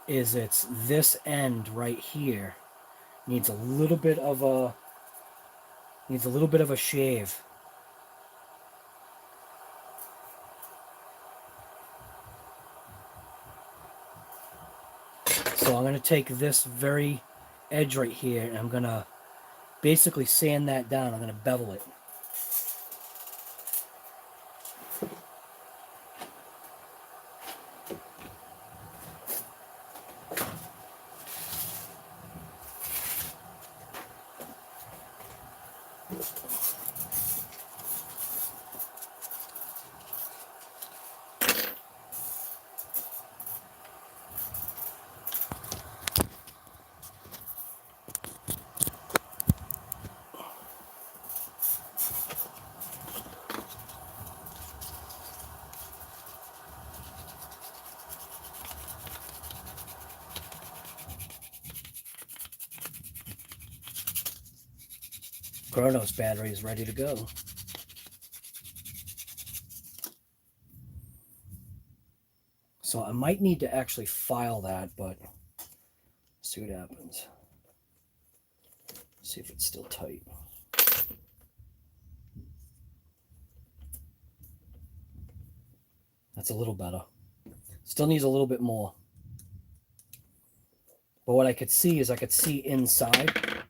it's this end right here needs a little bit of a shave. So I'm going to take this very edge right here and I'm going to basically sand that down. I'm going to bevel it. Kronos battery is ready to go. So I might need to actually file that, but see what happens. See if it's still tight. That's a little better. Still needs a little bit more. But what I could see is I could see inside.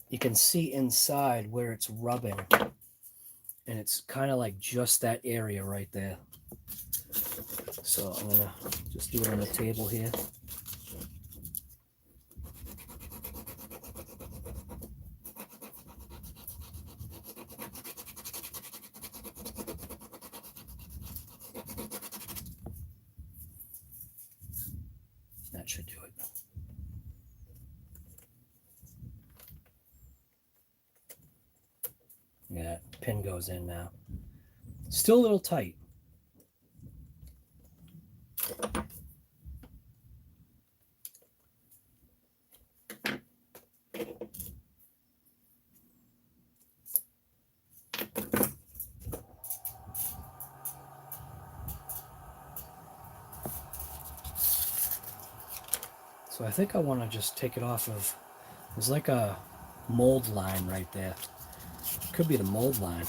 You can see inside where it's rubbing. And it's kind of like just that area right there. So I'm going to just do it on the table here. That should do it. Yeah, pin goes in now. Still a little tight. So I think I want to just take it off of, there's like a mold line right there. Could be the mold line.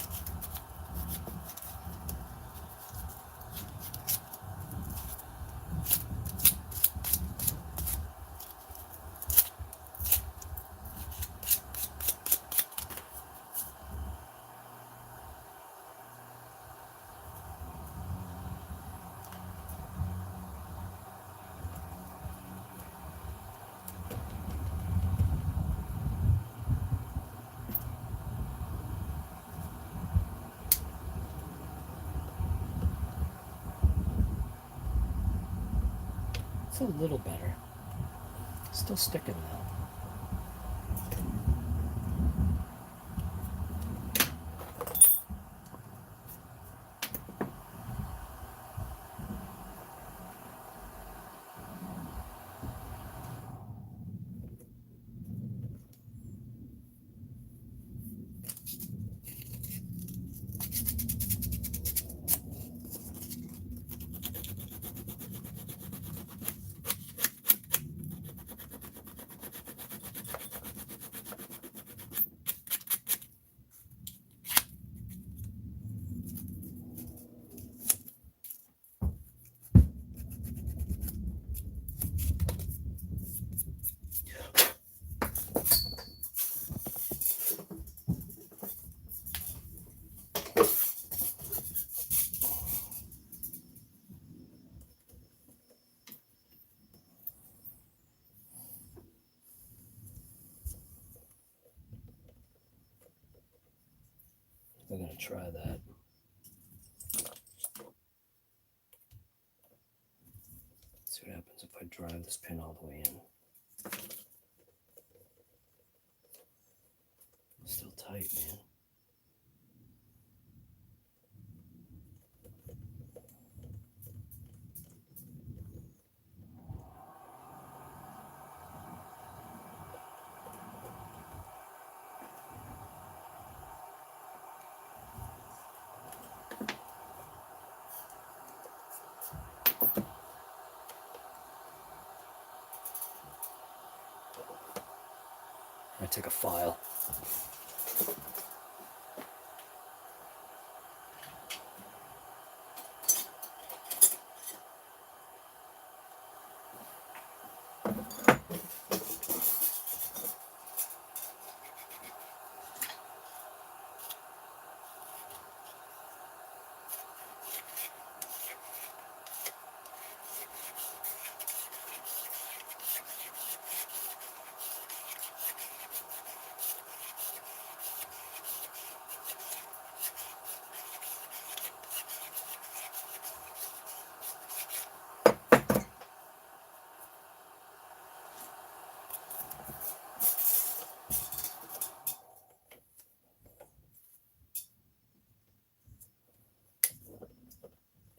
It's a little better. Still sticking though. I'm going to try that. See what happens if I drive this pin all the way in. Still tight, man. I take a file.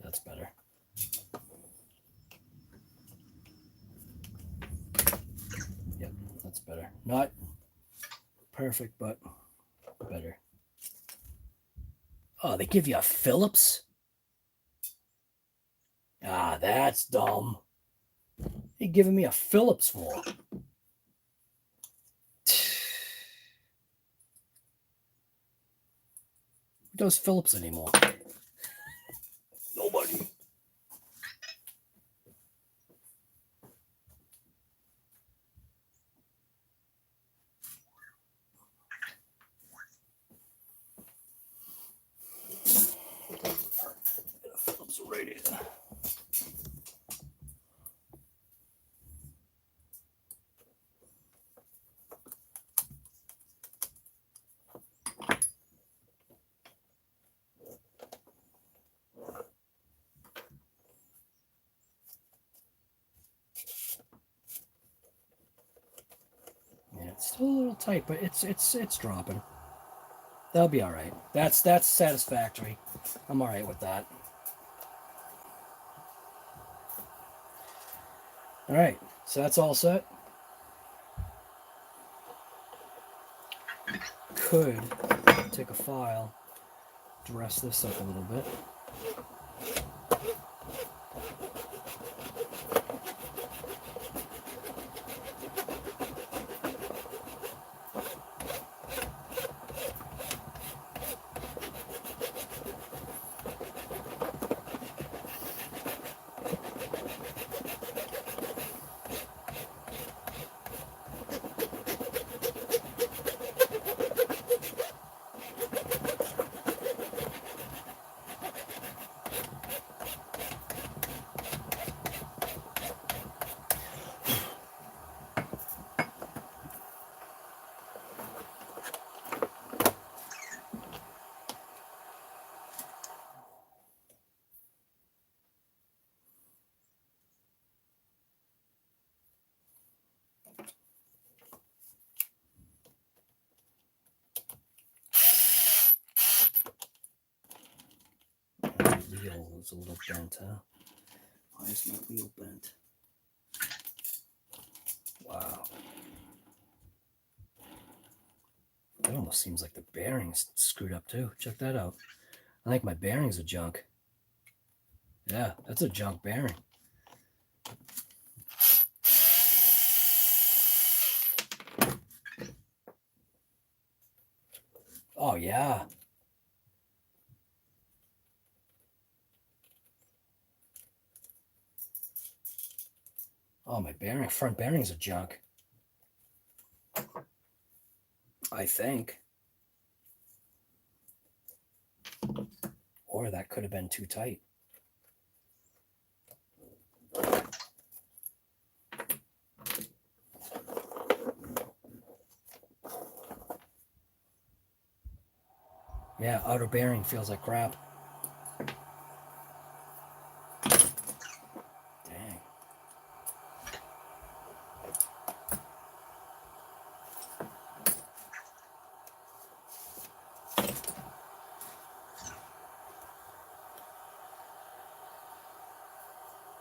That's better. Yep, that's better. Not perfect, but better. Oh, they give you a Phillips? Ah, that's dumb. They giving me a Phillips for? Who does Phillips anymore? Nobody. Phillips radiator. Yeah, it's still a little tight, but it's dropping. That'll be all right. That's satisfactory. I'm all right with that. All right, so that's all set. Could take a file, dress this up a little bit. Wheel is a little bent, huh? Why is my wheel bent? Wow. It almost seems like the bearing's screwed up too. Check that out. I think my bearings are junk. Yeah, that's a junk bearing. Oh, yeah. Oh, my front bearings are junk. I think. Or that could have been too tight. Yeah, outer bearing feels like crap. Dang.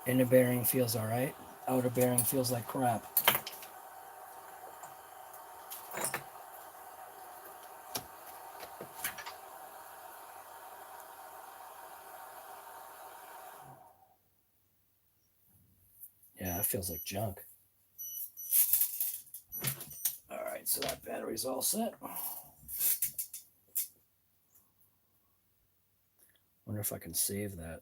Inner bearing feels all right. Outer bearing feels like crap. Yeah, it feels like junk. All right. right, so that battery's all set. Wonder if I can save that.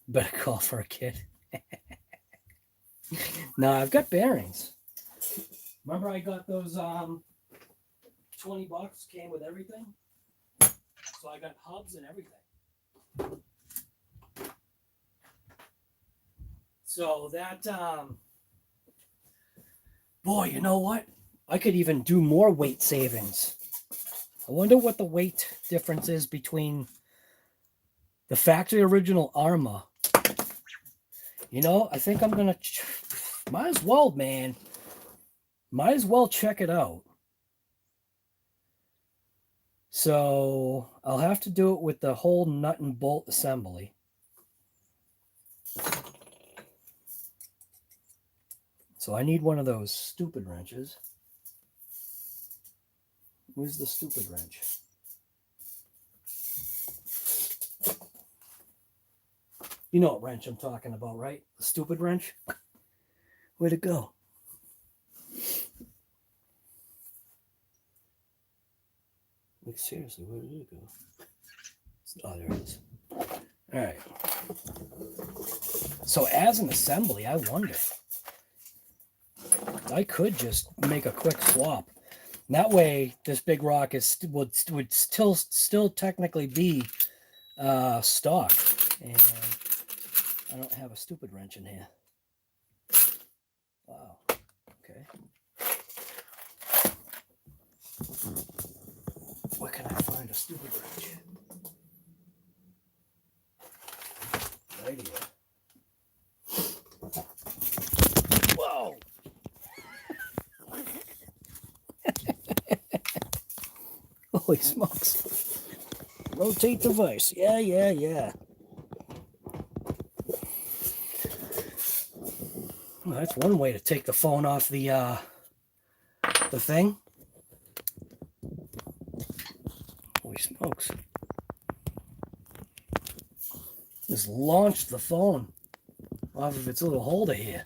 Better call for a kit. No, I've got bearings. Remember I got those $20 came with everything? So I got hubs and everything. So that boy, you know what? I could even do more weight savings. I wonder what the weight difference is between the factory original Arma. You know, I think I'm gonna might as well, man. Might as well check it out. So I'll have to do it with the whole nut and bolt assembly. So I need one of those stupid wrenches. Where's the stupid wrench? You know what wrench I'm talking about, right? The stupid wrench? Where'd it go? Like, seriously, where did it go? Oh, there it is. All right. So as an assembly, I wonder. I could just make a quick swap. That way, this big rock is would still technically be stock. And I don't have a stupid wrench in here. Wow. Okay. Where can I find a stupid wrench? Right here. Whoa. Holy smokes. Rotate device. Yeah. Well, that's one way to take the phone off the thing. Holy smokes. Just launched the phone off of its little holder here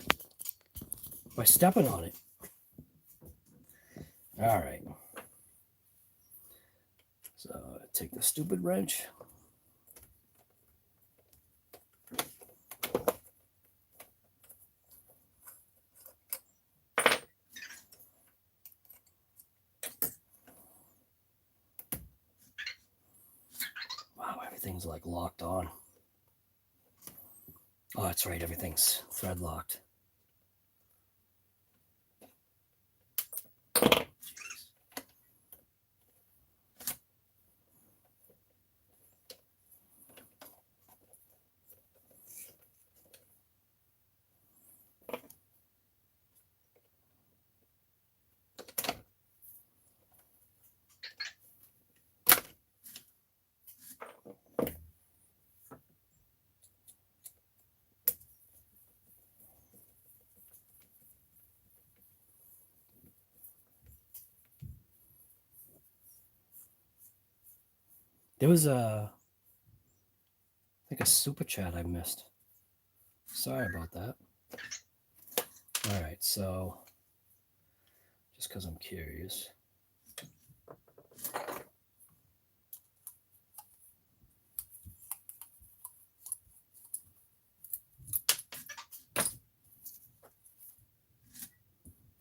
by stepping on it. All right. So take the stupid wrench. Wow, everything's like locked on. Oh, that's right, everything's thread locked. There was I think a super chat I missed. Sorry about that. All right, so just because I'm curious.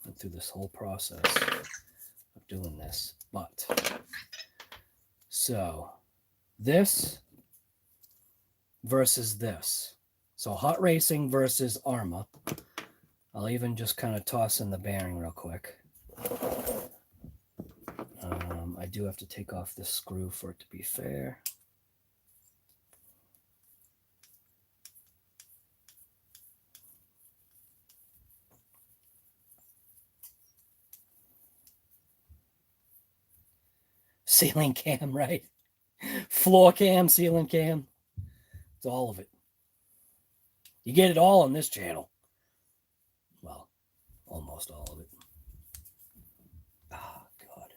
Went through this whole process of doing this, but so this versus this. So hot racing versus Arma. I'll even just kind of toss in the bearing real quick. I do have to take off this screw for it to be fair. Ceiling cam, right? Floor cam, ceiling cam. It's all of it. You get it all on this channel. Well, almost all of it. Oh, God.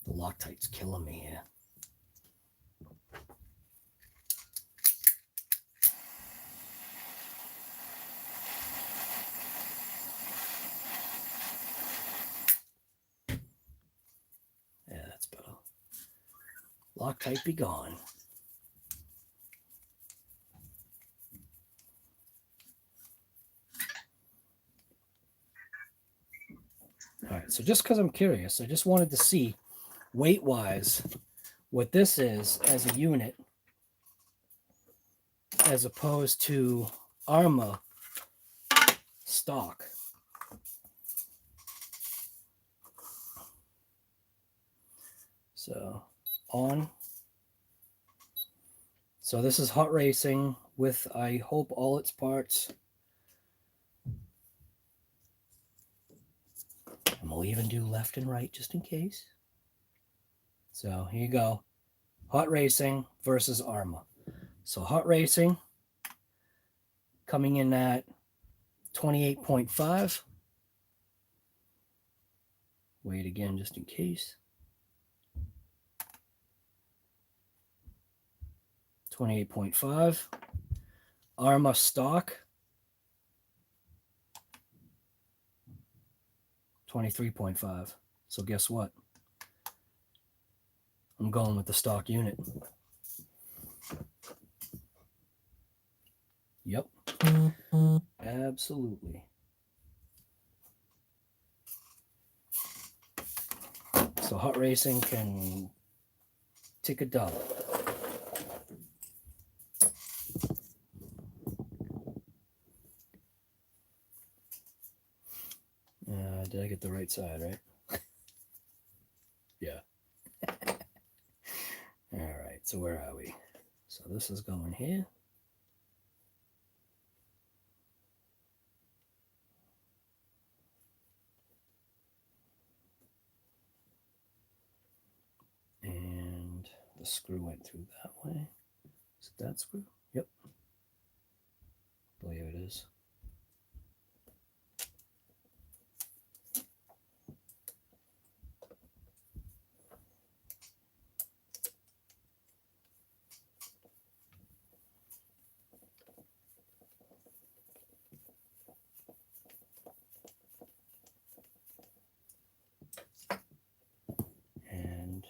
The Loctite's killing me here. Loctite be gone. All right, so just because I'm curious, I just wanted to see weight-wise what this is as a unit as opposed to Arma stock. So on. So this is hot racing with, I hope, all its parts. And we'll even do left and right just in case. So here you go. Hot racing versus Arma. So hot racing coming in at 28.5. Wait again just in case. 28.5. Arma stock 23.5. So guess what? I'm going with the stock unit. Yep. Absolutely. So hot racing can take a dub. Did I get the right side, right? Yeah. All right, so where are we? So this is going here. And the screw went through that way. Is it that screw? Yep. I believe it is. And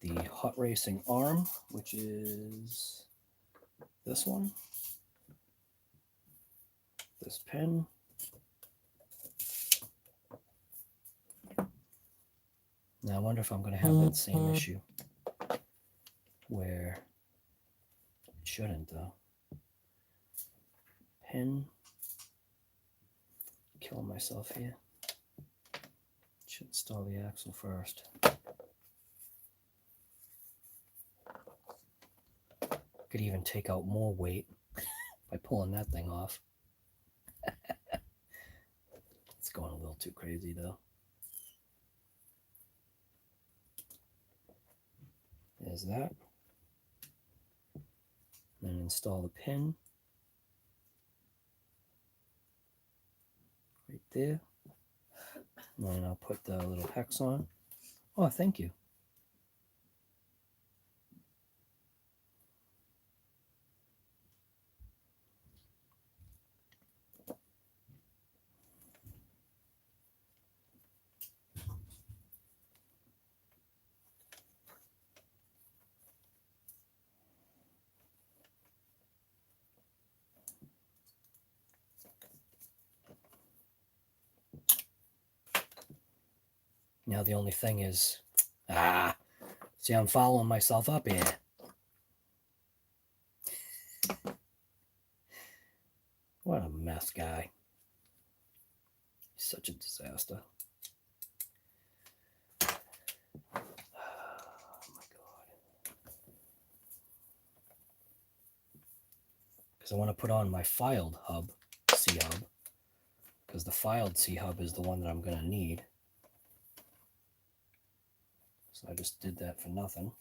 the hot racing arm, which is this one, this pin. Now I wonder if I'm going to have that same issue where it shouldn't though. Pin. Killing myself here. Should install the axle first. Could even take out more weight by pulling that thing off. It's going a little too crazy though. There's that. Then install the pin. Right there. And then I'll put the little hex on. Oh, thank you. Now the only thing is, see, I'm following myself up here. What a mess, guy. He's such a disaster. Oh my God. Because I want to put on my filed hub, C-hub, because the filed C-hub is the one that I'm going to need. So I just did that for nothing.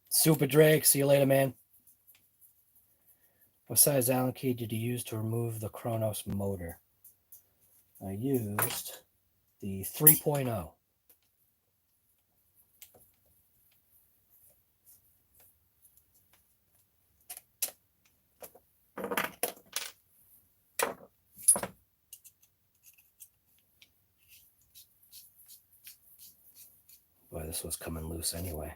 Super Drake, see you later, man. What size Allen key did you use to remove the Kronos motor? I used the 3.0. Boy, this was coming loose anyway.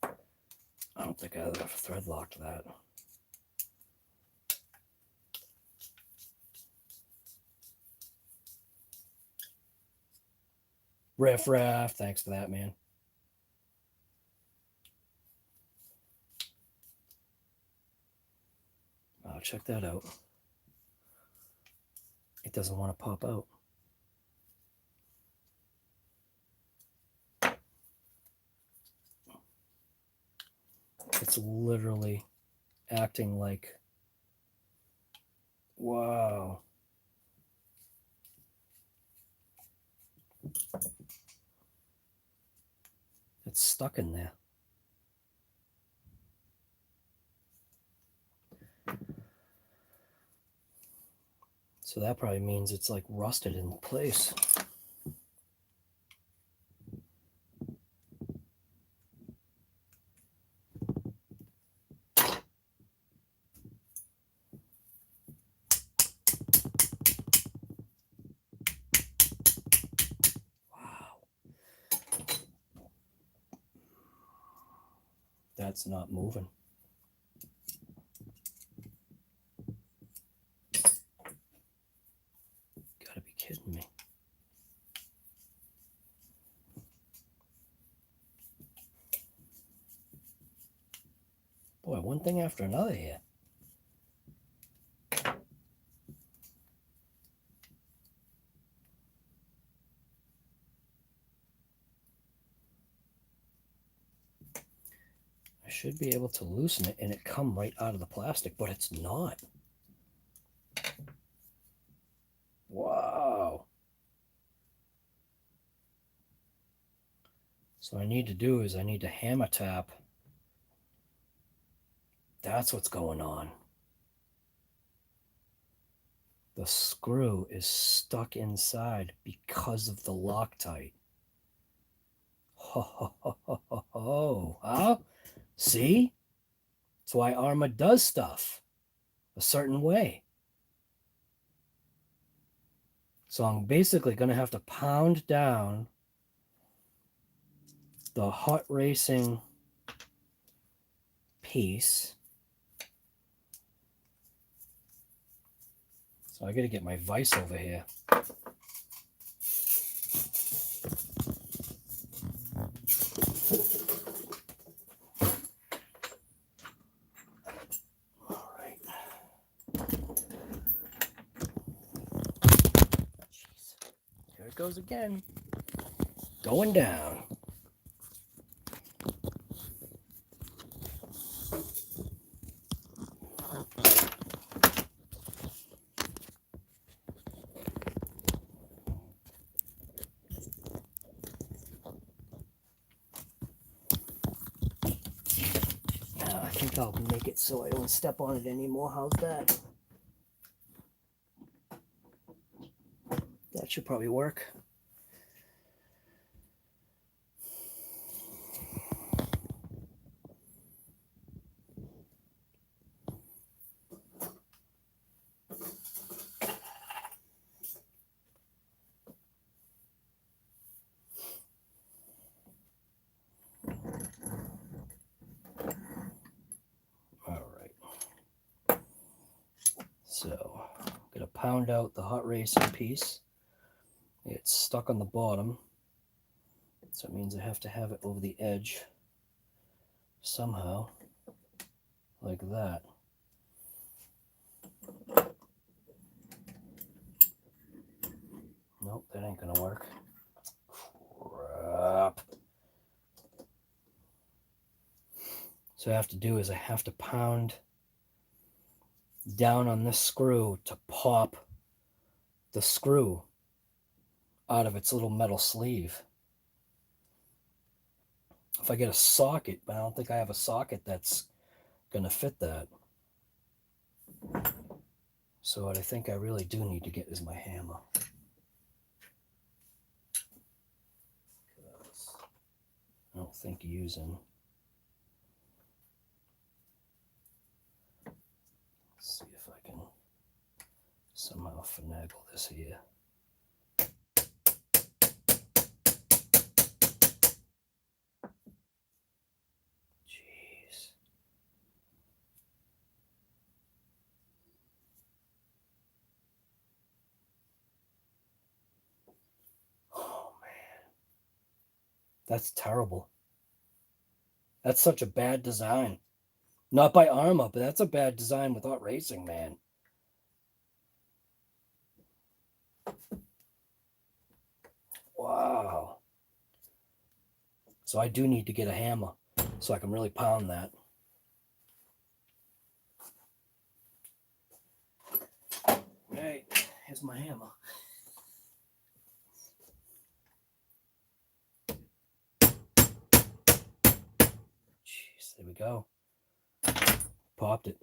I don't think I ever thread locked that. Riff raff, thanks for that, man. Oh, check that out. It doesn't want to pop out. It's literally acting like, wow. It's stuck in there. So that probably means it's like rusted in place. That's not moving. Gotta be kidding me. Boy, one thing after another here. I should be able to loosen it and it come right out of the plastic, but it's not. Wow. So what I need to do is I need to hammer tap. That's what's going on. The screw is stuck inside because of the Loctite. Ho, ho, ho, ho, ho, ho. Huh? See? That's why Arma does stuff a certain way. So I'm basically going to have to pound down the hot racing piece. So I got to get my vise over here. All right. Jeez. Here it goes again. Going down. I think I'll make it so I don't step on it anymore. How's that? That should probably work. So I'm going to pound out the hot racing piece. It's stuck on the bottom, so it means I have to have it over the edge somehow, like that. Nope, that ain't going to work. Crap. So what I have to do is I have to pound down on this screw to pop the screw out of its little metal sleeve. If I get a socket, but I don't think I have a socket that's going to fit that. So what I think I really do need to get is my hammer. I don't think using. Let's see if I can somehow finagle this here. Jeez. Oh, man. That's terrible. That's such a bad design. Not by Arma, but that's a bad design without racing, man. Wow. So I do need to get a hammer so I can really pound that. All right, here's my hammer. Jeez, there we go. Popped it.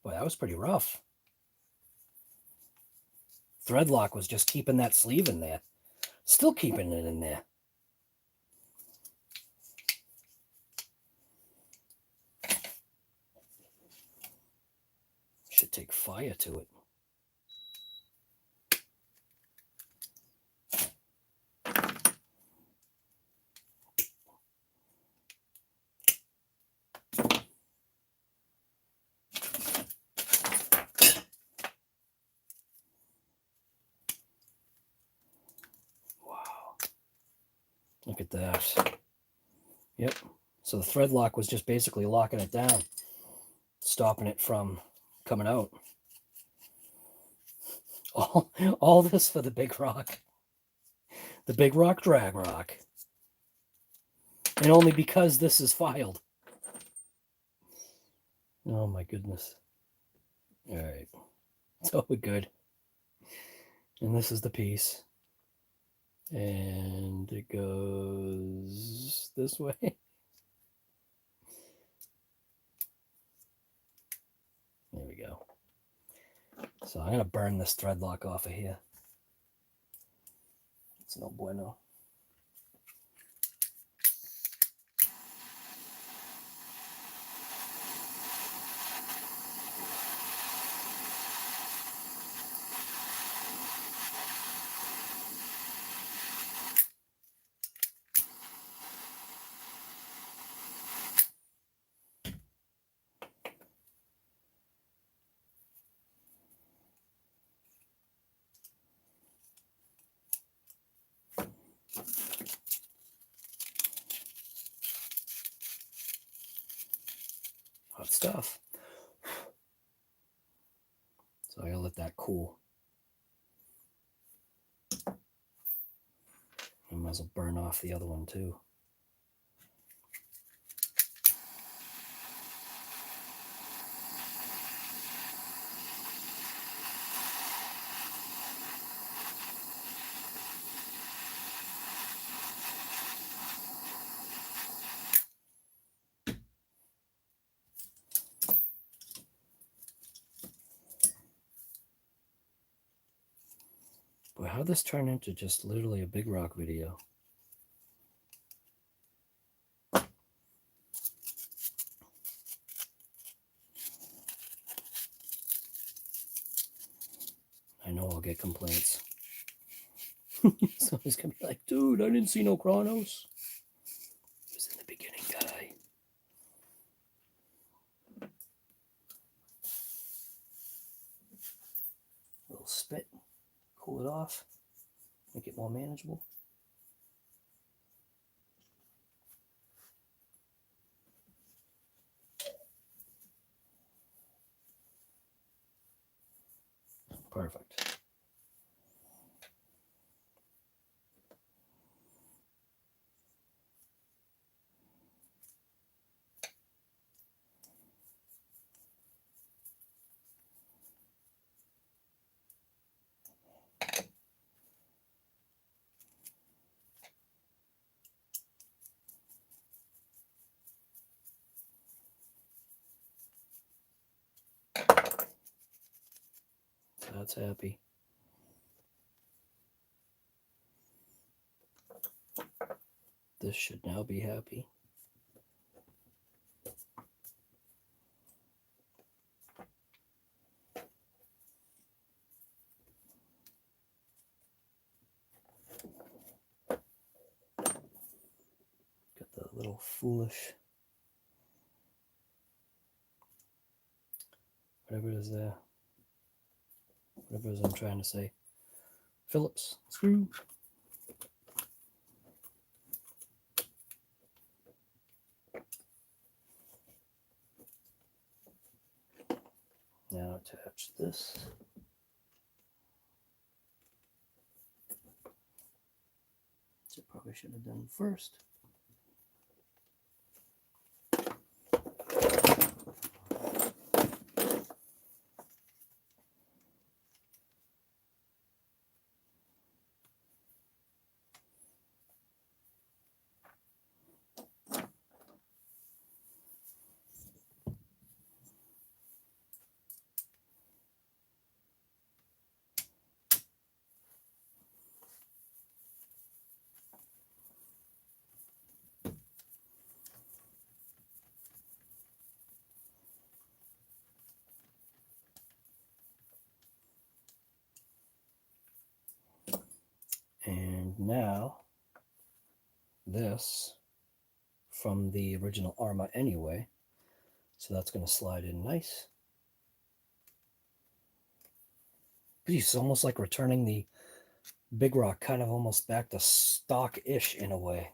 Boy, that was pretty rough. Thread lock was just keeping that sleeve in there. Still keeping it in there. Should take fire to it. Look at that. Yep. So the thread lock was just basically locking it down, stopping it from coming out. All this for the big rock. The big rock DragRock. And only because this is filed. Oh my goodness. All right. So we're good. And this is the piece. And it goes this way. There we go. So I'm going to burn this thread lock off of here. It's no bueno. Hot stuff. So I gotta let that cool. I might as well burn off the other one too. Boy, how'd this turn into just literally a big rock video? I know I'll get complaints. Somebody's gonna be like, dude, I didn't see no Kronos. It was in the beginning, guy. A little spit, cool it off, make it more manageable. Perfect. So that's happy. This should now be happy. Got the little foolish, whatever it is there, whatever it is I'm trying to say, Phillips screw. Now attach this. Which I probably should have done first. And now this from the original Arma anyway, so that's going to slide in nice. It's almost like returning the Big Rock kind of almost back to stock-ish in a way.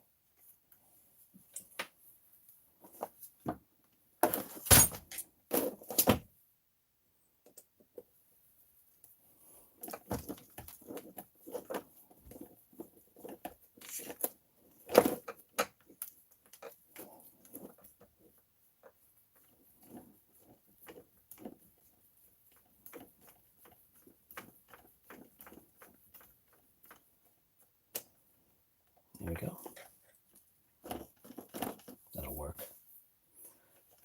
There we go. That'll work.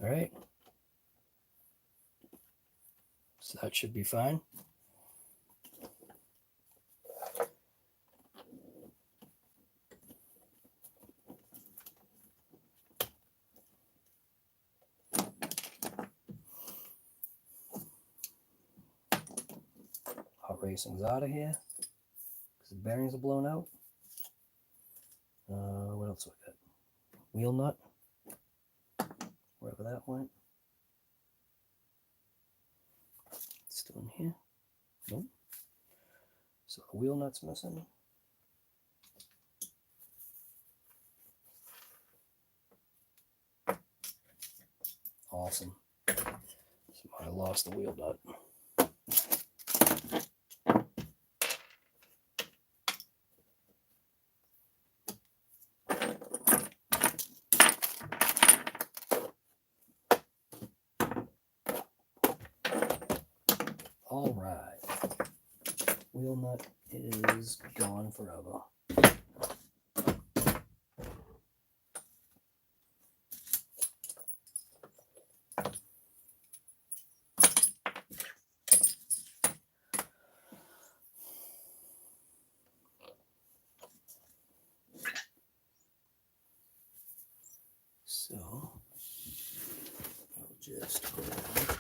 All right. So that should be fine. Hot racing's out of here because the bearings are blown out. What else we got? Wheel nut, wherever that went. Still in here. Nope. So the wheel nut's missing. Awesome. So I lost the wheel nut. All right. Wheel nut is gone forever. So I'll just grab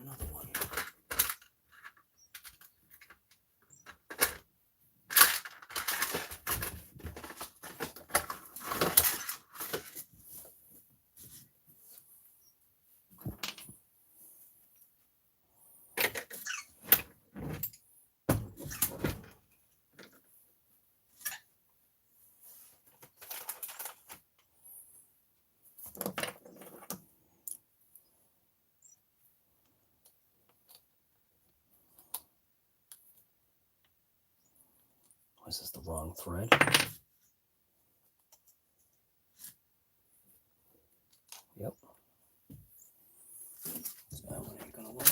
another one. Was this the wrong thread? Yep. So that one ain't gonna work.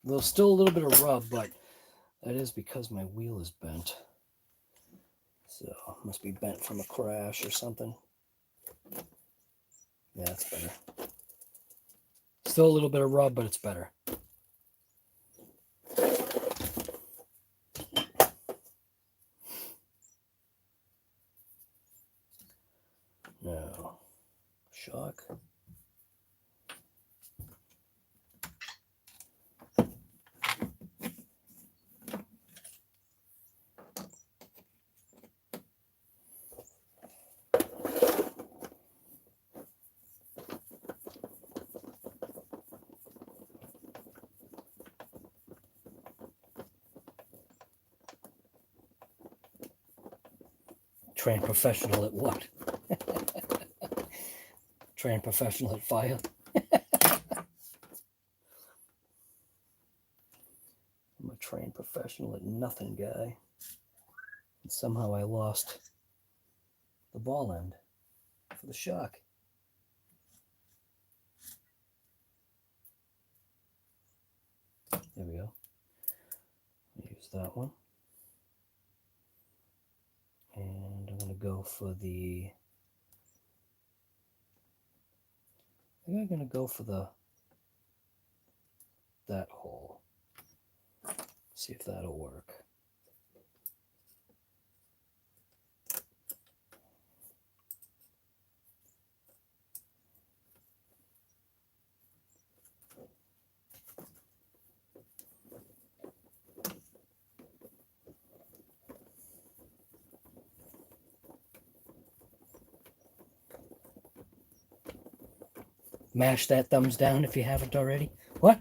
There's still a little bit of rub, but that is because my wheel is bent. So it must be bent from a crash or something. Yeah, that's better. Still a little bit of rub, but it's better. Now, shock. Trained professional at what? Trained professional at fire. I'm a trained professional at nothing, guy. And somehow I lost the ball end for the shock. There we go. Use that one. And I'm going to go for the... I think I'm going to go for that hole. See if that'll work. Mash that thumbs down if you haven't already. What?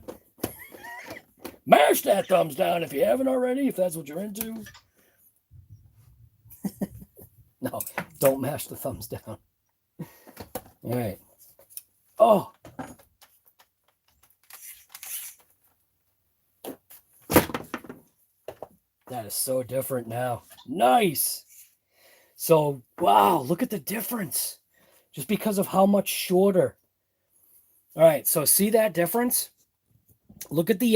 Mash that thumbs down if you haven't already, if that's what you're into. No, don't mash the thumbs down. All right. Oh. That is so different now. Nice. So, wow, look at the difference. Just because of how much shorter. All right, so see that difference? Look at the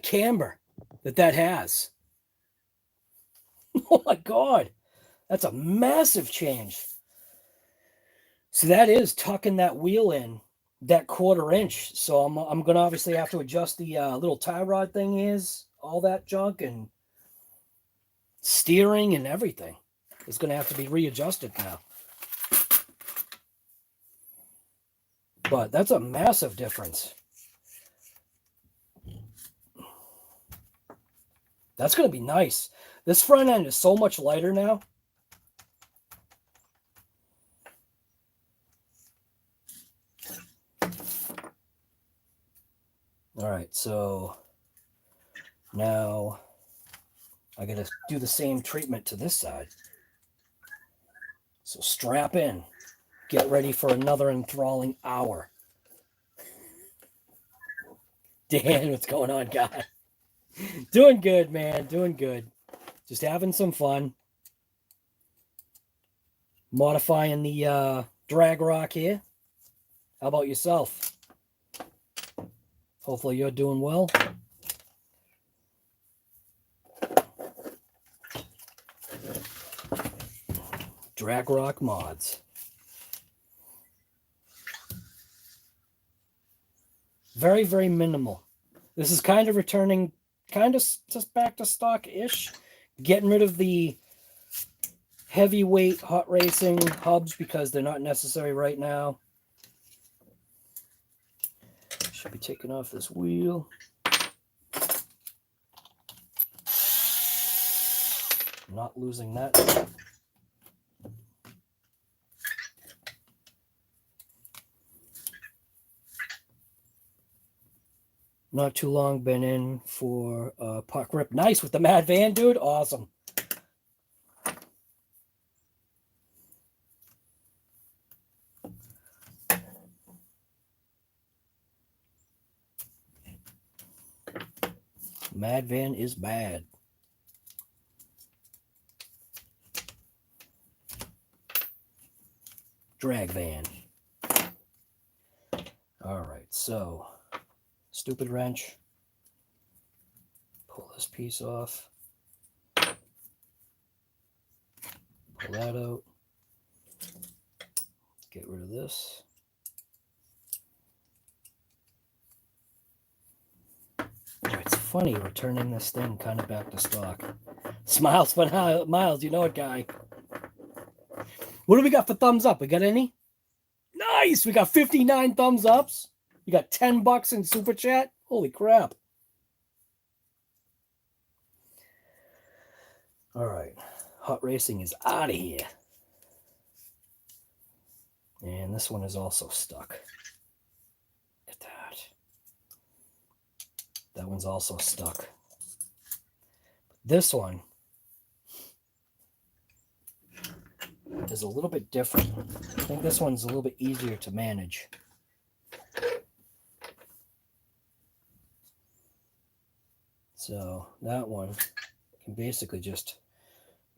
camber that has. Oh my God, that's a massive change. So that is tucking that wheel in that 1/4 inch. So I'm gonna obviously have to adjust the little tie rod thing is all that junk and steering and everything. It's gonna have to be readjusted now. But that's a massive difference. That's going to be nice. This front end is so much lighter now. All right, so now I got to do the same treatment to this side. So strap in. Get ready for another enthralling hour. Dan, what's going on, guy? Doing good, man. Doing good. Just having some fun. Modifying the DragRock here. How about yourself? Hopefully you're doing well. DragRock mods. Very, very minimal. This is kind of returning kind of just back to stock-ish. Getting rid of the heavyweight hot racing hubs because they're not necessary right now. Should be taking off this wheel. Not losing that. Not too long, been in for puck rip. Nice with the Mad Van, dude. Awesome. Mad Van is bad. Drag van. All right, so stupid wrench. Pull this piece off. Pull that out. Get rid of this. It's funny returning this thing kind of back to stock. Smiles for miles, you know it, guy. What do we got for thumbs up? We got any? Nice! We got 59 thumbs ups. We got $10 in super chat. Holy crap. All right. Hot racing is out of here. And this one is also stuck. Look at that. That one's also stuck. This one is a little bit different. I think this one's a little bit easier to manage. So that one can basically just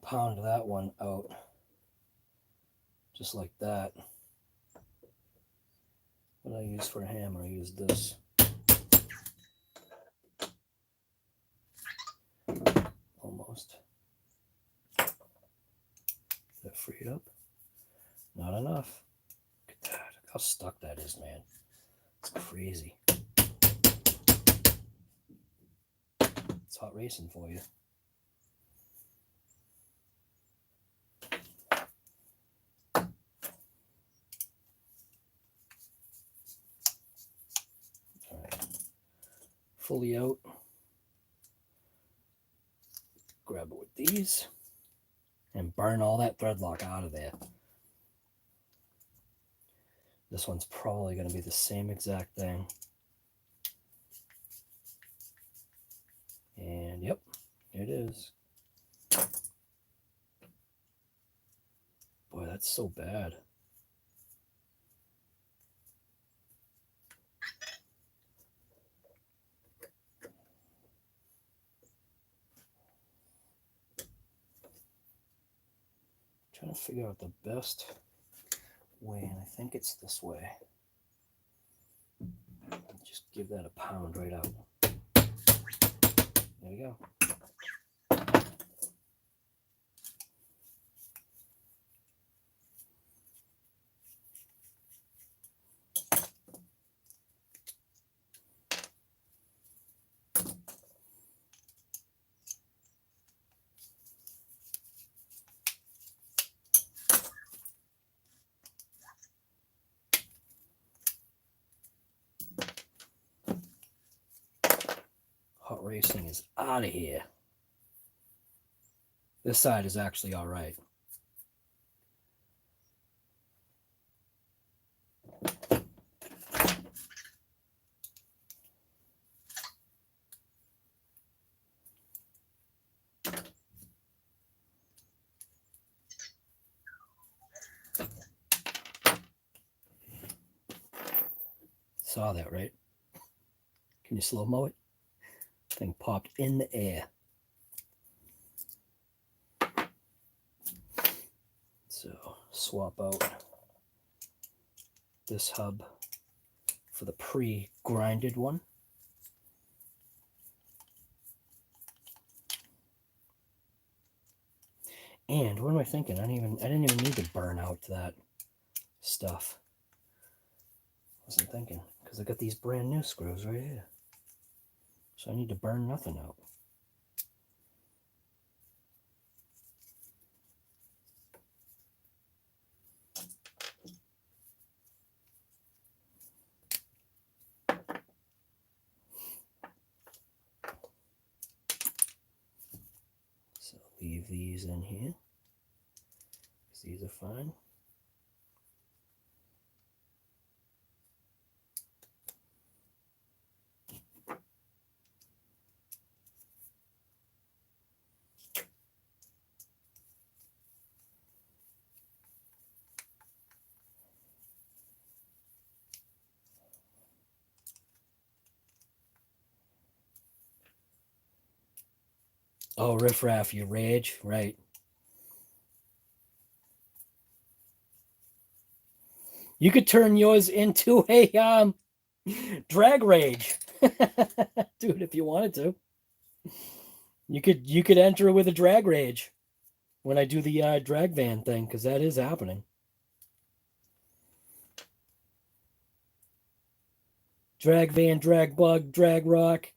pound that one out just like that. What I use for a hammer, I use this. Almost. Is that freed up? Not enough. Look at that. Look how stuck that is, man. It's crazy. It's hot racing for you. All right. Fully out. Grab it with these and burn all that thread lock out of there. This one's probably going to be the same exact thing. And yep, it is. Boy, that's so bad. Trying to figure out the best way, and I think it's this way. Just give that a pound right out. There we go. Hot racing is out of here. This side is actually all right. Saw that, right? Can you slow-mo it? Thing popped in the air. So swap out this hub for the pre-grinded one. And what am I thinking? I didn't even need to burn out that stuff. Wasn't thinking, because I got these brand new screws right here. So I need to burn nothing out. So leave these in here, because these are fine. Oh, riffraff, you rage, right? You could turn yours into a drag rage, dude, if you wanted to. You could enter with a drag rage when I do the drag van thing, because that is happening. Drag van, drag bug, drag rock.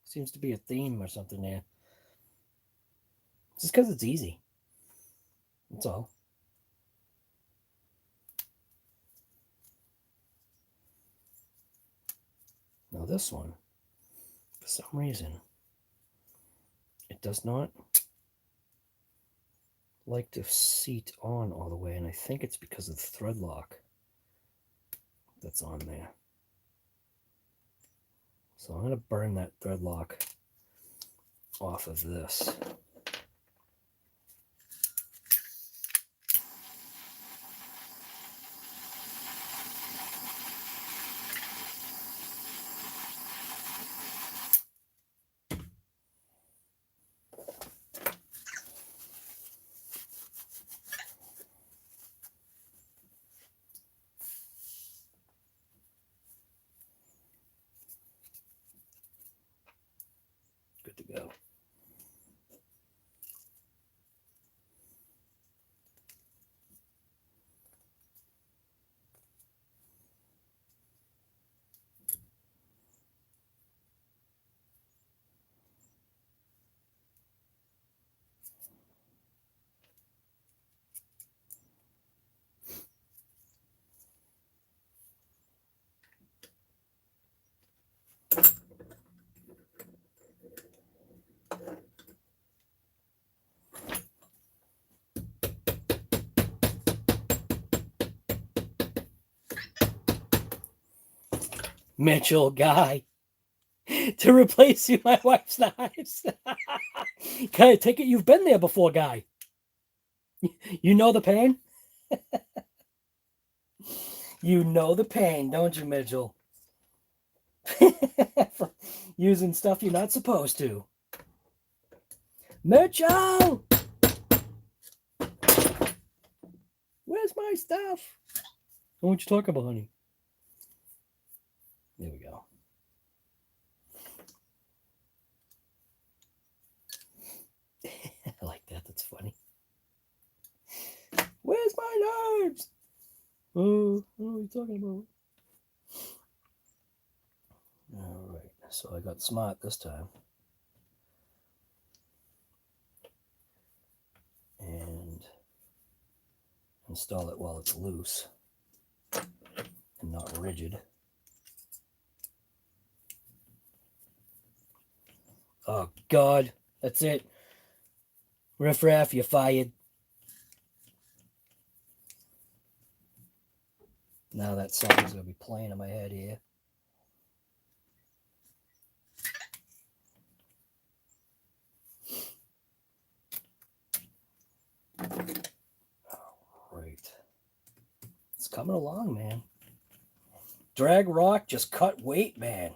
Seems to be a theme or something there. Just because it's easy. That's all. Now this one, for some reason, it does not like to seat on all the way, and I think it's because of the thread lock that's on there. So I'm going to burn that thread lock off of this. Good to go. Mitchell guy to replace you, my wife's knives. Can I take it you've been there before, guy? You know the pain? You know the pain, don't you, Mitchell? For using stuff you're not supposed to. Mitchell! Where's my stuff? What you talking about, honey? There we go. I like that. That's funny. Where's my knives? Oh, what are you talking about? All right. So I got smart this time. And install it while it's loose and not rigid. Oh, God. That's it. Riff raff, you're fired. Now that song's going to be playing in my head here. All right. It's coming along, man. DragRock just cut weight, man.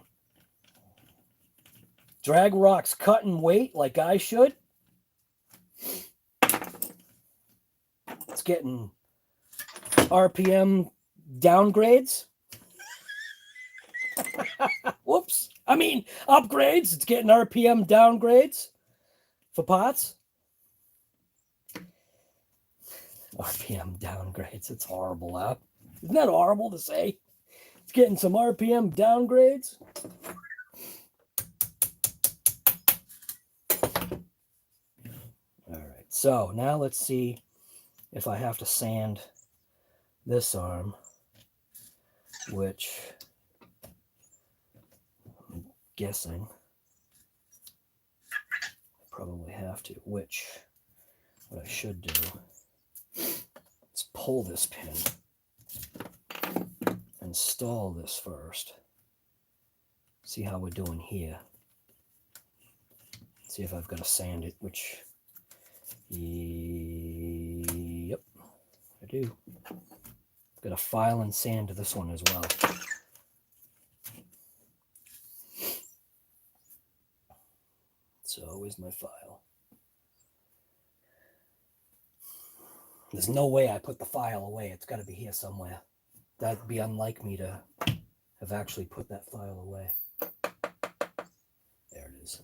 DragRock's cutting weight like I should. It's getting RPM downgrades. Whoops. I mean, upgrades. It's getting RPM downgrades for pots. RPM downgrades. It's horrible, huh? Isn't that horrible to say? It's getting some RPM downgrades. All right. So now let's see if I have to sand this arm, which I'm guessing I probably have to, which what I should do is pull this pin, install this first, see how we're doing here, see if I've got to sand it, which, yep, I do. Got to file and sand this one as well. So where's my file? There's no way I put the file away. It's got to be here somewhere. That'd be unlike me to have actually put that file away. There it is.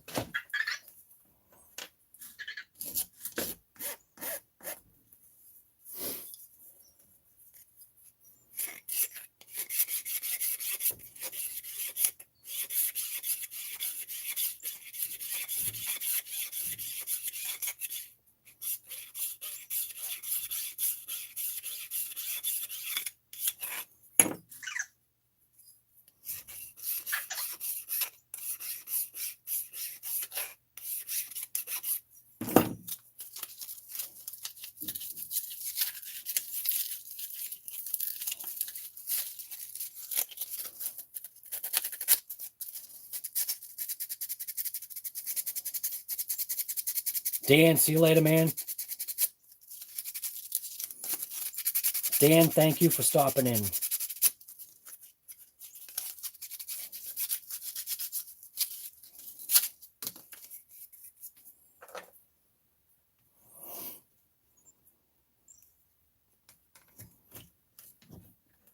Dan, see you later, man. Dan, thank you for stopping in.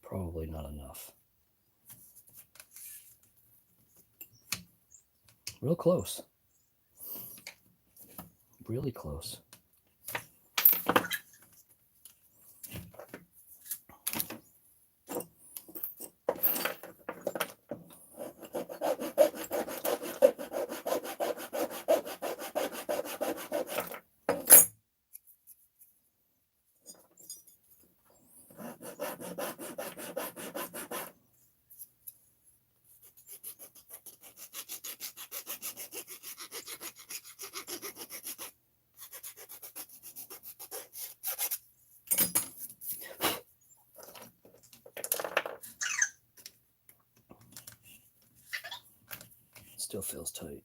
Probably not enough. Real close. Really close. Still feels tight.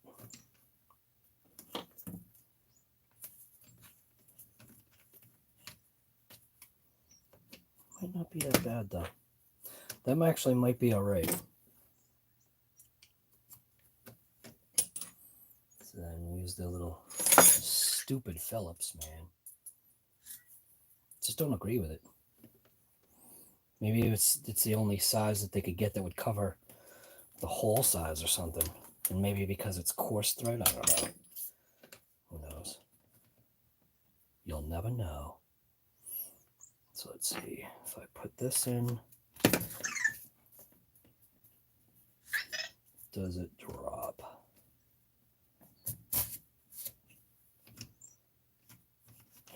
Might not be that bad though. That actually might be all right. So then use the little stupid Phillips, man. Just don't agree with it. Maybe it's the only size that they could get that would cover the whole size or something. And maybe because it's coarse thread, I don't know. Who knows? You'll never know. So let's see. If I put this in, does it drop?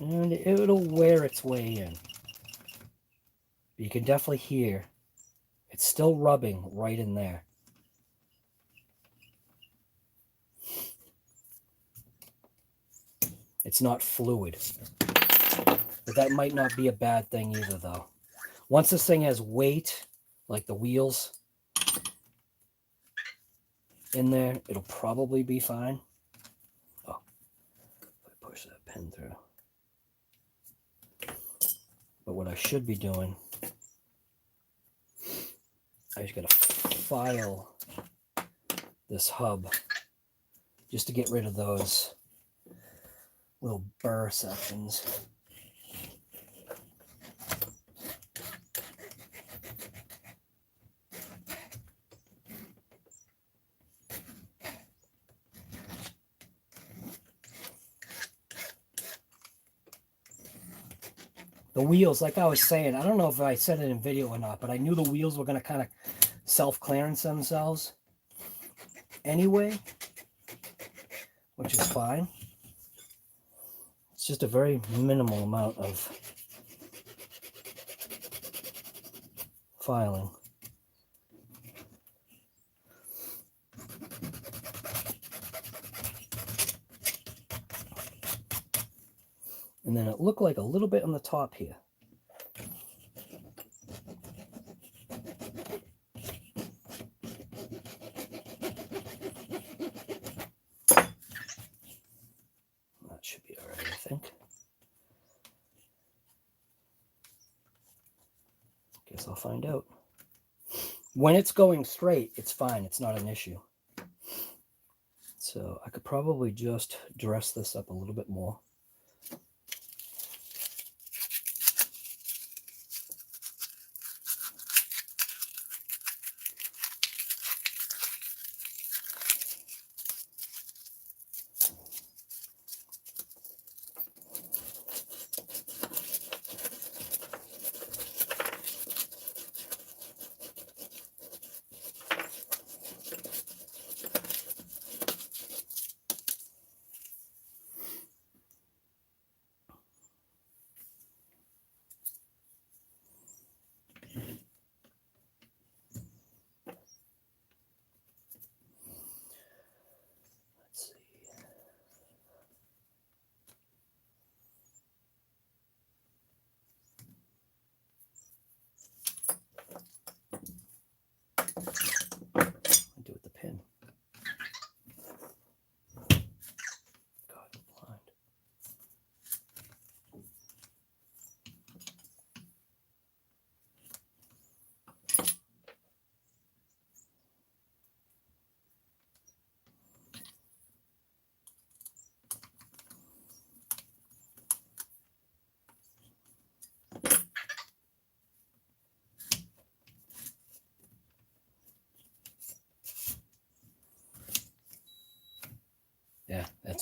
And it'll wear its way in. But you can definitely hear it's still rubbing right in there. It's not fluid. But that might not be a bad thing either, though. Once this thing has weight, like the wheels in there, it'll probably be fine. Oh, if I push that pin through. But what I should be doing, I just got to file this hub just to get rid of those little burr sections. The wheels, like I was saying, I don't know if I said it in video or not, but I knew the wheels were going to kind of self-clearance themselves anyway, which is fine. It's just a very minimal amount of filing. And then it looked like a little bit on the top here. That should be all right, I think. Guess I'll find out. When it's going straight, it's fine. It's not an issue. So I could probably just dress this up a little bit more.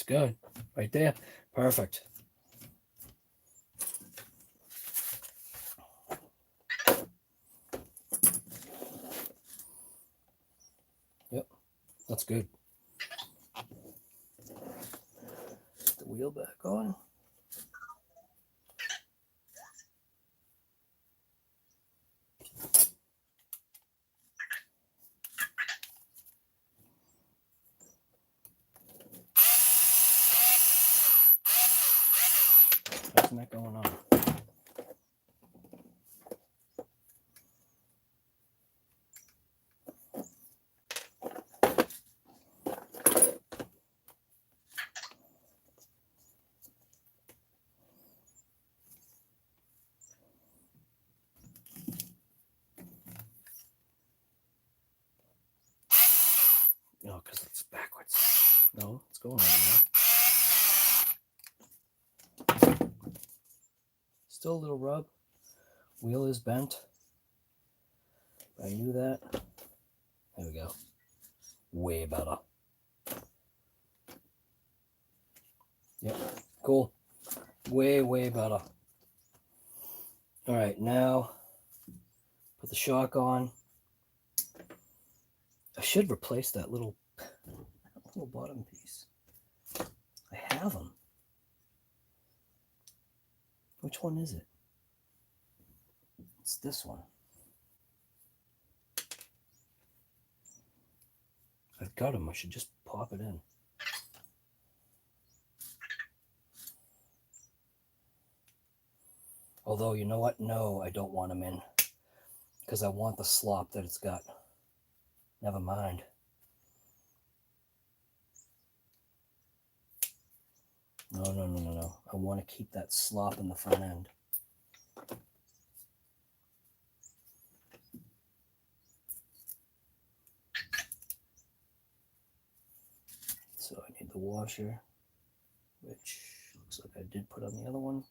good. Right there. Perfect. Yep, that's good. Put the wheel back on. Isn't that going on? No, because it's backwards. No, it's going on now. Still a little rub. Wheel is bent. I knew that. There we go. Way better. Yep, cool. Way, way better. All right, now put the shock on. I should replace that little bottom piece. I have them. Which one is it? It's this one. I've got them. I should just pop it in. Although, you know what? No, I don't want them in. Because I want the slop that it's got. Never mind. No. I want to keep that slop in the front end. So I need the washer, which looks like I did put on the other one.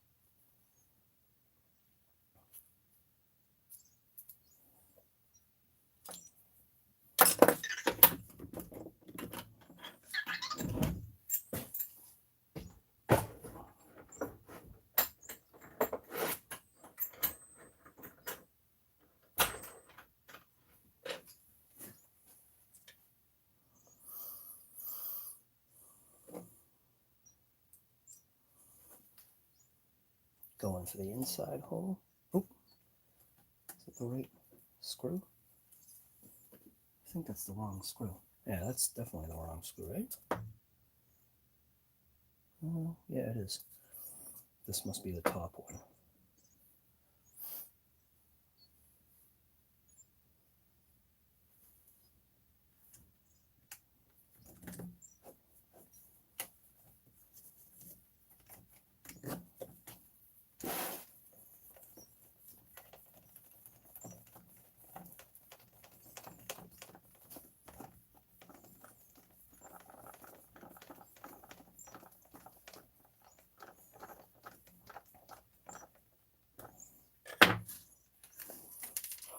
Going for the inside hole. Oop. Is that the right screw? I think that's the wrong screw. Yeah, that's definitely the wrong screw, right? Oh, yeah, it is. This must be the top one.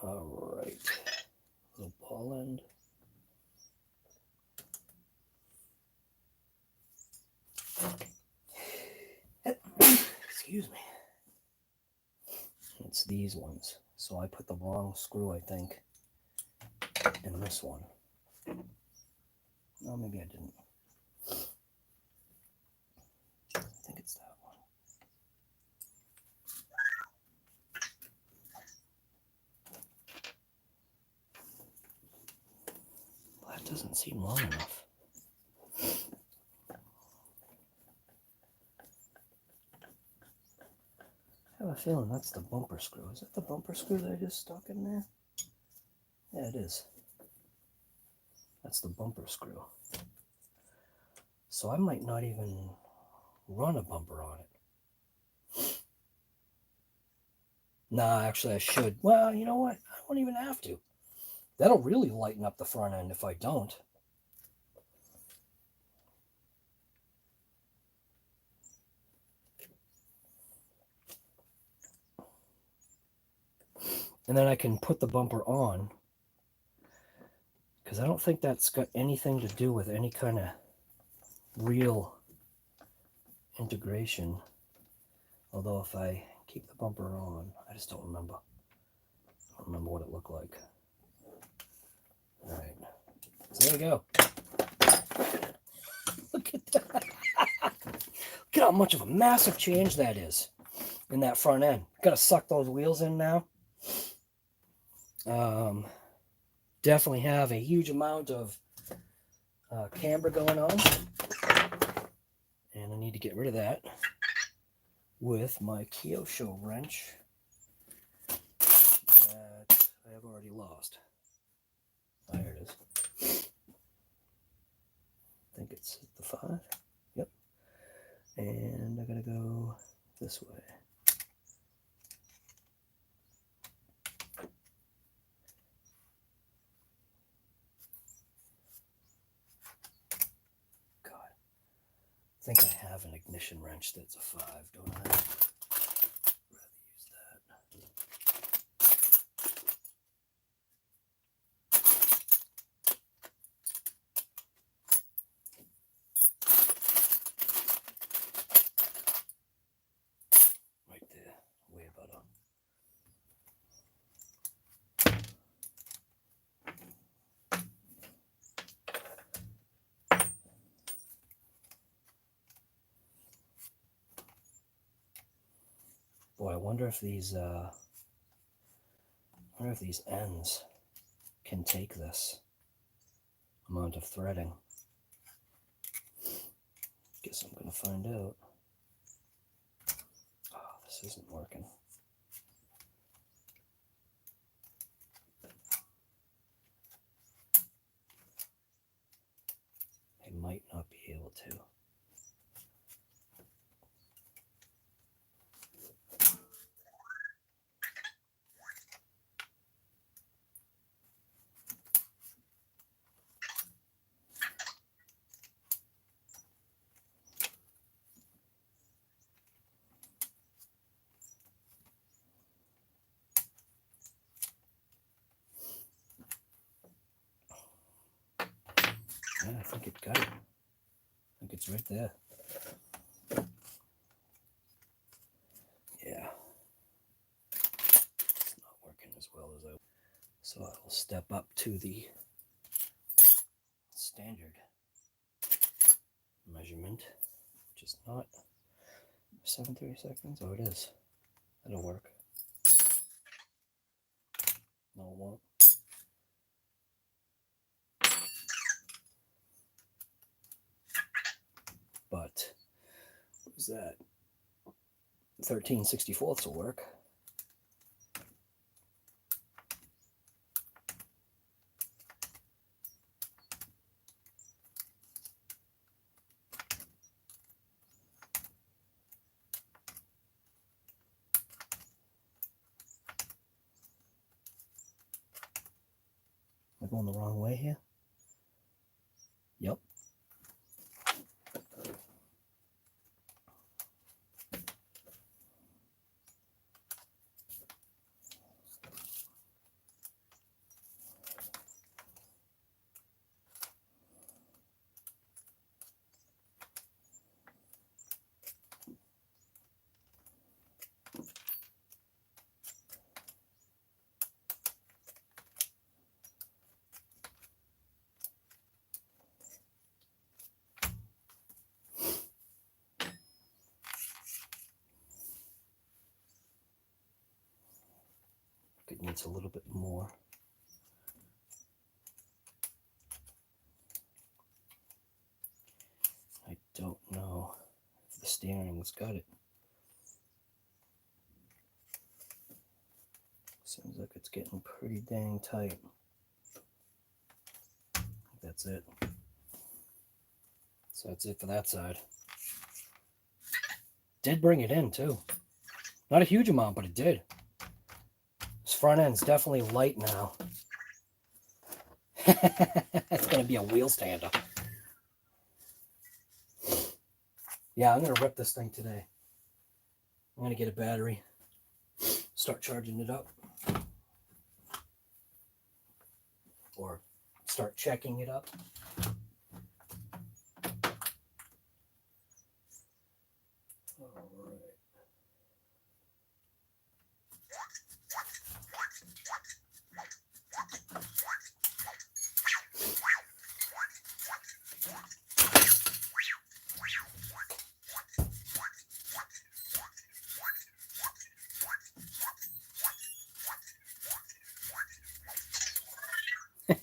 All right, little ball end. Excuse me. It's these ones. So I put the wrong screw, I think, in this one. No, maybe I didn't. I think it's that one. Well, that doesn't seem long enough. I have a feeling that's the bumper screw. Is that the bumper screw that I just stuck in there? Yeah, it is. That's the bumper screw. So I might not even run a bumper on it. Nah, actually I should. Well, you know what? I don't even have to. That'll really lighten up the front end if I don't. And then I can put the bumper on, because I don't think that's got anything to do with any kind of real integration. Although if I keep the bumper on, I just don't remember. I don't remember what it looked like. All right, so there we go. Look at that. Look at how much of a massive change that is in that front end. Got to suck those wheels in now. Definitely have a huge amount of camber going on. And I need to get rid of that with my Kyosho wrench that I have already lost. Oh, here it is. I think it's the 5. Yep. And I gotta go this way. God. I think I have an ignition wrench that's a 5, don't I? I'd rather use that. Right there, way better. Boy, I wonder if these ends can take this amount of threading. Guess I'm gonna find out. Oh, this isn't working. I might not be able to. Yeah, I think it got it. I think it's right there. Yeah. It's not working as well as I... So I will step up to the standard measurement, which is not 7/32. Oh, it is. That'll work. No, it won't. But what is that? 13/64 will work. Am I going the wrong way here? Yep. It needs a little bit more. I don't know if the steering's got it. Seems like it's getting pretty dang tight. I think that's it. So that's it for that side. Did bring it in too. Not a huge amount, but it did. This front end's definitely light now. It's going to be a wheel stander. Yeah, I'm going to rip this thing today. I'm going to get a battery, start charging it up, or start checking it up. All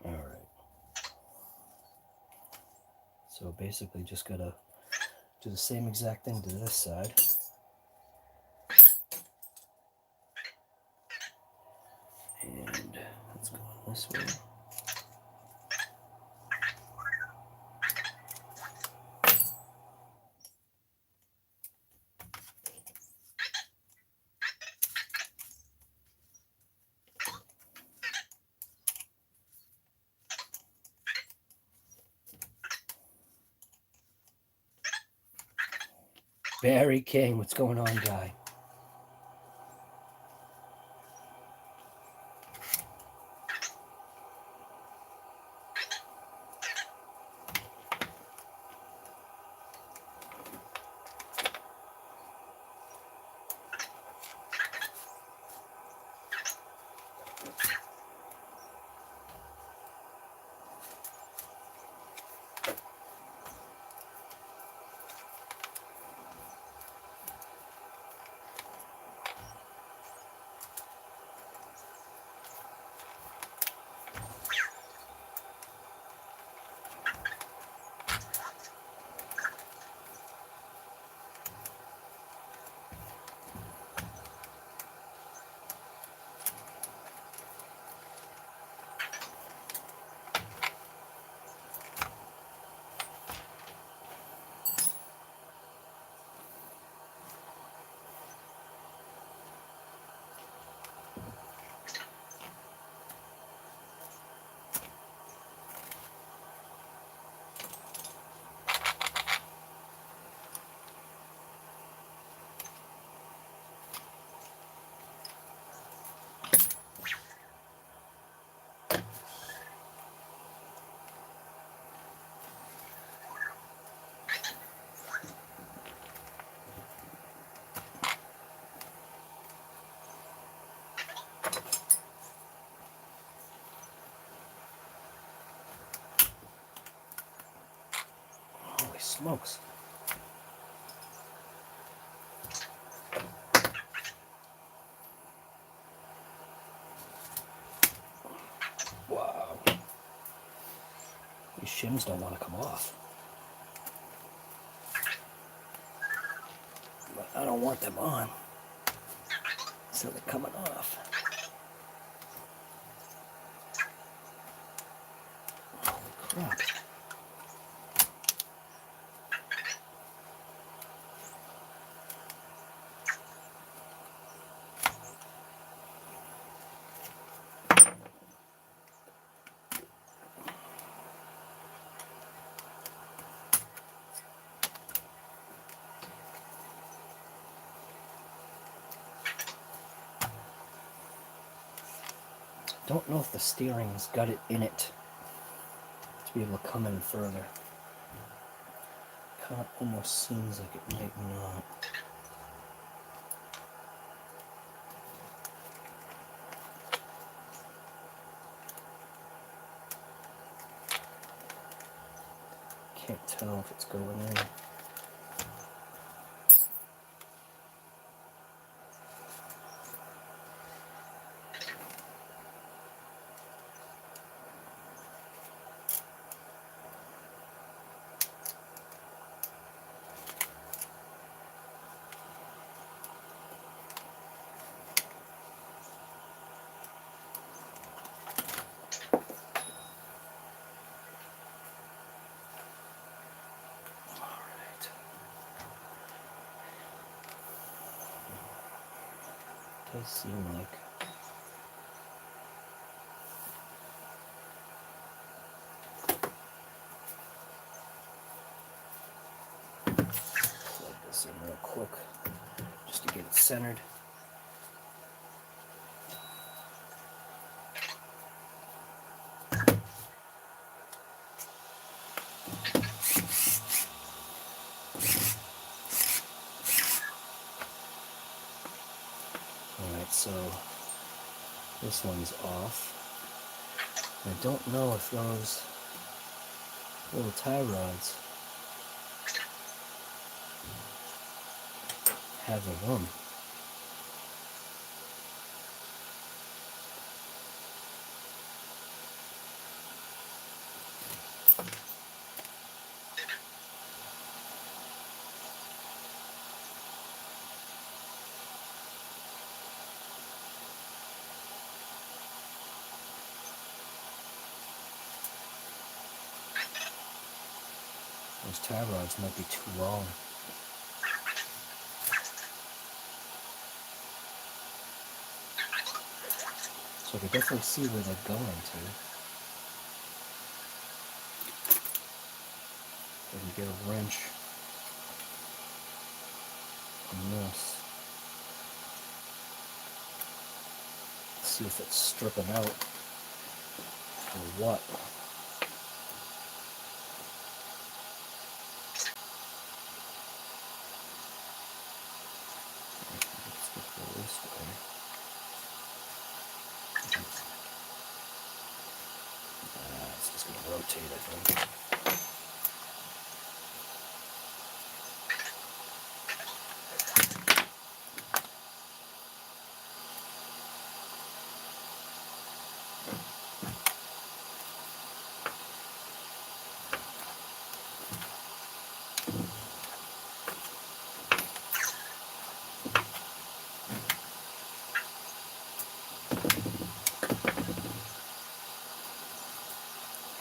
right. So basically just gotta do the same exact thing to this side. And let's go this way. Barry King, what's going on, guy? Holy smokes. Wow. These shims don't want to come off. But I don't want them on. So they're coming off. Holy crap. Don't know if the steering's got it in it to be able to come in further. Kind of almost seems like it might not. Can't tell if it's going in. Does seem like plug this in real quick just to get it centered. So this one's off. I don't know if those little tie rods have a room. those tie rods might be too long. So I can definitely see where they're going to. I can get a wrench on this. See if it's stripping out or what. Let's go this way. It's just going to rotate, I think.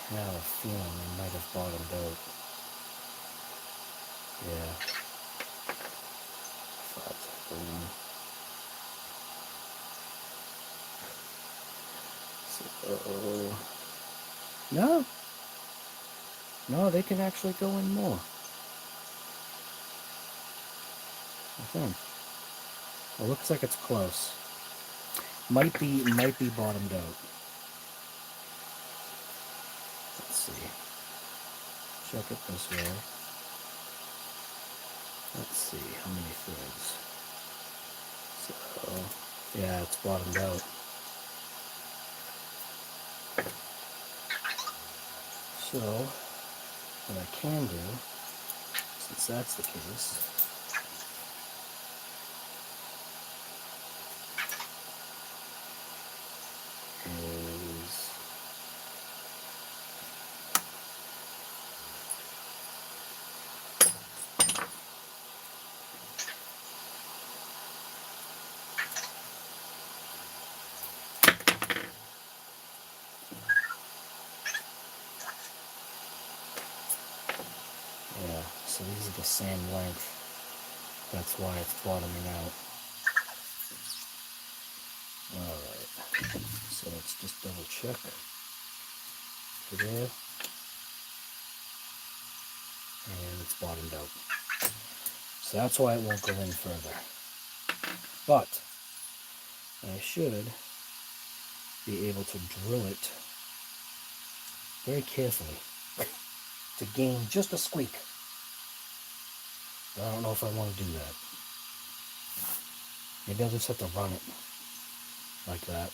I have a feeling they might have bottomed out. Yeah. So, no. No, they can actually go in more. I think. It looks like it's close. Might be bottomed out. Let's see. Check it this way. Let's see how many threads. So, yeah, it's bottomed out. So, what I can do, since that's the case, is yeah, so these are the same length. That's why it's bottoming out. Alright, so let's just double check for there. And it's bottomed out. So that's why it won't go in further. But I should be able to drill it very carefully to gain just a squeak. But I don't know if I want to do that. Maybe I'll just have to run it like that.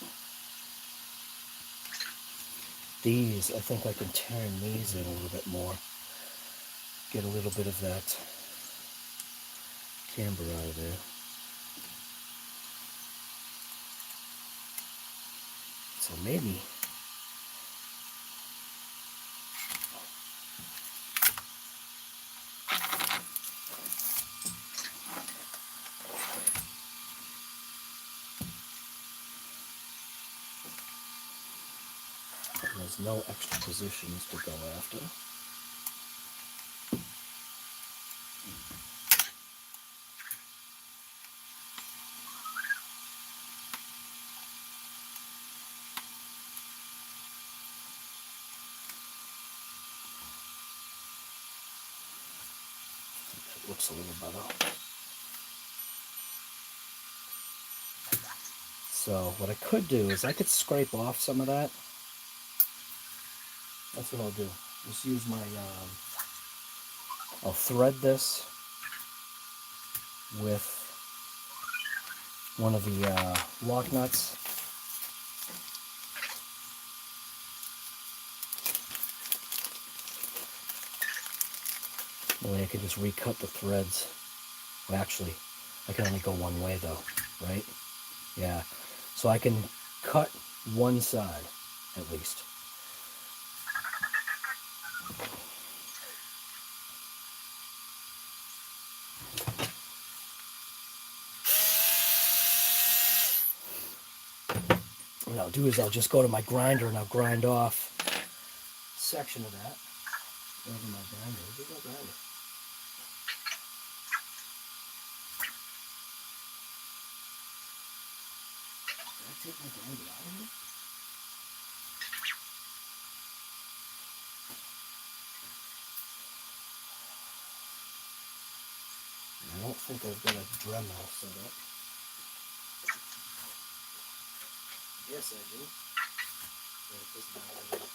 These, I think I can turn these in a little bit more. Get a little bit of that camber out of there. So maybe there's no extra positions to go after. That looks a little better. So what I could do is I could scrape off some of that. That's what I'll do. Just use my, I'll thread this with one of the lock nuts. That way I can just recut the threads. Well, actually, I can only go one way though, right? Yeah. So I can cut one side at least. What I'll do is I'll just go to my grinder and I'll grind off a section of that. Grabbing my grinder. Where's my grinder? Did I take my grinder out of here? I don't think I've got a Dremel set up. Yes, I do. But it doesn't matter.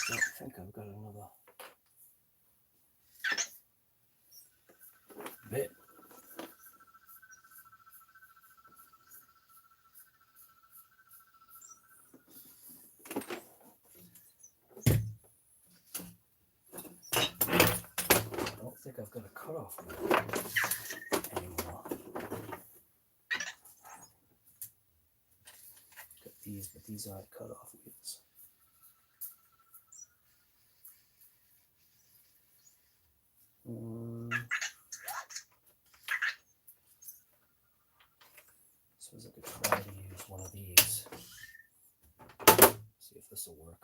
I think I've got another bit. I don't think I've got a cutoff anymore. Got these, but these aren't cutoff wheels. Suppose I could try to use one of these. See if this will work.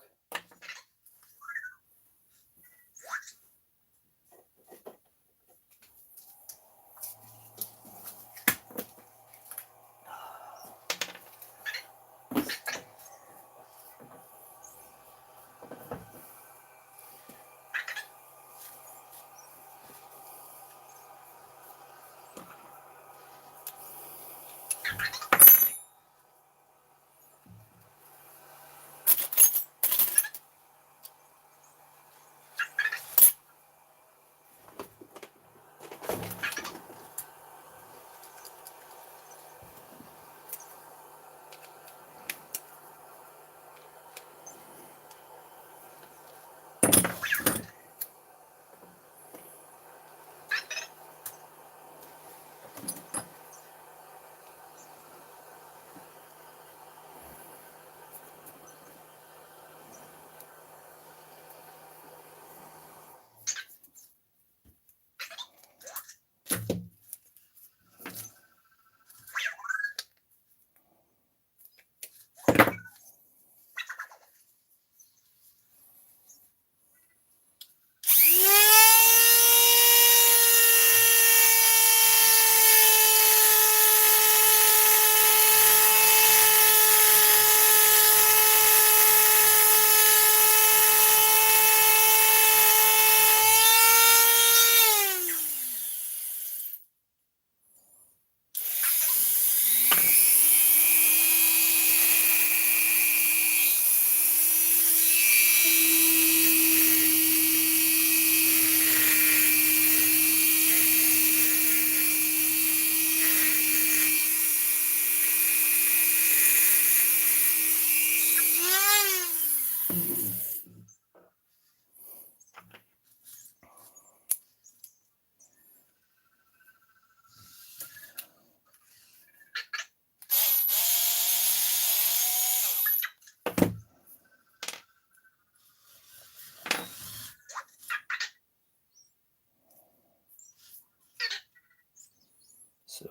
So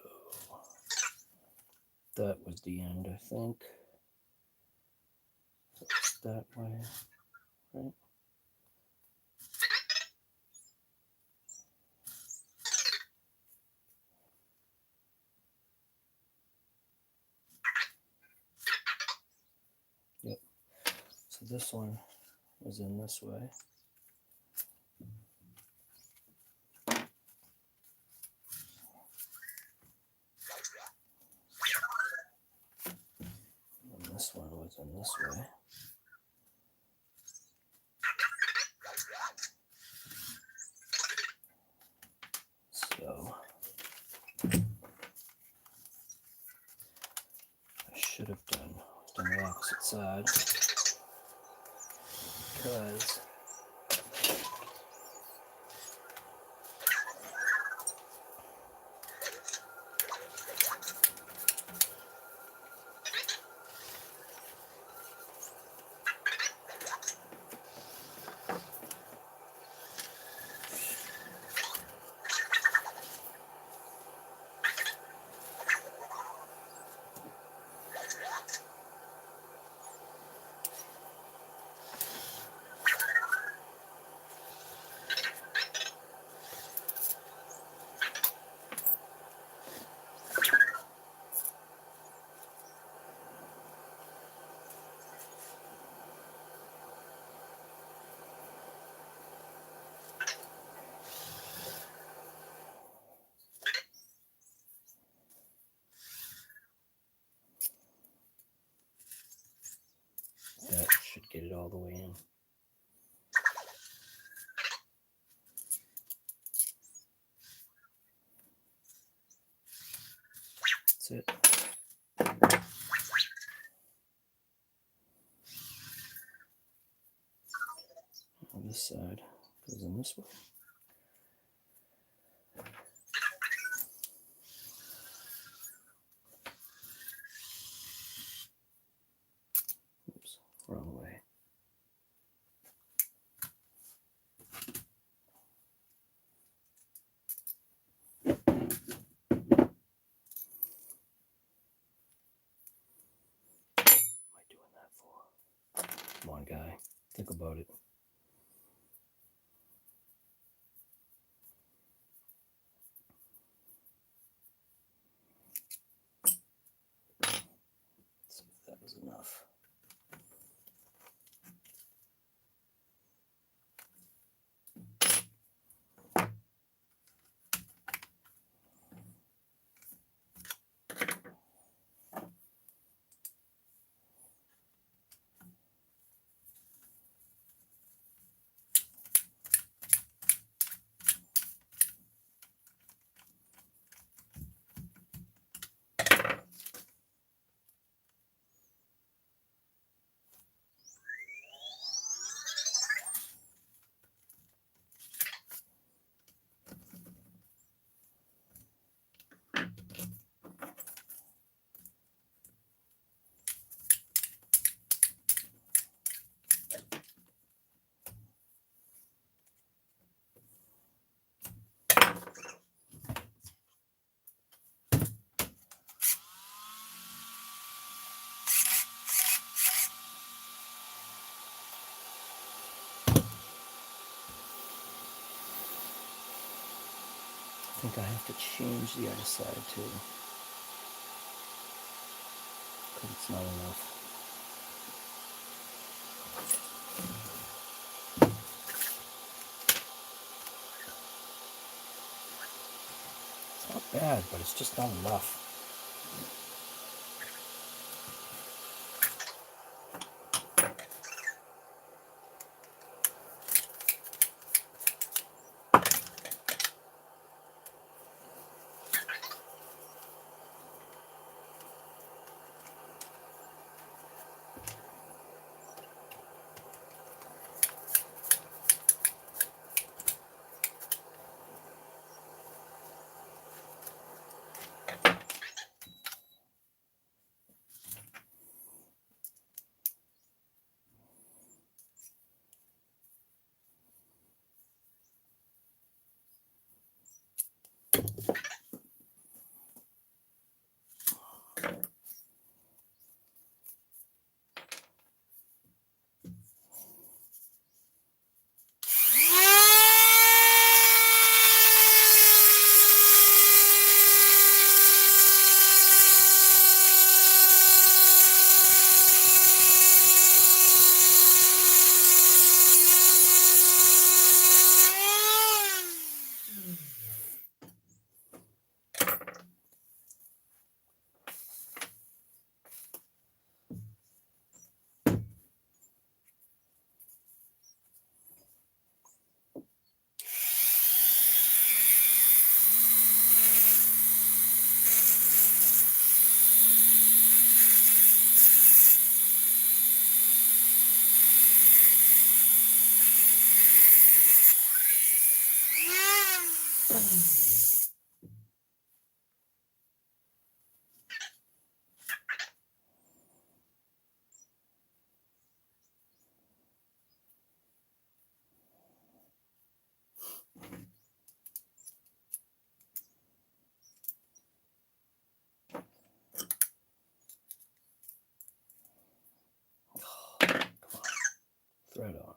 that was the end, I think. So it's that way, right? Yep. So this one was in this way. And this one was in this way. side because that should get it all the way in. That's it. On this side goes in this way. Oops, wrong way. Come on, guy. Think about it. Let's see if that was enough. I think I have to change the other side too, because it's not enough. It's not bad, but it's just not enough. Thread on.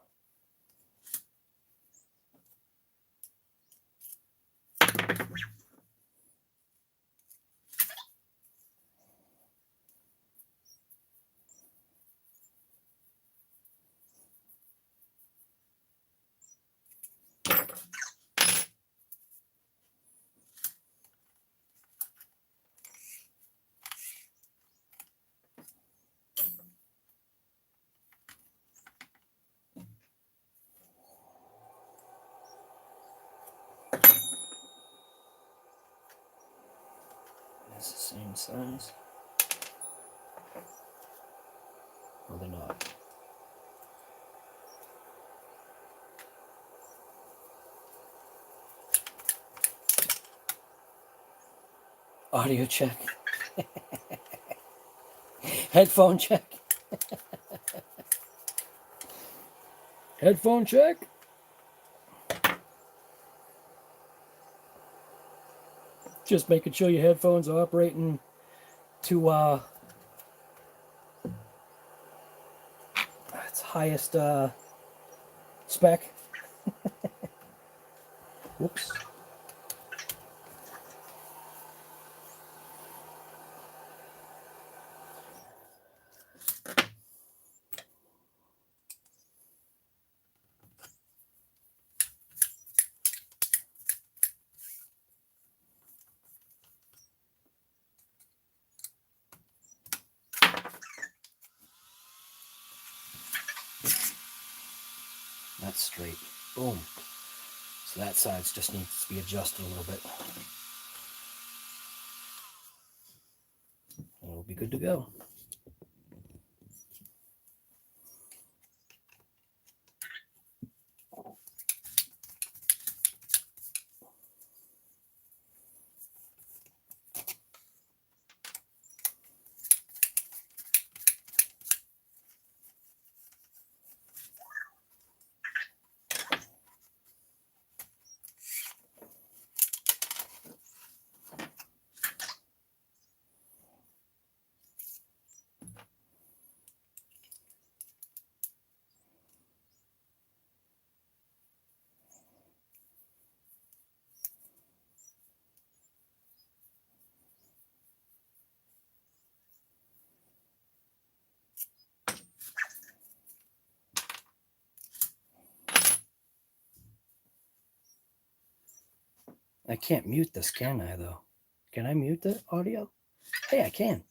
It's the same size. Or they're not. Audio check. Headphone check. Headphone check. Just making sure your headphones are operating to its highest spec. Whoops. That's straight. Boom. So that side just needs to be adjusted a little bit. And we'll be good to go. I can't mute this, can I, though? Can I mute the audio? Hey, I can.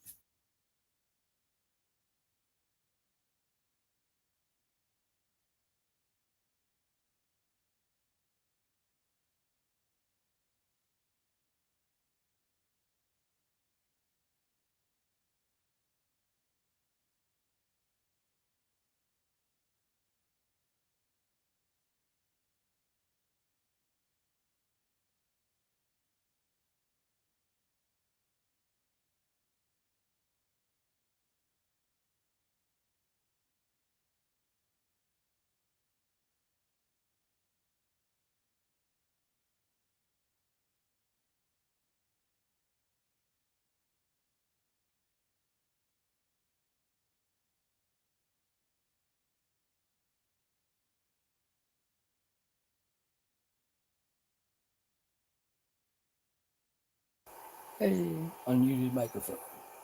Hey, unmuted microphone.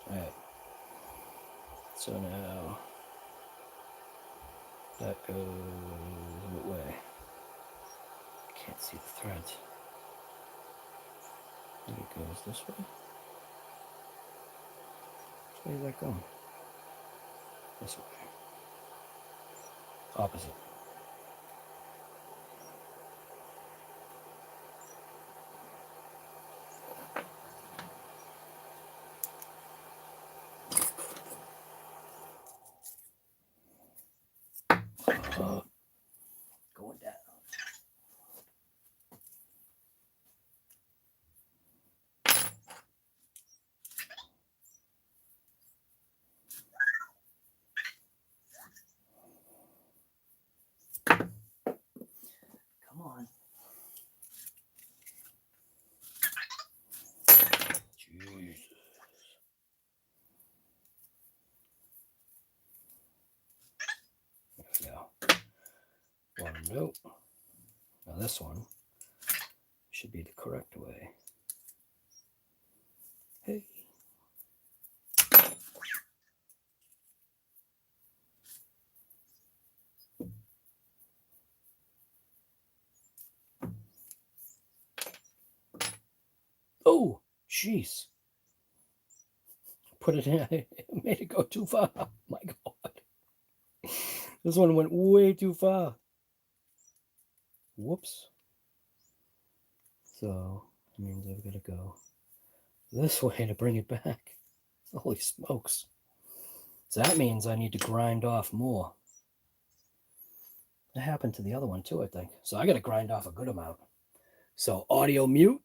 All right. So now that goes what way? Can't see the threads. I think it goes this way. Which way is that going? This way. Opposite. Going down. Nope. Now this one should be the correct way. Hey. Oh, jeez. Put it in. It made it go too far. Oh my God. This one went way too far. Whoops. So, that means I've got to go this way to bring it back. Holy smokes. So that means I need to grind off more. That happened to the other one too, I think. So I got to grind off a good amount. So audio mute.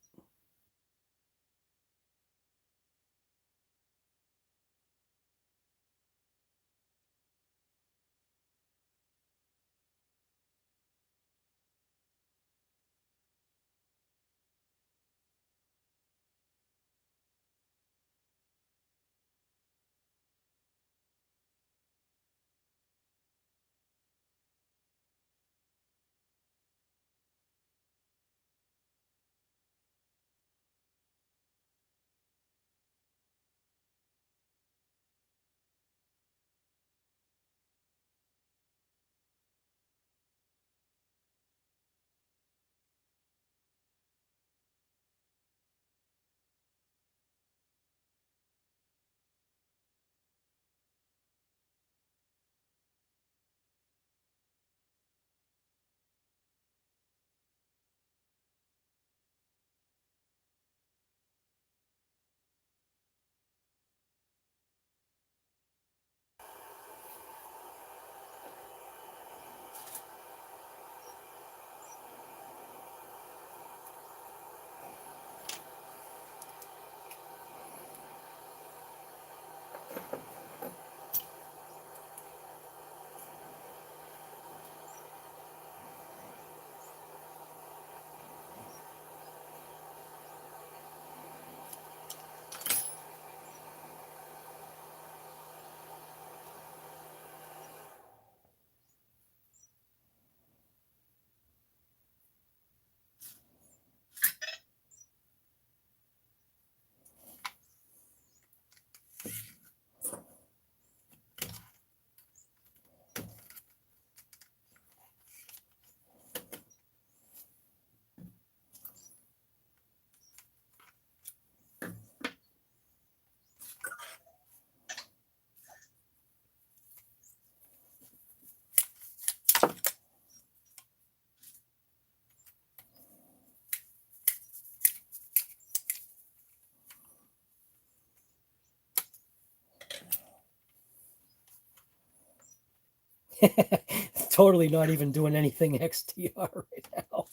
Totally not even doing anything XTR right now.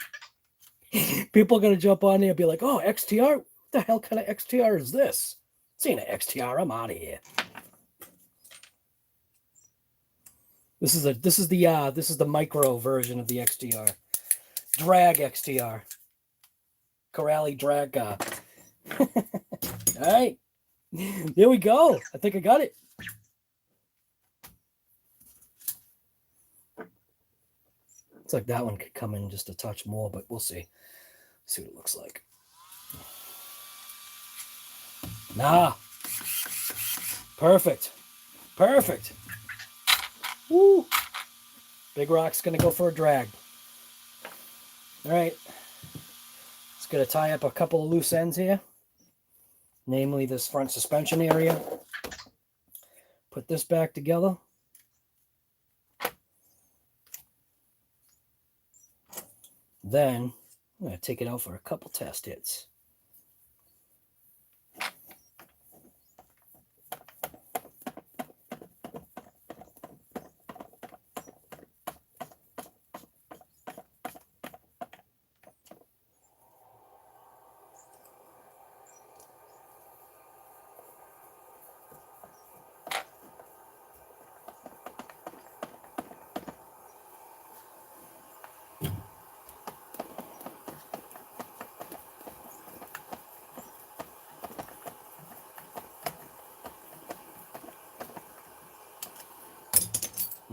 People are going to jump on there and be like, oh, XTR? What the hell kind of XTR is this? This ain't an XTR. I'm out of here. This is the micro version of the XTR. Drag XTR. Corrali drag. All right. There we go. I think I got it. Looks like that one could come in just a touch more, but we'll see. See what it looks like. Nah. Perfect. Perfect. Woo. Big Rock's going to go for a drag. All right. It's going to tie up a couple of loose ends here. Namely this front suspension area. Put this back together. Then I'm going to take it out for a couple test hits.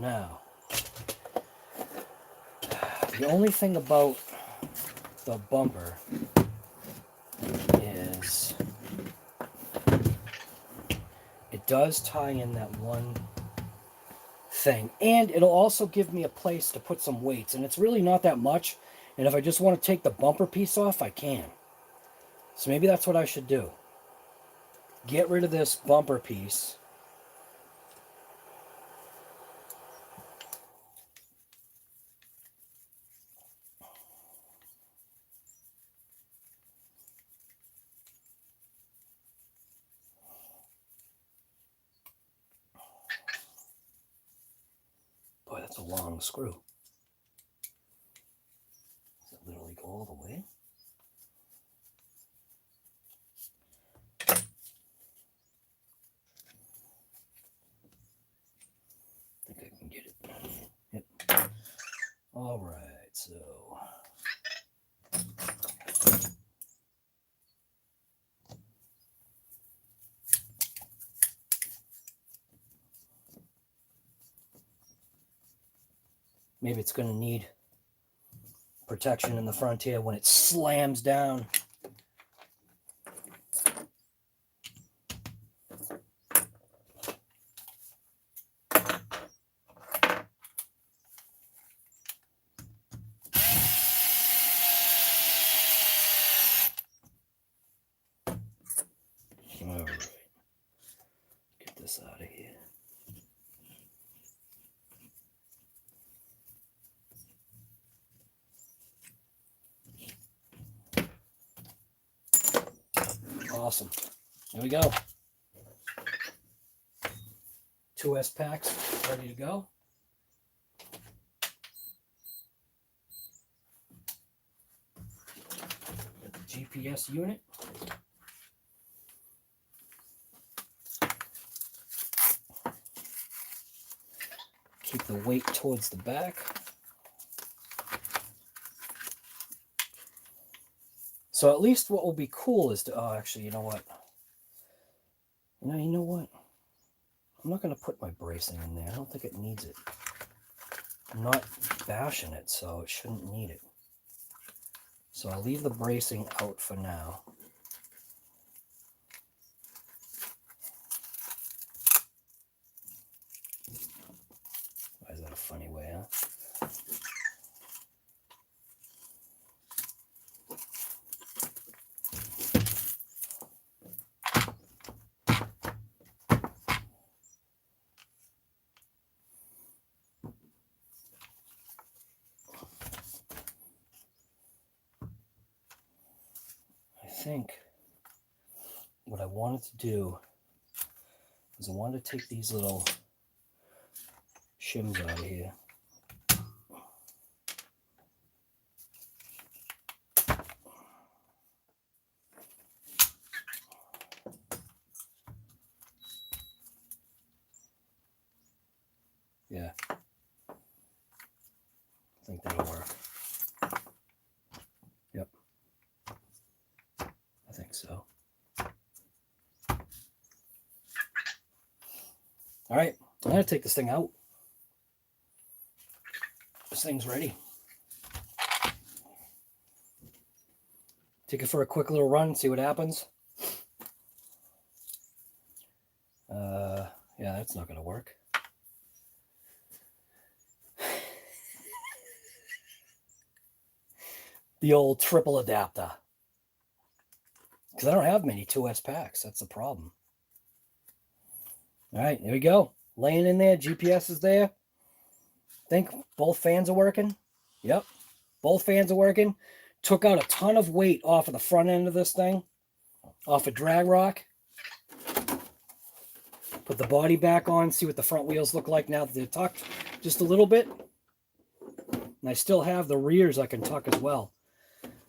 Now, The only thing about the bumper is it does tie in that one thing, and it'll also give me a place to put some weights, and it's really not that much, and if I just want to take the bumper piece off, I can. So maybe that's what I should do. Get rid of this bumper piece. Boy, that's a long screw. Does it literally go all the way? I think I can get it. Yep. All right, so maybe it's going to need protection in the front here when it slams down. All right, get this out of here. Awesome. There we go. 2S packs ready to go. Got the GPS unit. Keep the weight towards the back. So at least what will be cool is to, oh, actually, you know what? You know what? I'm not going to put my bracing in there. I don't think it needs it. I'm not bashing it, so it shouldn't need it. So I'll leave the bracing out for now. Why is that a funny way, huh? I think what I wanted to do is I wanted to take these little shims out of here. Yeah, I think that'll work. Yep, I think so. All right, I'm gonna take this thing out. This thing's ready. Take it for a quick little run, see what happens. Yeah, that's not gonna work. The old triple adapter. Because I don't have many 2S packs. That's the problem. All right, there we go. Laying in there. GPS is there. Think both fans are working. Yep, both fans are working. Took out a ton of weight off of the front end of this thing. Off of DragRock. Put the body back on. See what the front wheels look like now that they're tucked just a little bit. And I still have the rears I can tuck as well.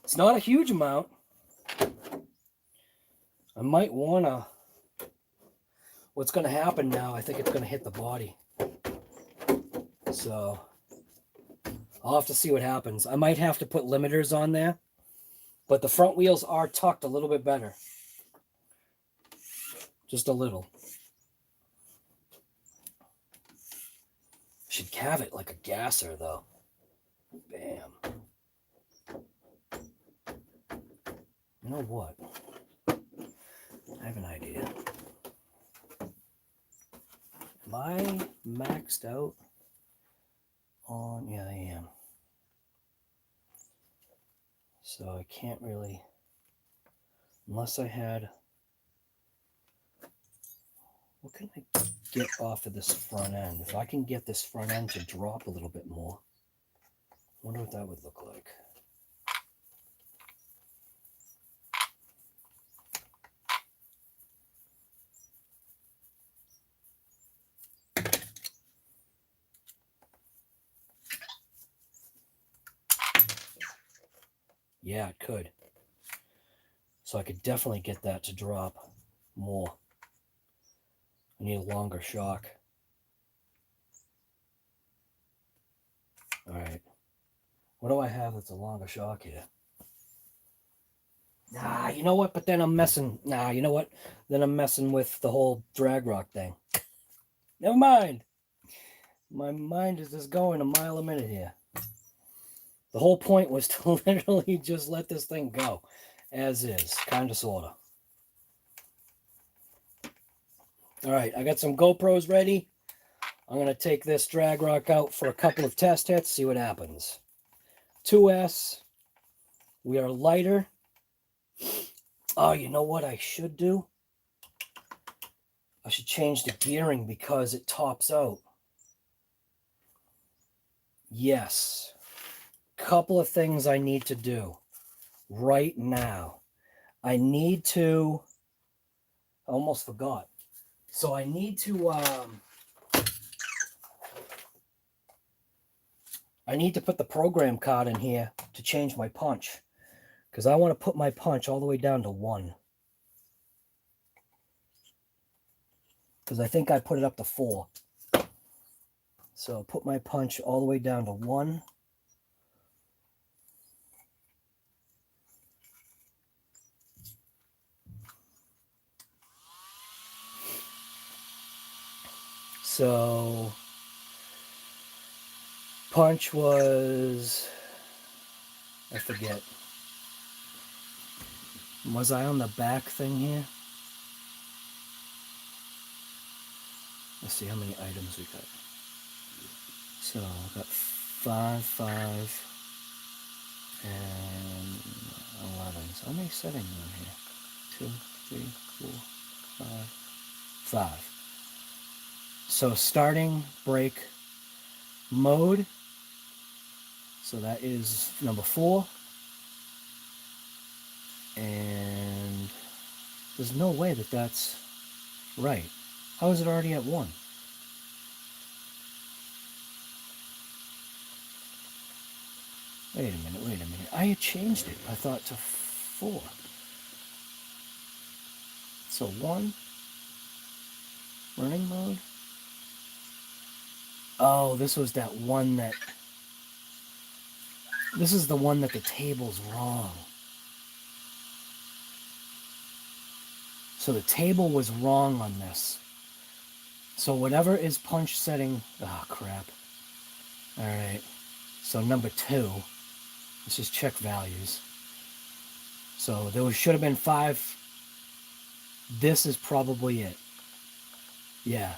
It's not a huge amount. I might want to... What's going to happen now, I think it's going to hit the body. So I'll have to see what happens. I might have to put limiters on there. But the front wheels are tucked a little bit better. Just a little. Should have it like a gasser, though. Bam. You know what? I have an idea. Am I maxed out on? Yeah, I am. So I can't really, unless I had, what can I get off of this front end? If I can get this front end to drop a little bit more, I wonder what that would look like. Yeah, it could. So I could definitely get that to drop more. I need a longer shock. All right. What do I have that's a longer shock here? Nah, you know what? But then I'm messing. Nah, you know what? Then I'm messing with the whole DragRock thing. Never mind. My mind is just going a mile a minute here. The whole point was to literally just let this thing go as is, kind of, sort of. All right, I got some GoPros ready. I'm going to take this DragRock out for a couple of test hits, see what happens. 2S. We are lighter. Oh, you know what I should do? I should change the gearing because it tops out. Yes. Couple of things I need to do right now. I need to, I almost forgot. So I need to put the program card in here to change my punch, because I want to put my punch all the way down to 1. Because I think I put it up to 4. So put my punch all the way down to 1. So punch was, I forget. Was I on the back thing here? Let's see how many items we got. So I got 5, 5, and 11. So how many settings on here? 2, 3, 4, 5, 5. So starting break mode. So that is number 4. And there's no way that that's right. How is it already at 1? Wait a minute. I had changed it, I thought, to 4. So 1. Running mode. Oh, this was that one that... This is the one that the table's wrong. So the table was wrong on this. So whatever is punch setting... Oh, crap. Alright. So number 2. Let's just check values. So there should have been 5. This is probably it. Yeah.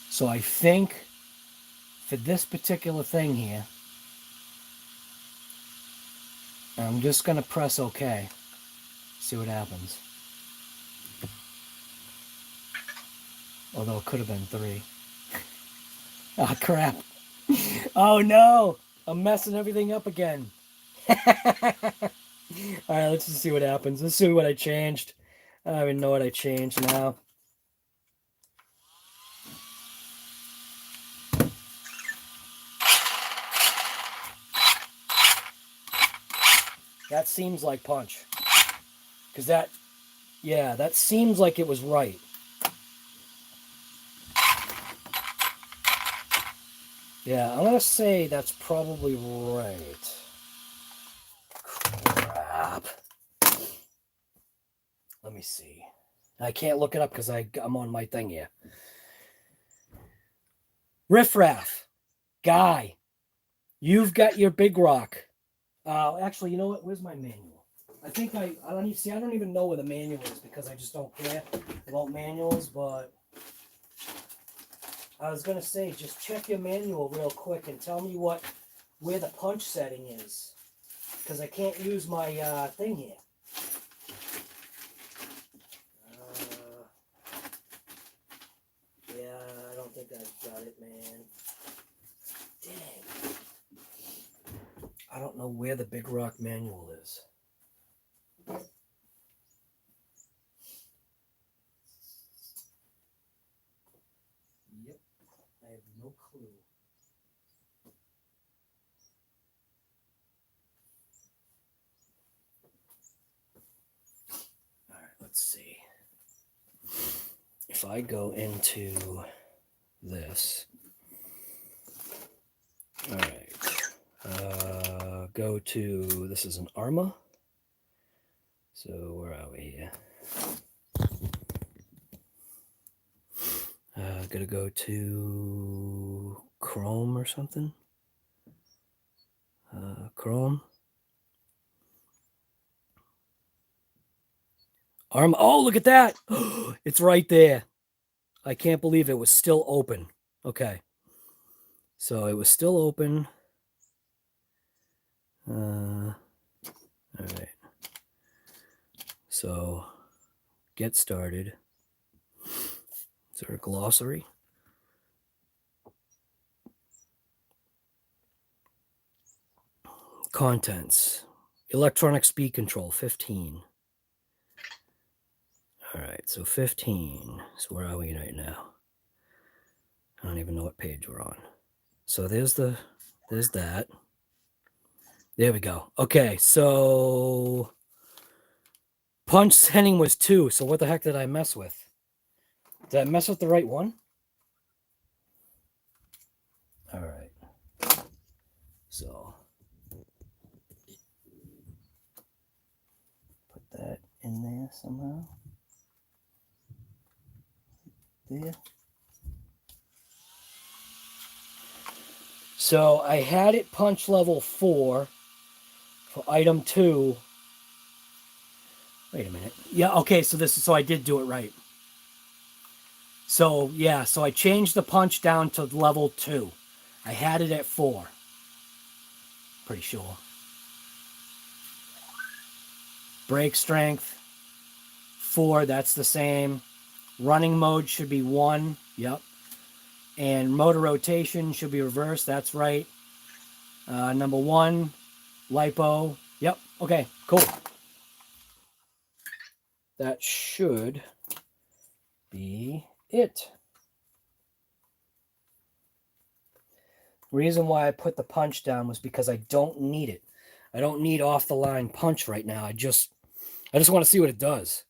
So I think for this particular thing here, I'm just going to press OK. See what happens. Although it could have been 3. Ah, crap. Oh, no. I'm messing everything up again. All right, let's just see what happens. Let's see what I changed. I don't even know what I changed now. That seems like punch. Because that, yeah, that seems like it was right. Yeah, I'm going to say that's probably right. Crap. Let me see. I can't look it up because I'm on my thing here. Riffraff. Guy. You've got your big rock. Actually, you know what? Where's my manual? I think I don't even know where the manual is because I just don't care about manuals, but I was going to say, just check your manual real quick and tell me where the punch setting is, because I can't use my thing here. Yeah, I don't think I've got it, man. Dang. I don't know where the Big Rock manual is. Yep, I have no clue. All right, let's see. If I go into this, all right, go to, this is an Arma. So where are we here? Gotta go to Chrome or something. Chrome. Arma. Oh, look at that. It's right there. I can't believe it was still open. Okay. So it was still open. All right. So get started. Is there a glossary? Contents. Electronic speed control, 15. All right, so 15. So where are we right now? I don't even know what page we're on. So there's that. There we go. Okay, so punch setting was 2. So what the heck did I mess with? Did I mess with the right one? All right. So put that in there somehow. There. So I had it punch level 4 for item 2. Wait a minute. Yeah, okay, so I did do it right. So yeah, so I changed the punch down to level 2. I had it at 4. Pretty sure. Brake strength 4, that's the same. Running mode should be 1. Yep. And motor rotation should be reversed. That's right. Number 1, lipo. Yep. Okay, cool. That should be it. Reason why I put the punch down was because I don't need it. I don't need off the line punch right now. I just want to see what it does.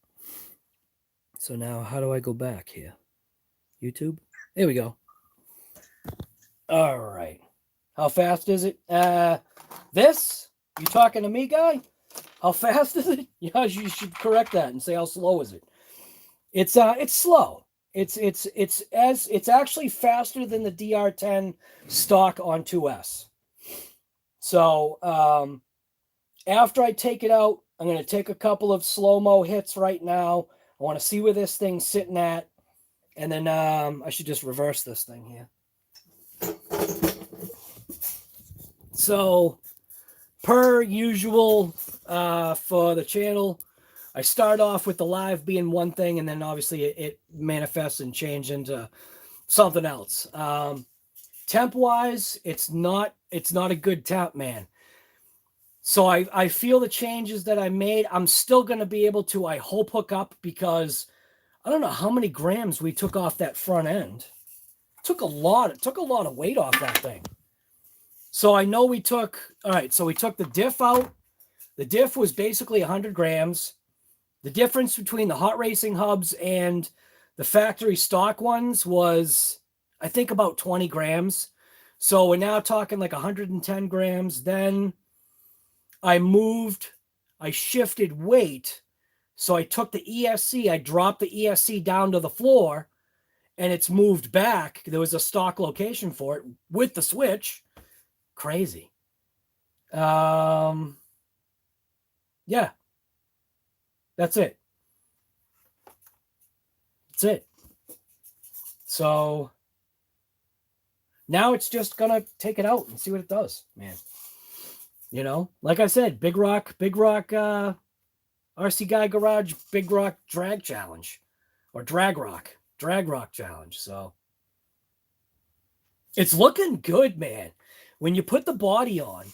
So now how do I go back here? YouTube? There we go. All right. How fast is it? This? You talking to me, guy? How fast is it? Yeah, you should correct that and say how slow is it. It's slow. It's actually faster than the DR10 stock on 2S. So after I take it out, I'm going to take a couple of slow-mo hits right now. I want to see where this thing's sitting at. And then I should just reverse this thing here. So, per usual for the channel, I start off with the live being one thing, and then obviously it manifests and changes into something else. Temp-wise, it's not a good temp, man. So I feel the changes that I made, I'm still going to be able to, I hope, hook up, because I don't know how many grams we took off that front end. It took a lot of weight off that thing. So I know we took, all right, so we took the diff out. The diff was basically 100 grams. The difference between the hot racing hubs and the factory stock ones was, I think, about 20 grams. So we're now talking like 110 grams. Then I shifted weight. So I took the ESC, I dropped the ESC down to the floor, and it's moved back. There was a stock location for it with the switch. Crazy. Yeah. That's it. That's it. So now it's just going to take it out and see what it does, man. You know, like I said, Big Rock, RC Guy Garage, Big Rock Drag Challenge, or DragRock Challenge. So it's looking good, man. When you put the body on,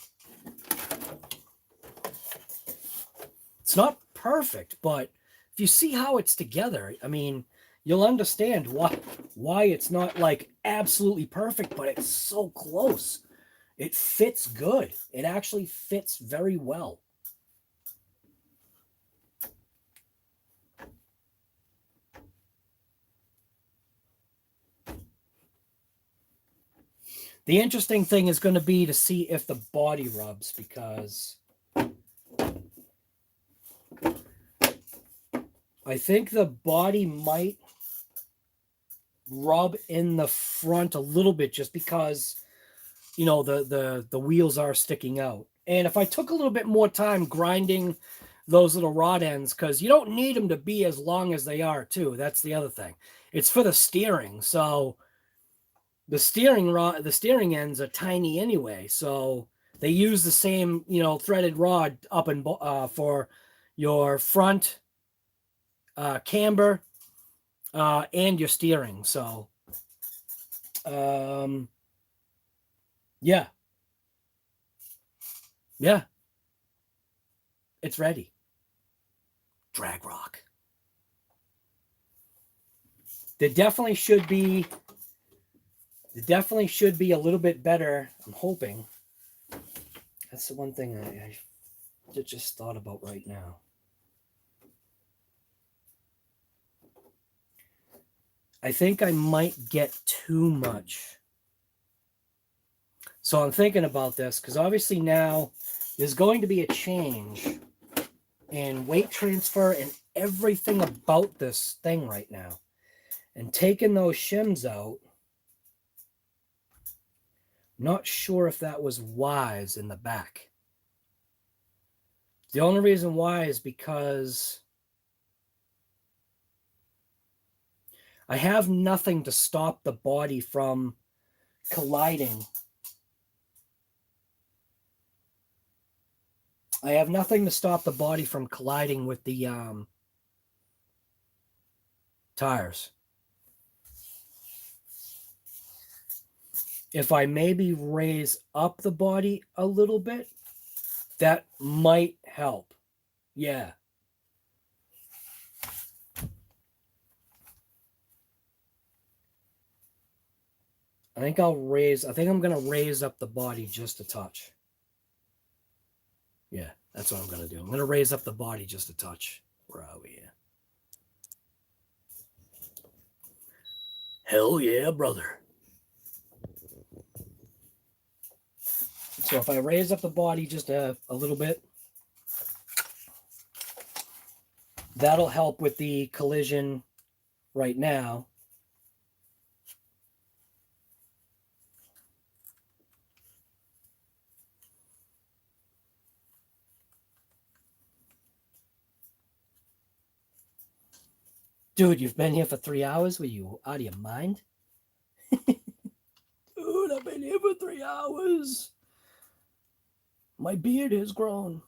it's not perfect, but if you see how it's together, I mean, you'll understand why it's not like absolutely perfect, but it's so close. It fits good. It actually fits very well. The interesting thing is going to be to see if the body rubs, because I think the body might rub in the front a little bit, just because, you know, the wheels are sticking out. And if I took a little bit more time grinding those little rod ends, because you don't need them to be as long as they are too. That's the other thing. It's for the steering. So the steering ends are tiny anyway. So they use the same, you know, threaded rod up and for your front camber and your steering. So yeah, it's ready. DragRock. There definitely should be a little bit better. I'm hoping. That's the one thing I just thought about right now. I think I might get too much. So I'm thinking about this, because obviously now there's going to be a change in weight transfer and everything about this thing right now. And taking those shims out, not sure if that was wise in the back. The only reason why is because I have nothing to stop the body from colliding. I have nothing to stop the body from colliding with the tires. If I maybe raise up the body a little bit, that might help. Yeah. I think I'm going to raise up the body just a touch. Yeah, that's what I'm going to do. I'm going to raise up the body just a touch. Where are we here? Hell yeah, brother. So if I raise up the body just a little bit, that'll help with the collision right now. Dude, you've been here for 3 hours? Were you out of your mind? Dude, I've been here for 3 hours. My beard has grown.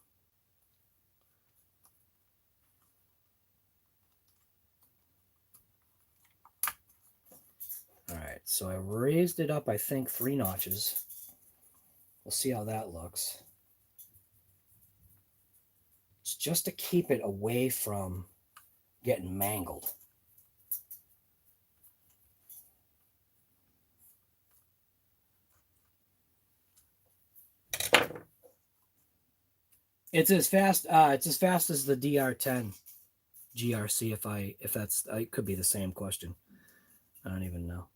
All right, so I raised it up, I think, 3 notches. We'll see how that looks. It's just to keep it away from getting mangled. It's as fast as the DR10 GRC. If that's, it could be the same question. I don't even know.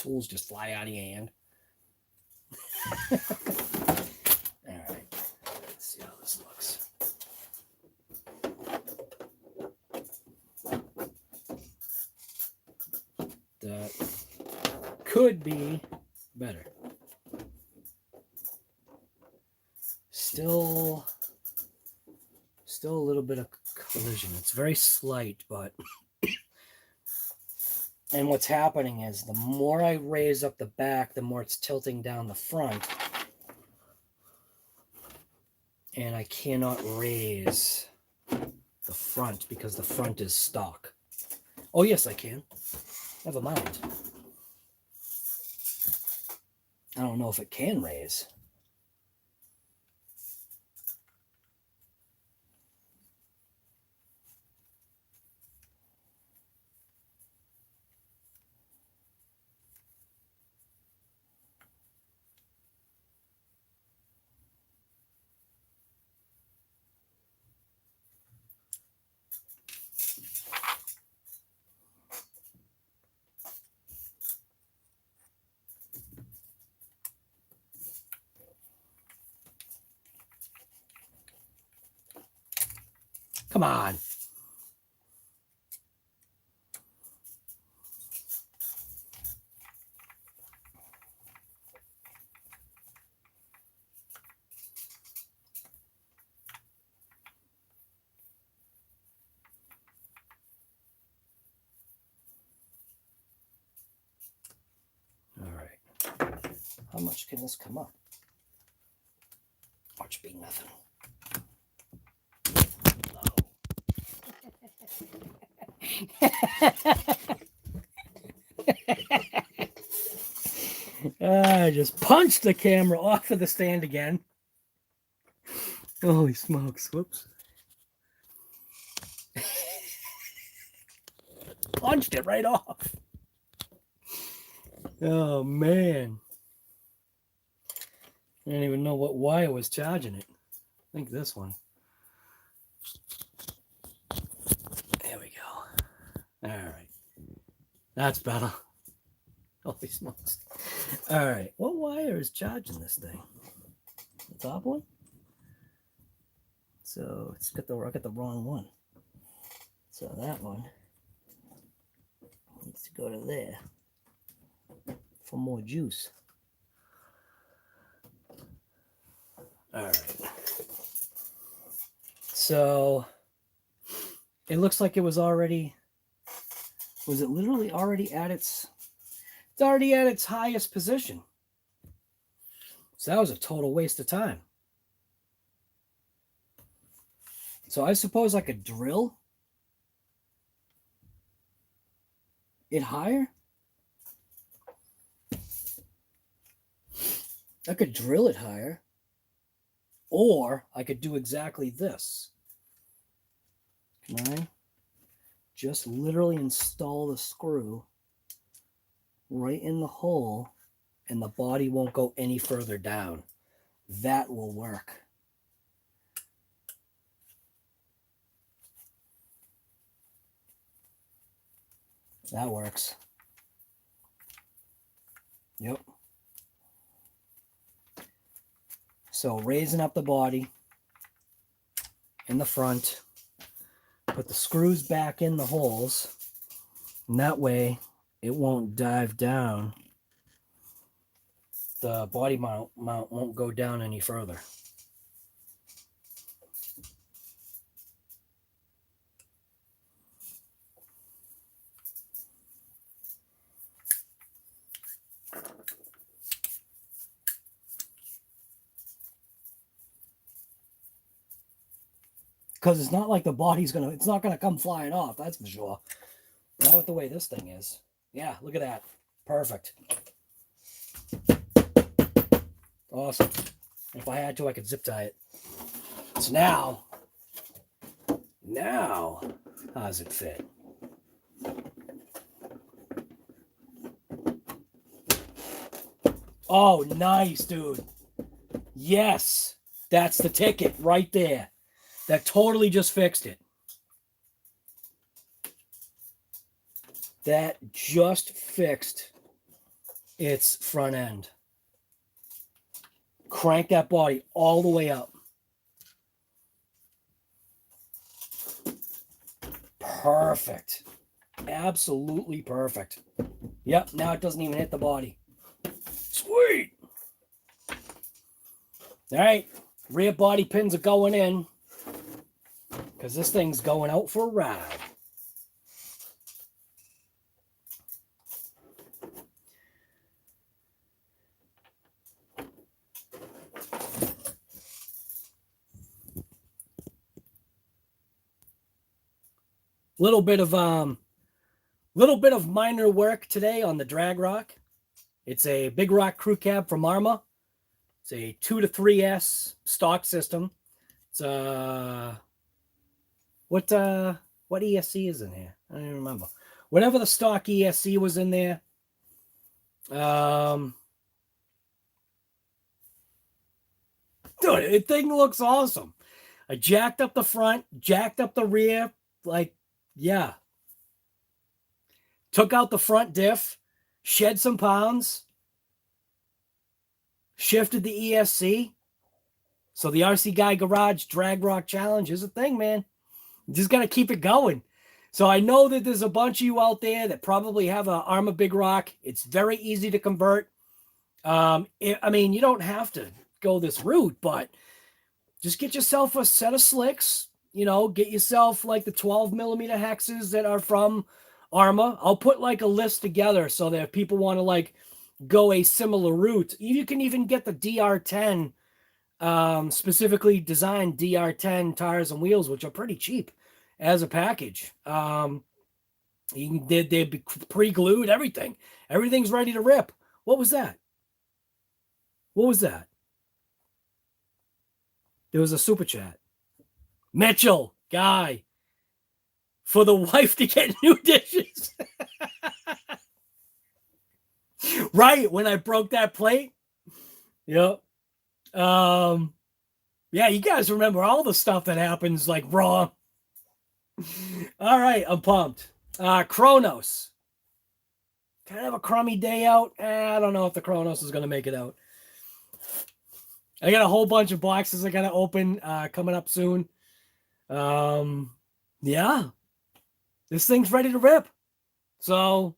tools just fly out of your hand. All right, let's see how this looks. That could be better. Still a little bit of collision. It's very slight, but and what's happening is the more I raise up the back, the more it's tilting down the front. And I cannot raise the front because the front is stock. Oh, yes, I can. Never mind. I don't know if it can raise. Come on. All right. How much can this come up? Watch be nothing. I just punched the camera off of the stand again. Holy smokes. Whoops. Punched it right off. Oh, man. I didn't even know why I was charging it. I think this one. There we go. All right. That's better. Holy smokes. All right. What wire is charging this thing? The top one? So it's got I got the wrong one. So that one needs to go to there for more juice. All right. So it looks like it was already, was it literally already at it's already at its highest position. So that was a total waste of time. So I suppose I could drill it higher. I could drill it higher. Or I could do exactly this. Can I just literally install the screw right in the hole and the body won't go any further down? That will work. That works. Yep. So raising up the body in the front, put the screws back in the holes, and that way it won't dive down. The body mount won't go down any further. Because it's not like the body's it's not gonna come flying off, that's for sure. Not with the way this thing is. Yeah, look at that. Perfect. Awesome. If I had to, I could zip tie it. So now, how does it fit? Oh, nice, dude. Yes, that's the ticket right there. That totally just fixed it. That just fixed its front end. Crank that body all the way up. Perfect. Absolutely perfect. Yep, now it doesn't even hit the body. Sweet. All right, rear body pins are going in because this thing's going out for a ride. Little bit of minor work today on the DragRock. It's a Big Rock crew cab from Arma. It's a 2 to 3S stock system. It's what ESC is in here? I don't even remember. Whatever the stock ESC was in there. Dude, the thing looks awesome. I jacked up the front, jacked up the rear, like, yeah. Took out the front diff, shed some pounds, shifted the ESC. So the RC Guy Garage DragRock Challenge is a thing, man. You just got to keep it going. So I know that there's a bunch of you out there that probably have an Arma Big Rock. It's very easy to convert. I mean, you don't have to go this route, but just get yourself a set of slicks. You know, get yourself like the 12 millimeter hexes that are from Arma. I'll put like a list together so that if people want to like go a similar route, you can even get the DR10, specifically designed DR10 tires and wheels, which are pretty cheap as a package. They'd be pre-glued, everything. Everything's ready to rip. What was that? What was that? There was a super chat. Mitchell, guy, for the wife to get new dishes. Right, when I broke that plate. Yep. Yeah, you guys remember all the stuff that happens like raw. All right, I'm pumped. Kronos. Kind of a crummy day out. I don't know if the Kronos is going to make it out. I got a whole bunch of boxes I got to open coming up soon. Yeah, this thing's ready to rip. So,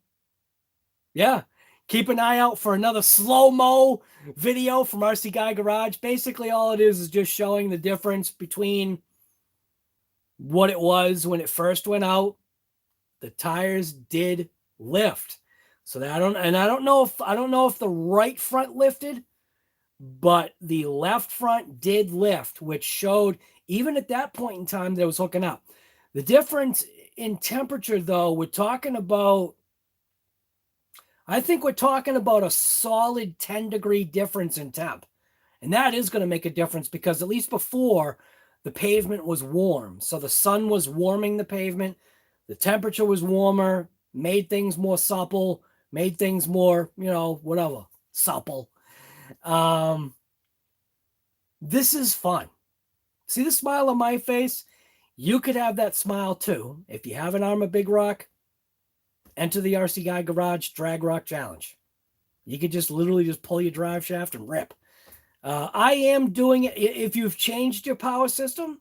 yeah, keep an eye out for another slow-mo video from RC Guy Garage. Basically, all it is just showing the difference between what it was when it first went out. The tires did lift. So that I don't know if the right front lifted, but the left front did lift, which showed even at that point in time that it was hooking up. The difference in temperature, though, I think we're talking about a solid 10-degree difference in temp. And that is going to make a difference because at least before, the pavement was warm. So the sun was warming the pavement. The temperature was warmer, made things more supple, made things more, whatever, supple. This is fun. See the smile on my face? You could have that smile too. If you have an Arma Big Rock, enter the RC Guy Garage DragRock Challenge. You could just literally just pull your drive shaft and rip. I am doing it. If you've changed your power system,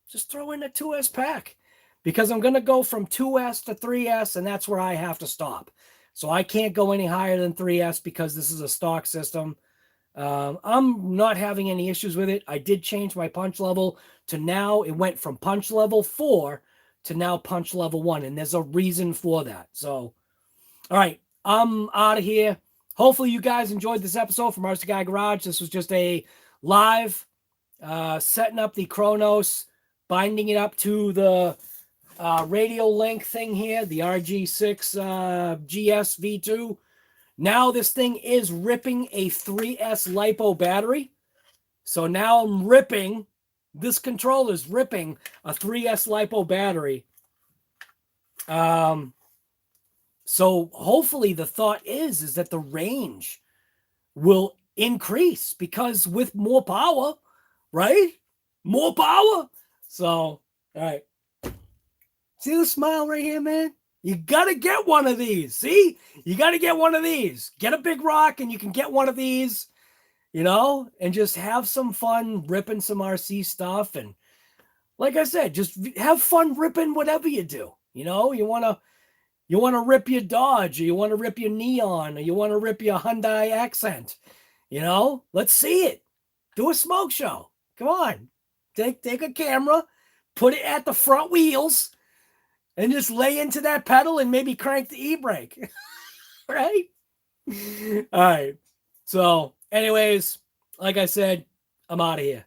just throw in a 2S pack because I'm going to go from 2S to 3S and that's where I have to stop. So I can't go any higher than 3S because this is a stock system. I'm not having any issues with it. I did change my punch level to now. It went from punch level 4 to now punch level 1. And there's a reason for that. So, all right, I'm out of here. Hopefully you guys enjoyed this episode from RC Guy Garage. This was just a live setting up the Kronos, binding it up to the Radiolink thing here, the RC6GS V2. Now this thing is ripping a 3S LiPo battery. So now I'm ripping, this controller's ripping a 3S LiPo battery. So hopefully the thought is that the range will increase because with more power, right? More power. So, all right. See the smile right here, man? You got to get one of these. See, you got to get one of these. Get a big rock and you can get one of these, you know, and just have some fun ripping some RC stuff. And like I said, just have fun ripping whatever you do. You know, you want to rip your Dodge, or you want to rip your Neon, or you want to rip your Hyundai Accent. You know, let's see it. Do a smoke show. Come on. Take a camera, put it at the front wheels, and just lay into that pedal and maybe crank the e-brake. Right? All right. So, anyways, like I said, I'm out of here.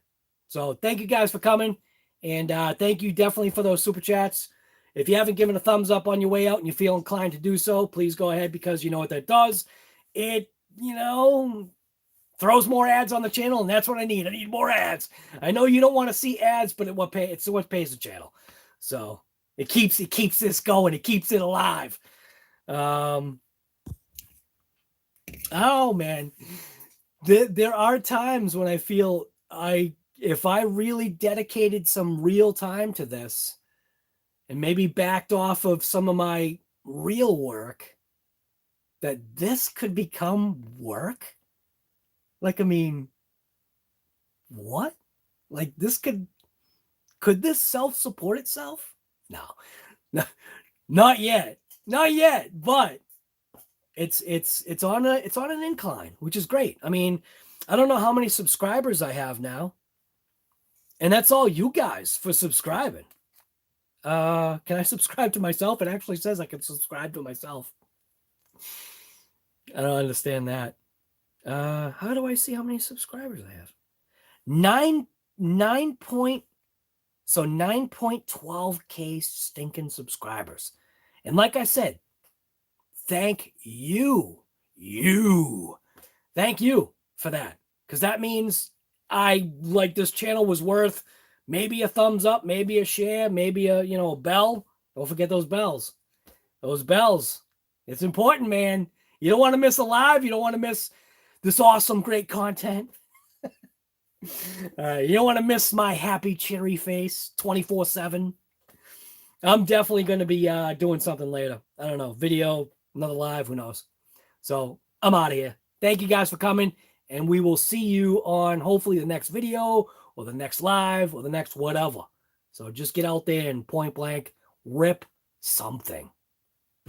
So, thank you guys for coming. And thank you definitely for those super chats. If you haven't given a thumbs up on your way out and you feel inclined to do so, please go ahead, because you know what that does. It, you know, throws more ads on the channel, and that's what I need. I need more ads. I know you don't want to see ads, but it's what pays the channel. So it keeps this going. It keeps it alive. Oh man, there are times when I feel if I really dedicated some real time to this and maybe backed off of some of my real work, that this could become work. Like, I mean, what? Like, this could this self-support itself? No, not yet, but it's on an incline, which is great. I mean, I don't know how many subscribers I have now, and that's all you guys for subscribing. Can I subscribe to myself? It actually says I can subscribe to myself. I don't understand that. How do I see how many subscribers I have? 9.12K stinking subscribers. And like I said, thank you. Thank you for that. Because that means this channel was worth maybe a thumbs up, maybe a share, maybe a bell. Don't forget those bells. Those bells. It's important, man. You don't want to miss a live. You don't want to miss this awesome, great content. You don't want to miss my happy, cheery face 24/7. I'm definitely going to be doing something later. I don't know. Video, another live, who knows? So I'm out of here. Thank you guys for coming, and we will see you on hopefully the next video or the next live or the next whatever. So just get out there and point blank rip something.